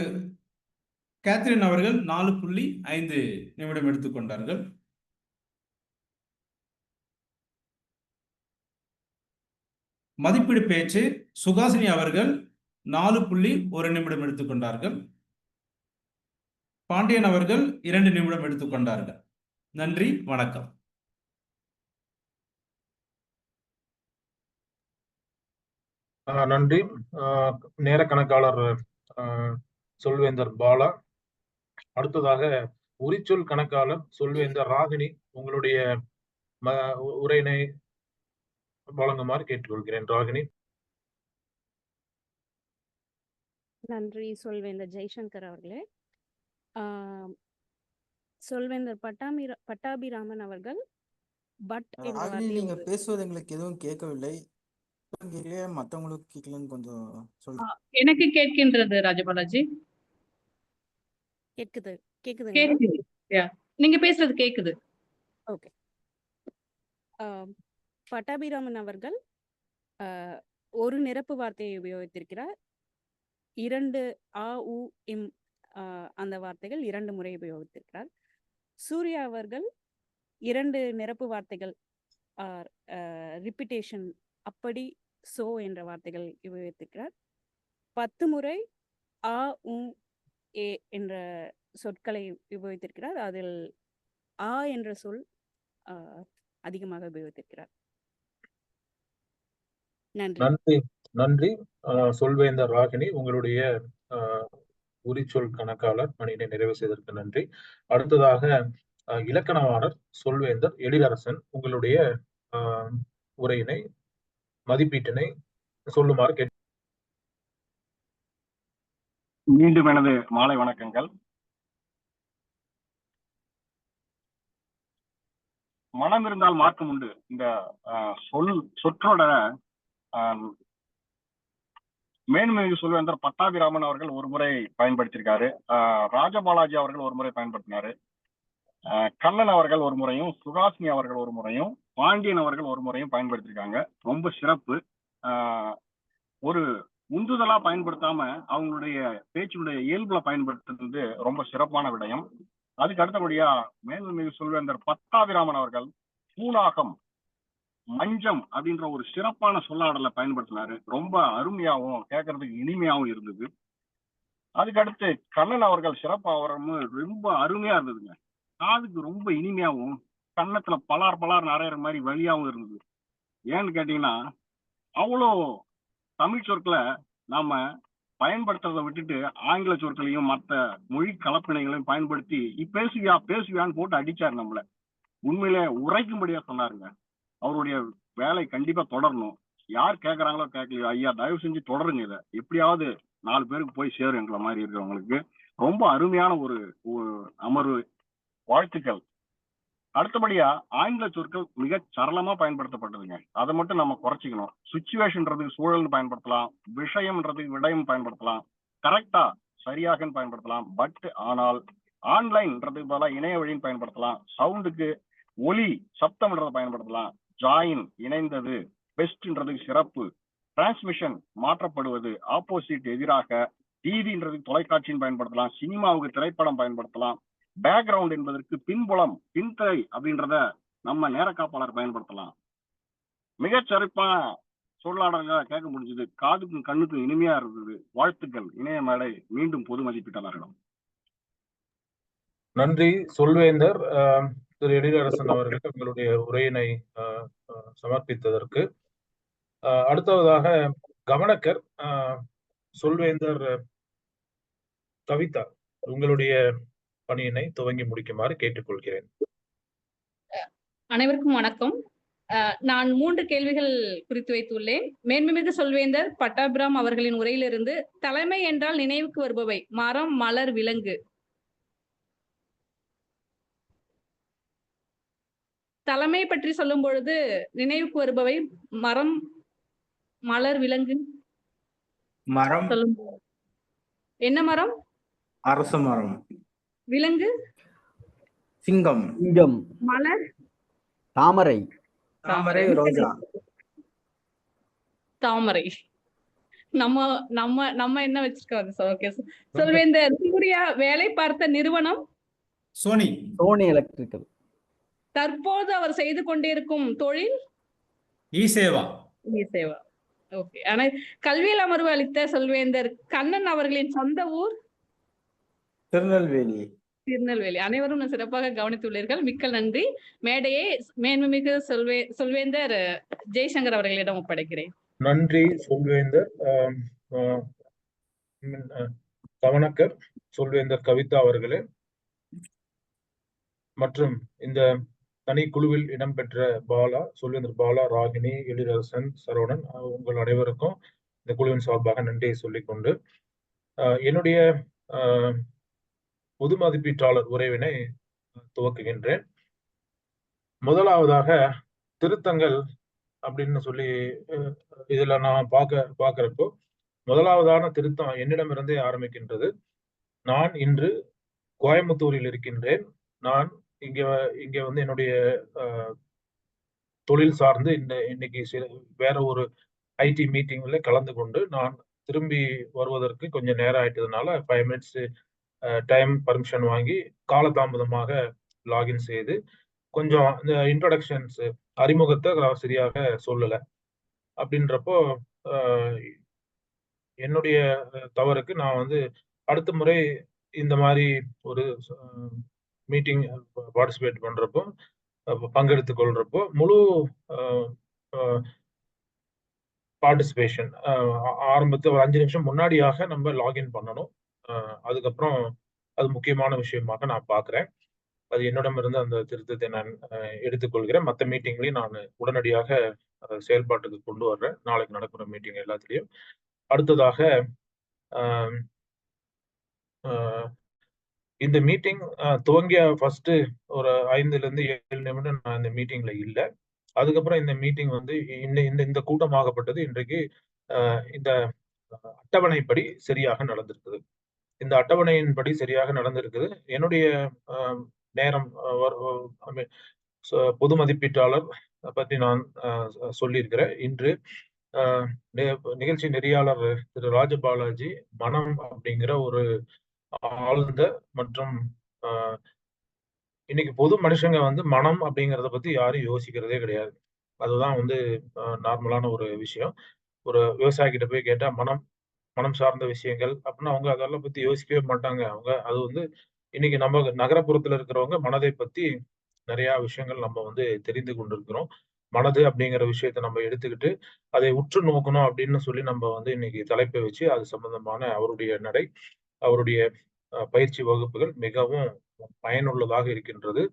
Speaker 11: கேத்ரின் அவர்கள் 4.5 நிமிடம் எடுத்துக்கொண்டார்கள். மதிப்பீடு பேச்சு சுகாசினி அவர்கள் 4.1 நிமிடம் எடுத்துக்கொண்டார்கள். பாண்டியன் அவர்கள் 2 நிமிடம் எடுத்துக்கொண்டார்கள். நன்றி, வணக்கம்.
Speaker 10: நன்றி. நேர கணக்காளர் சொல்வேந்தர் பாலா. அடுத்ததாக உரிச்சொல் கணக்காளர் சொல்வேந்தர் ராகினி, உங்களுடைய உரையினை வழங்குமாறு கேட்டுக்கொள்கிறேன். ராகினி.
Speaker 12: நன்றி சொல்வேந்தர் ஜெய்சங்கர் அவர்களே. சொல்வேந்தர் பட்டாபிராமன் அவர்கள் பட் என்ற
Speaker 18: ராகினி,
Speaker 12: வார்த்தையை
Speaker 18: நீங்க பேசுவது எங்களுக்கு எதுவும் கேட்கவில்லை. கேட்கலையா? மற்றவங்களுக்கு கேட்கலன்னு கொஞ்சம் சொல்லுங்க.
Speaker 2: எனக்கு கேட்கின்றது ராஜபாலாஜி.
Speaker 12: கேக்குதுங்களா?
Speaker 2: கேக்குது. நீங்க பேசுறது கேக்குது.
Speaker 12: ஓகே. பட்டாபிராமன் அவர்கள் ஒரு நிரப்பு வார்த்தையை உபயோகித்திருக்கிறார். 2 ஆ உ இம் அந்த வார்த்தைகள் 2 முறை உபயோகித்திருக்கிறார். சூர்யா அவர்கள் 2 நிரப்பு வார்த்தைகள் ரிப்பிட்டேஷன் அப்படி சோ என்ற வார்த்தைகள் உபயோகித்திருக்கிறார். 10 முறை ஆ உ ஏ என்ற சொற்களை உபயோகித்திருக்கிறார். அதில் ஆ என்ற சொல் அதிகமாக உபயோகித்திருக்கிறார். நன்றி.
Speaker 19: நன்றி. சொல்வேந்தர் ராகினி, உங்களுடைய உரிச்சொல் கணக்காளர் பணியினை நிறைவு செய்ததற்கு நன்றி. அடுத்ததாக இலக்கணவாளர் சொல்வேந்தர் எழிலரசன், உங்களுடைய உரையினை மதிப்பீட்டினை சொல்லுமாறு கேட்டு.
Speaker 17: மீண்டும் எனது மாலை வணக்கங்கள். மனம் இருந்தால் மார்க்கம் உண்டு. இந்த சொற்றோட மேன்மிகு சொல்வேந்தர் பட்டாபிராமன் அவர்கள் ஒரு முறை பயன்படுத்தியிருக்காரு. ராஜபாலாஜி அவர்கள் ஒரு முறை பயன்படுத்தினாரு. கண்ணன் அவர்கள் ஒரு முறையும், சுகாசினி அவர்கள் ஒரு முறையும், பாண்டியன் அவர்கள் ஒரு முறையும் பயன்படுத்தியிருக்காங்க. ரொம்ப சிறப்பு. ஒரு உந்துதலா பயன்படுத்தாம அவங்களுடைய பேச்சுடைய இயல்புல பயன்படுத்துறது ரொம்ப சிறப்பான விடயம். அதுக்கு அடுத்தபடியா மேன்மிகு சொல்வேந்தர் பட்டாபிராமன் அவர்கள் பூலாகம், மஞ்சம் அப்படின்ற ஒரு சிறப்பான சொல்லாடலை பயன்படுத்தினாரு. ரொம்ப அருமையாகவும் கேட்கறதுக்கு இனிமையாகவும் இருந்தது. அதுக்கடுத்து கண்ணன் அவர்கள் சிறப்பாகவும் ரொம்ப அருமையா இருந்ததுங்க. காதுக்கு ரொம்ப இனிமையாகவும் கன்னத்துல பலார் நிறைய மாதிரி வழியாகவும் இருந்தது. ஏன்னு கேட்டீங்கன்னா, அவ்வளோ தமிழ் சொற்களை நாம பயன்படுத்துறதை விட்டுட்டு ஆங்கில சொற்களையும் மற்ற மொழி கலப்பினைகளையும் பயன்படுத்தி பேசுவியான்னு போட்டு அடிச்சாரு நம்மள. உண்மையிலே உரைக்கும்படியா சொன்னாருங்க. அவருடைய வேலை கண்டிப்பா தொடரணும். யார் கேட்கறாங்களோ கேட்கலையோ, ஐயா தயவு செஞ்சு தொடருங்க. இதை எப்படியாவது 4 பேருக்கு போய் சேரும் என்ற மாதிரி இருக்கிறவங்களுக்கு. ரொம்ப அருமையான ஒரு அமர்வு. வாழ்த்துக்கள். அடுத்தபடியா ஆங்கில சொற்கள் மிக சரளமா பயன்படுத்தப்பட்டதுங்க. அதை மட்டும் நம்ம குறைச்சிக்கணும். சுச்சுவேஷன்ன்றதுக்கு சூழல்னு பயன்படுத்தலாம், விஷயம்ன்றதுக்கு விடயம் பயன்படுத்தலாம், கரெக்டா சரியாகன்னு பயன்படுத்தலாம். பட் ஆனால் ஆன்லைன்ன்றதுக்கு பதிலாக இணைய வழின்னு பயன்படுத்தலாம். சவுண்டுக்கு ஒலி சப்தம்ன்றதை பயன்படுத்தலாம். ஜாயின் இணைந்தது, பெஸ்ட்ன்றதுக்கு சிறப்பு, டிரான்ஸ்மிஷன் மாற்றப்படுவது, ஆப்போசிட் எதிராக, டிவின்றதுக்கு தொலைக்காட்சின்னு பயன்படுத்தலாம், சினிமாவுக்கு திரைப்படம் பயன்படுத்தலாம், பேக்ரவுண்ட் என்பதற்கு பின்புலம் பின்திரை அப்படின்றத நம்ம நேரக்காப்பாளர் பயன்படுத்தலாம். மிகச்சிறப்பான சொல்லாடல்களை கேட்க முடிஞ்சது. காதுக்கும் கண்ணுக்கும் இனிமையா இருந்தது. வாழ்த்துக்கள். இணைய மேடை மீண்டும் பொது மதிப்பீட்டாளரிடம்.
Speaker 19: நன்றி சொல்வேந்தர் திரு எழிலரசன் அவர்கள் உங்களுடைய உரையினை சமர்ப்பித்ததற்கு. அடுத்ததாக கவனக்கர் சொல்வேந்தர் கவிதா, உங்களுடைய பணியினை துவங்கி முடிக்குமாறு கேட்டுக்கொள்கிறேன்.
Speaker 2: அனைவருக்கும் வணக்கம். நான் 3 கேள்விகள் குறித்து வைத்துள்ளேன். மேன்மைமிகு சொல்வேந்தர் பட்டாபிராம் அவர்களின் உரையிலிருந்து தலைமை என்றால் நினைவுக்கு வருபவை மரம், மலர், விலங்கு. தலைமை பற்றி சொல்லும் பொழுது நினைவுக்கு வருபவை மரம், மலர், விலங்கு.
Speaker 9: மரம்.
Speaker 2: என்ன மரம்?
Speaker 9: அரச மரம்.
Speaker 2: விலங்கு?
Speaker 9: சிங்கம்.
Speaker 2: மலர்?
Speaker 7: தாமரை.
Speaker 9: தாமரை, ரோஜா.
Speaker 2: தாமரை. நம்ம என்ன வச்சிருக்கோம்? சொல்வேந்தர் சூர்யா வேலை பார்த்த நிறுவனம்?
Speaker 11: Sony
Speaker 7: electrical.
Speaker 2: தற்போது அவர் செய்து கொண்டிருக்கும் தொழில்?
Speaker 11: இ-சேவா.
Speaker 2: ஓகே. ஆனா கல்வியில் அமர்வு அளித்த சொல்வேந்தர் கண்ணன் அவர்களின் சொந்த ஊர்?
Speaker 9: திருநெல்வேலி.
Speaker 2: அனைவரும் சிறப்பாக கவனித்துள்ளீர்கள். மிக்க நன்றி. மேடையை மேன்மைமிகு சொல்வேந்தர் ஜெய்சங்கர் அவர்களிடம் ஒப்படைக்கிறேன்.
Speaker 19: நன்றி சொல்வேந்தர். கவனக்கர் சொல்வேந்தர் கவிதா அவர்களே மற்றும் இந்த தனி குழுவில் இடம்பெற்ற சொல்வேந்தர் பாலா, ராகினி, எழிலரசன், சரவணன், உங்கள் அனைவருக்கும் இந்த குழுவின் சார்பாக நன்றியை சொல்லிக்கொண்டு என்னுடைய பொது மதிப்பீட்டாளர் உரைவினை துவக்குகின்றேன். முதலாவதாக திருத்தங்கள் அப்படின்னு சொல்லி இதுல நான் பார்க்கிறப்போ முதலாவதான திருத்தம் என்னிடமிருந்தே ஆரம்பிக்கின்றது. நான் இன்று கோயம்புத்தூரில் இருக்கின்றேன். நான் இங்க வந்து என்னுடைய தொழில் சார்ந்து இன்னைக்கு வேற ஒரு ஐடி மீட்டிங்ல கலந்து கொண்டு நான் திரும்பி வருவதற்கு கொஞ்சம் நேரம் ஆயிட்டதுனால 5 மினிட்ஸ் டைம் பர்மிஷன் வாங்கி காலதாமதமாக லாகின் செய்து கொஞ்சம் இந்த இன்ட்ரோடக்ஷன்ஸ் அறிமுகத்தை நான் சரியாக சொல்லலை. அப்படின்றப்போ என்னுடைய தவறுக்கு நான் வந்து அடுத்த முறை இந்த மாதிரி ஒரு மீட்டிங் பார்ட்டிசிபேட் பண்றப்போ பங்கெடுத்துக் கொள்றப்போ முழு பார்ட்டிசிபேஷன் ஆரம்பத்தில் ஒரு 5 நிமிஷம் முன்னாடியாக நம்ம லாகின் பண்ணணும். அதுக்கப்புறம் அது முக்கியமான விஷயமாக நான் பார்க்குறேன். அது என்னிடமிருந்து அந்த திருத்தத்தை நான் எடுத்துக்கொள்கிறேன். மற்ற மீட்டிங்லையும் நான் உடனடியாக செயல்பாட்டுக்கு கொண்டு வர்றேன். நாளைக்கு நடக்கிற மீட்டிங் எல்லாத்துலேயும். அடுத்ததாக இந்த மீட்டிங் துவங்கிய ஃபர்ஸ்ட் ஒரு 5-7 நிமிடம் நான் இந்த மீட்டிங்ல இல்லை. அதுக்கப்புறம் இந்த மீட்டிங் வந்து இந்த கூட்டமாகப்பட்டது இன்றைக்கு இந்த அட்டவணைப்படி சரியாக நடந்திருக்குது. இந்த அட்டவணையின்படி சரியாக நடந்திருக்குது. என்னுடைய நேரம் பொது மதிப்பீட்டாளர் பற்றி நான் சொல்லியிருக்கிறேன். இன்று நிகழ்ச்சி நெறியாளர் திரு ராஜபாலாஜி மனம் அப்படிங்கிற ஒரு ஆழ்ந்த மற்றும் இன்னைக்கு பொது மனுஷங்க வந்து மனம் அப்படிங்கிறத பத்தி யாரும் யோசிக்கிறதே கிடையாது. அதுதான் வந்து நார்மலான ஒரு விஷயம். ஒரு விவசாயிகிட்ட போய் கேட்டா மனம் சார்ந்த விஷயங்கள் அப்படின்னா அவங்க அதெல்லாம் பத்தி யோசிக்கவே மாட்டாங்க. அவங்க அது வந்து இன்னைக்கு நம்ம நகரப்புறத்துல இருக்கிறவங்க மனதை பத்தி நிறைய விஷயங்கள் நம்ம வந்து தெரிந்து கொண்டிருக்கிறோம். மனது அப்படிங்கிற விஷயத்த நம்ம எடுத்துக்கிட்டு அதை உற்று நோக்கணும் அப்படின்னு சொல்லி நம்ம வந்து இன்னைக்கு தலைப்பை வச்சு அது சம்பந்தமான அவருடைய நடை, அவருடைய பயிற்சி வகுப்புகள் மிகவும் பயனுள்ளதாக இருக்கின்றது.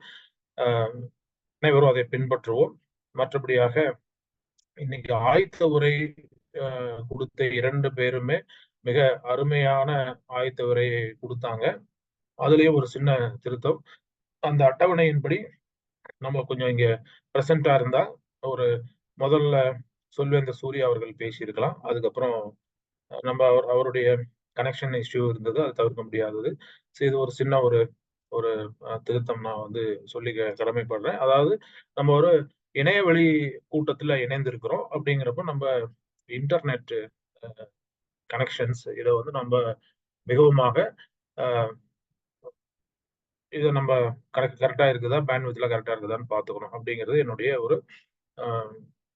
Speaker 19: அனைவரும் அதை பின்பற்றுவோம். மற்றபடியாக இன்னைக்கு ஆயத்த உரை கொடுத்த 2 பேருமே மிக அருமையான ஆயத்த உரையை கொடுத்தாங்க. அதுலயும் ஒரு சின்ன திருத்தம். அந்த அட்டவணையின்படி நம்ம கொஞ்சம் இங்க பிரசண்டா இருந்தா ஒரு முதல்ல சொல்வேந்தர் சூர்யா அவர்கள் பேசியிருக்கலாம். அதுக்கப்புறம் நம்ம அவருடைய கனெக்ஷன் இஷ்யூ இருந்தது, அது தவிர்க்க முடியாதது. இது ஒரு சின்ன ஒரு திருத்தம் நான் வந்து சொல்லி கடமைப்படுறேன். அதாவது நம்ம ஒரு இணையவழி கூட்டத்துல இணைந்திருக்கிறோம். அப்படிங்கிறப்ப நம்ம இன்டர்நெட் கனெக்ஷன்ஸ் இதை வந்து நம்ம மிகவுமாக இதை நம்ம கரெக்டா இருக்குதா, பேண்ட்வித்ல கரெக்டா இருக்குதான்னு பார்த்துக்கணும் அப்படிங்கிறது என்னுடைய ஒரு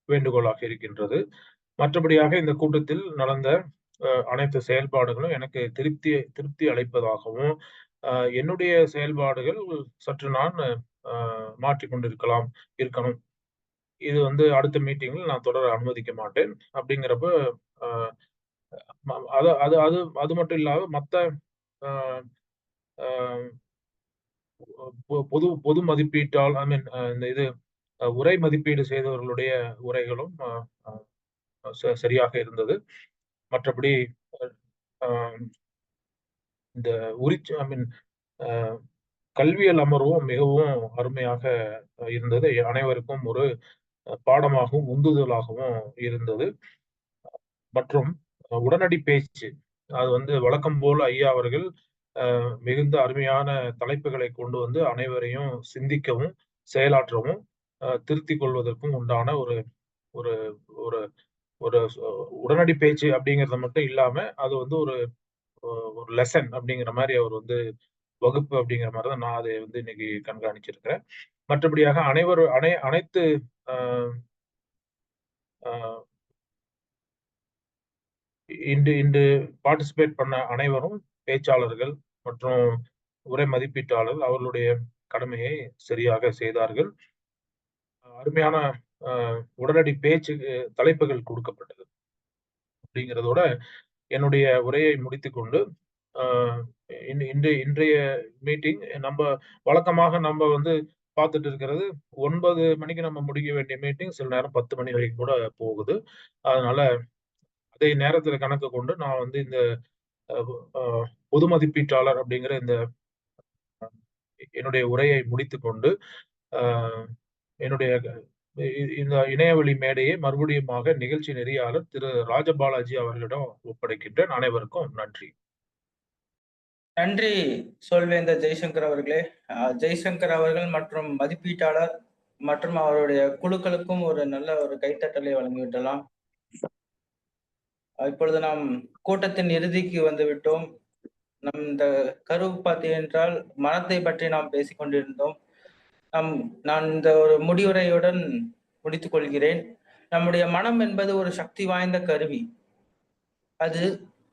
Speaker 19: வேண்டுகோளாக இருக்கின்றது. மற்றபடியாக இந்த கூட்டத்தில் நடந்த அனைத்து செயல்பாடுகளும் எனக்கு திருப்தி அளிப்பதாகவும் என்னுடைய செயல்பாடுகள் சற்று நான் மாற்றிக்கொண்டிருக்கணும். இது வந்து அடுத்த மீட்டிங்கில் நான் தொடர அனுமதிக்க மாட்டேன். அப்படிங்கிறப்ப அது மட்டும் இல்லாம மற்ற பொது மதிப்பீட்டால் இந்த இது உரை மதிப்பீடு செய்தவர்களுடைய உரைகளும் சரியாக இருந்தது. மற்றபடி இந்த கல்வியல் அமர்வும் மிகவும் அருமையாக இருந்தது. அனைவருக்கும் ஒரு பாடமாகவும் உந்துதலாகவும் இருந்தது. மற்றும் உடனடி பேச்சு அது வந்து வழக்கம் போல ஐயா அவர்கள் மிகுந்த அருமையான தலைப்புகளை கொண்டு வந்து அனைவரையும் சிந்திக்கவும் செயலாற்றவும் திருத்திக் கொள்வதற்கும் உண்டான ஒரு ஒரு ஒரு ஒரு உடனடி பேச்சு அப்படிங்கிறத மட்டும் இல்லாம அது வந்து ஒரு லெசன் அப்படிங்கிற மாதிரி அவர் வந்து வகுப்பு அப்படிங்கிற மாதிரி தான் நான் அதை வந்து இன்னைக்கு கண்காணிச்சிருக்கிறேன். மற்றபடியாக அனைத்து இன்று பார்ட்டிசிபேட் பண்ண அனைவரும் பேச்சாளர்கள் மற்றும் உரை மதிப்பீட்டாளர் அவர்களுடைய கடமையை சரியாக செய்தார்கள். அருமையான உடனடி பேச்சு தலைப்புகள் கொடுக்கப்பட்டது. அப்படிங்கிறதோட என்னுடைய உரையை முடித்துக்கொண்டு இன்றைய மீட்டிங் நம்ம வழக்கமாக நம்ம வந்து பார்த்துட்டு இருக்கிறது 9 மணிக்கு நம்ம முடிக்க வேண்டிய மீட்டிங் சில நேரம் 10 மணி வரைக்கும் கூட போகுது. அதனால அதை நேரத்துல கணக்கு கொண்டு நான் வந்து இந்த பொது மதிப்பீட்டாளர் அப்படிங்கிற என்னுடைய உரையை முடித்துக் கொண்டு என்னுடைய இந்த இணையவழி மேடையை மறுபடியுமாக நிகழ்ச்சி நெறியாளர் திரு ராஜபாலாஜி அவர்களிடம் ஒப்படைக்கின்றேன். அனைவருக்கும் நன்றி.
Speaker 9: நன்றி சொல்வேந்தர் ஜெய்சங்கர் அவர்களே. ஜெய்சங்கர் அவர்கள் மற்றும் மதிப்பீட்டாளர் மற்றும் அவருடைய குழுக்களுக்கும் ஒரு நல்ல ஒரு கைத்தட்டலை வழங்கிவிடலாம். இப்பொழுது நாம் கூட்டத்தின் இறுதிக்கு வந்து விட்டோம். நம் இந்த கரு பார்த்தீங்கன்றால் மனத்தை பற்றி நாம் பேசிக்கொண்டிருந்தோம். நான் இந்த ஒரு முடிவுரையுடன் முடித்துக் கொள்கிறேன். நம்முடைய மனம் என்பது ஒரு சக்தி வாய்ந்த கருவி. அது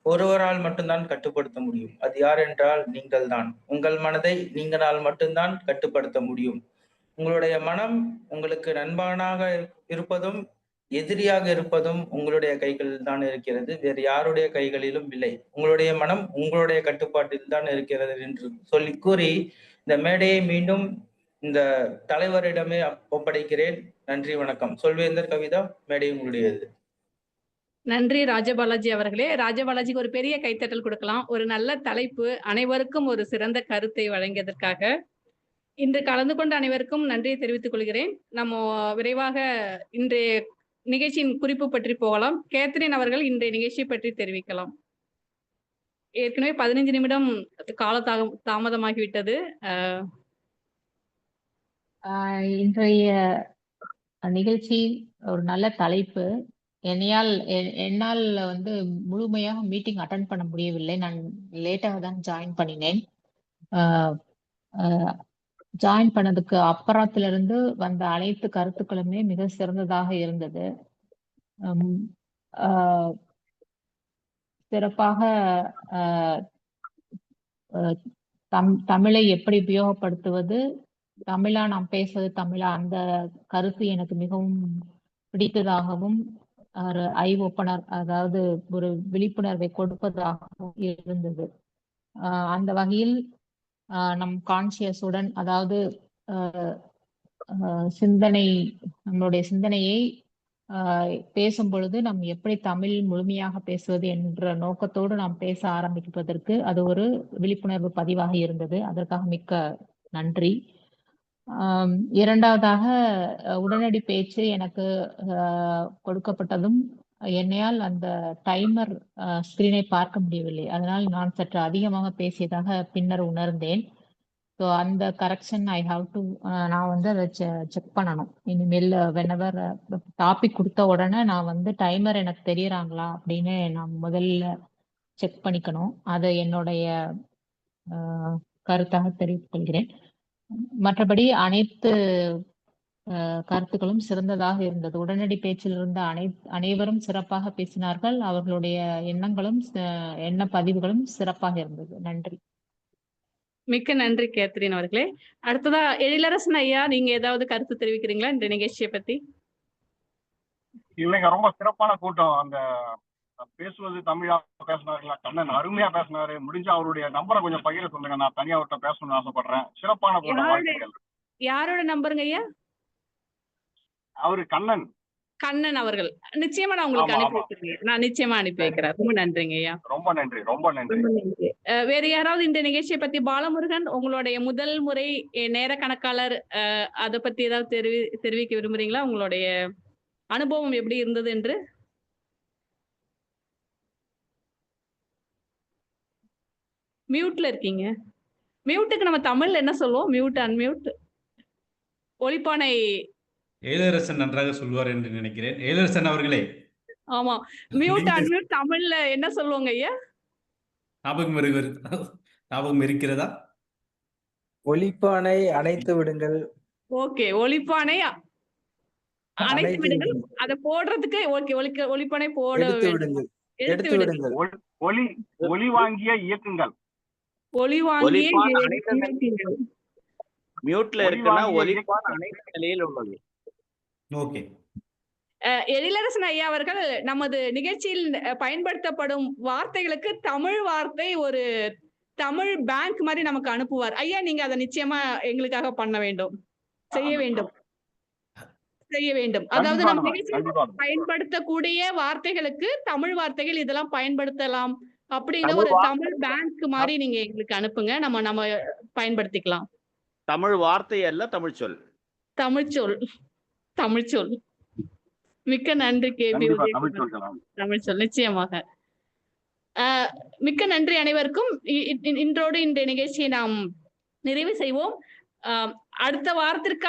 Speaker 9: ஒருவரால் மட்டும்தான் கட்டுப்படுத்த முடியும். அது யார் என்றால் நீங்கள் தான். உங்கள் மனதை நீங்களால் மட்டும்தான் கட்டுப்படுத்த முடியும். உங்களுடைய மனம் உங்களுக்கு நண்பனாக இருப்பதும் எதிரியாக இருப்பதும் உங்களுடைய கைகளில் தான் இருக்கிறது, வேறு யாருடைய கைகளிலும் இல்லை. உங்களுடைய மனம் உங்களுடைய கட்டுப்பாட்டில் தான் இருக்கிறது என்று சொல்லி கூறி இந்த மேடையை மீண்டும் இந்த தலைவரிடமே ஒப்படைக்கிறேன். நன்றி, வணக்கம். சொல்வேந்தர் கவிதா, மேடை உங்களுடையது.
Speaker 2: நன்றி ராஜபாலாஜி அவர்களே. ராஜபாலாஜிக்கு ஒரு பெரிய கைத்தட்டல் கொடுக்கலாம். ஒரு நல்ல தலைப்பு, அனைவருக்கும் ஒரு சிறந்த கருத்தை வழங்கியதற்காக. இன்று கலந்து கொண்ட அனைவருக்கும் நன்றியை தெரிவித்துக் கொள்கிறேன். நம்ம விரைவாக இன்றைய நிகழ்ச்சியின் குறிப்பு பற்றி போகலாம். கேத்ரின் அவர்கள் இன்றைய நிகழ்ச்சியை பற்றி தெரிவிக்கலாம். ஏற்கனவே 15 நிமிடம் கால தாமதமாகிவிட்டது.
Speaker 6: இன்றைய நிகழ்ச்சி ஒரு நல்ல தலைப்பு. என்னால் வந்து முழுமையாக மீட்டிங் அட்டன் பண்ண முடியவில்லை. நான் லேட்டாக தான் ஜாயின் பண்ணினேன். ஜாயின் பண்ணதுக்கு அப்புறத்திலிருந்து வந்த அனைத்து கருத்துக்களுமே மிக சிறந்ததாக இருந்தது. சிறப்பாக தமிழை எப்படி உபயோகப்படுத்துவது, தமிழா நாம் பேசுவது தமிழா, அந்த கருத்து எனக்கு மிகவும் பிடித்ததாகவும் ஒரு ஐ ஓப்பனர், அதாவது ஒரு விழிப்புணர்வை கொடுப்பதாகவும் இருந்தது. அந்த வகையில் நம் கான்சியஸுடன், அதாவது நம்மளுடைய சிந்தனையை பேசும் பொழுது நாம் எப்படி தமிழ் முழுமையாக பேசுவது என்ற நோக்கத்தோடு நாம் பேச ஆரம்பிப்பதற்கு அது ஒரு விழிப்புணர்வு பதிவாக இருந்தது. அதற்காக மிக்க நன்றி. இரண்டாவதாக, உடனடி பேச்சு எனக்கு கொடுக்கப்பட்டதும் என்னையால் அந்த டைமர் ஸ்கிரீனை பார்க்க முடியவில்லை. அதனால் நான் சற்று அதிகமாக பேசியதாக பின்னர் உணர்ந்தேன். ஸோ அந்த கரெக்ஷன் ஐ ஹாவ் டு, நான் வந்து அதை செக் பண்ணணும். இனிமேல் வெனவர் டாபிக் கொடுத்த உடனே நான் வந்து டைமர் எனக்கு தெரியறாங்களா அப்படின்னு நான் முதல்ல செக் பண்ணிக்கணும். அதை என்னுடைய கருத்தாக தெரிவித்துக் கொள்கிறேன். மற்றபடி அனைத்து கருத்துக்களும் சிறந்ததாக இருந்தது. உடனடி பேச்சில் இருந்த அனைவரும் சிறப்பாக பேசினார்கள். அவர்களுடைய எண்ண பதிவுகளும் சிறப்பாக இருந்தது. நன்றி.
Speaker 2: மிக்க நன்றி கேத்ரின் அவர்களே. அடுத்ததா எழிலரசன் ஐயா, நீங்க ஏதாவது கருத்து தெரிவிக்கிறீங்களா இந்த நிகழ்ச்சியை பத்தி?
Speaker 17: இல்லைங்க, ரொம்ப சிறப்பான கூட்டம். அந்த பேசுவது தமிழா பேசினாருங்களா, கண்ணன் அருமையா பேசினாரு. முடிஞ்சா அவருடைய நம்பரை கொஞ்சம் பகிர சொல்லுங்க, நான் தனியா அவர்கிட்ட பேசணும்னு ஆசைப்படுறேன். சிறப்பான கூட்டம், வாழ்த்துக்கள்.
Speaker 2: யாரோட நம்பருங்க ஐயா?
Speaker 17: அவரு கண்ணன்
Speaker 2: அவர்கள். நிச்சயமா நான் உங்களுக்கு அனுப்பி வைக்கிறேன். நான் நிச்சயமா அனுப்பி வைக்கிறேன். ரொம்ப நன்றிங்க ஐயா.
Speaker 17: ரொம்ப நன்றி, ரொம்ப நன்றி.
Speaker 2: வேற யாராவது இந்த நிகழ்ச்சியை பத்தி? பாலமுருகன், உங்களுடைய முதல் முறை நேர கணக்காளர், அதை பத்தி ஏதாவது தெரிவிக்க விரும்புறீங்களா? உங்களுடைய அனுபவம் எப்படி இருந்தது என்று? மியூட்ல இருக்கீங்க. மியூட்டுக்கு நம்ம தமிழ்ல என்ன சொல்லுவோம்? Mute, unmute, ஒலிப்பானை.
Speaker 11: எழிலரசன் நன்றாக சொல்வார் என்று நினைக்கிறேன். எழிலரசன் அவர்களே.
Speaker 2: ஆமா, மியூட் அன்மியூட் தமிழ்ல என்ன சொல்லுவாங்க ஐயா?
Speaker 11: ஞாபகம் இருக்கிறதா?
Speaker 20: ஒலிப்பானை அணைத்து விடுங்கள்.
Speaker 2: ஓகே, ஒலிப்பானை அணைத்து விடுங்கள். அத போடுறதுக்கு ஓகே, ஒலிப்பானை போட
Speaker 20: விடுங்கள். எடுத்து விடுங்கள்.
Speaker 17: ஒலி வாங்கிய இயக்குங்கள்.
Speaker 2: ஒலி வாங்கிய
Speaker 16: மியூட்ல இருக்குன்னா ஒலிப்பான் அணைத்த நிலையில் உள்ளது.
Speaker 11: ஓகே.
Speaker 2: எழிலரசன் ஐயா அவர்கள் நமது நிகழ்ச்சியில் பயன்படுத்தப்படும் வார்த்தைகளுக்கு தமிழ் வார்த்தை ஒரு தமிழ் பேங்க் மாதிரி நமக்கு அனுப்புவார். ஐயா, நீங்க அதை நிச்சயமா எங்களுக்காக பண்ண வேண்டும், செய்ய வேண்டும். அதாவது நம்ம நிகழ்ச்சியில் பயன்படுத்தக்கூடிய வார்த்தைகளுக்கு தமிழ் வார்த்தைகள் இதெல்லாம் பயன்படுத்தலாம் அப்படிங்கிற ஒரு தமிழ் பேங்க் மாதிரி நீங்க எங்களுக்கு அனுப்புங்க. நம்ம பயன்படுத்திக்கலாம்.
Speaker 16: தமிழ் வார்த்தை அல்ல, தமிழ் சொல்.
Speaker 2: தமிழ்ச்சொல். தமிழ்ச்சொல். மிக்க நன்றி கேபி. தமிழ் சொல் நிச்சயமாக. மிக்க நன்றி அனைவருக்கும். இன்றோடு இந்த நிகழ்ச்சியை நாம் நிறைவு செய்வோம். அடுத்த வாரத்திற்கு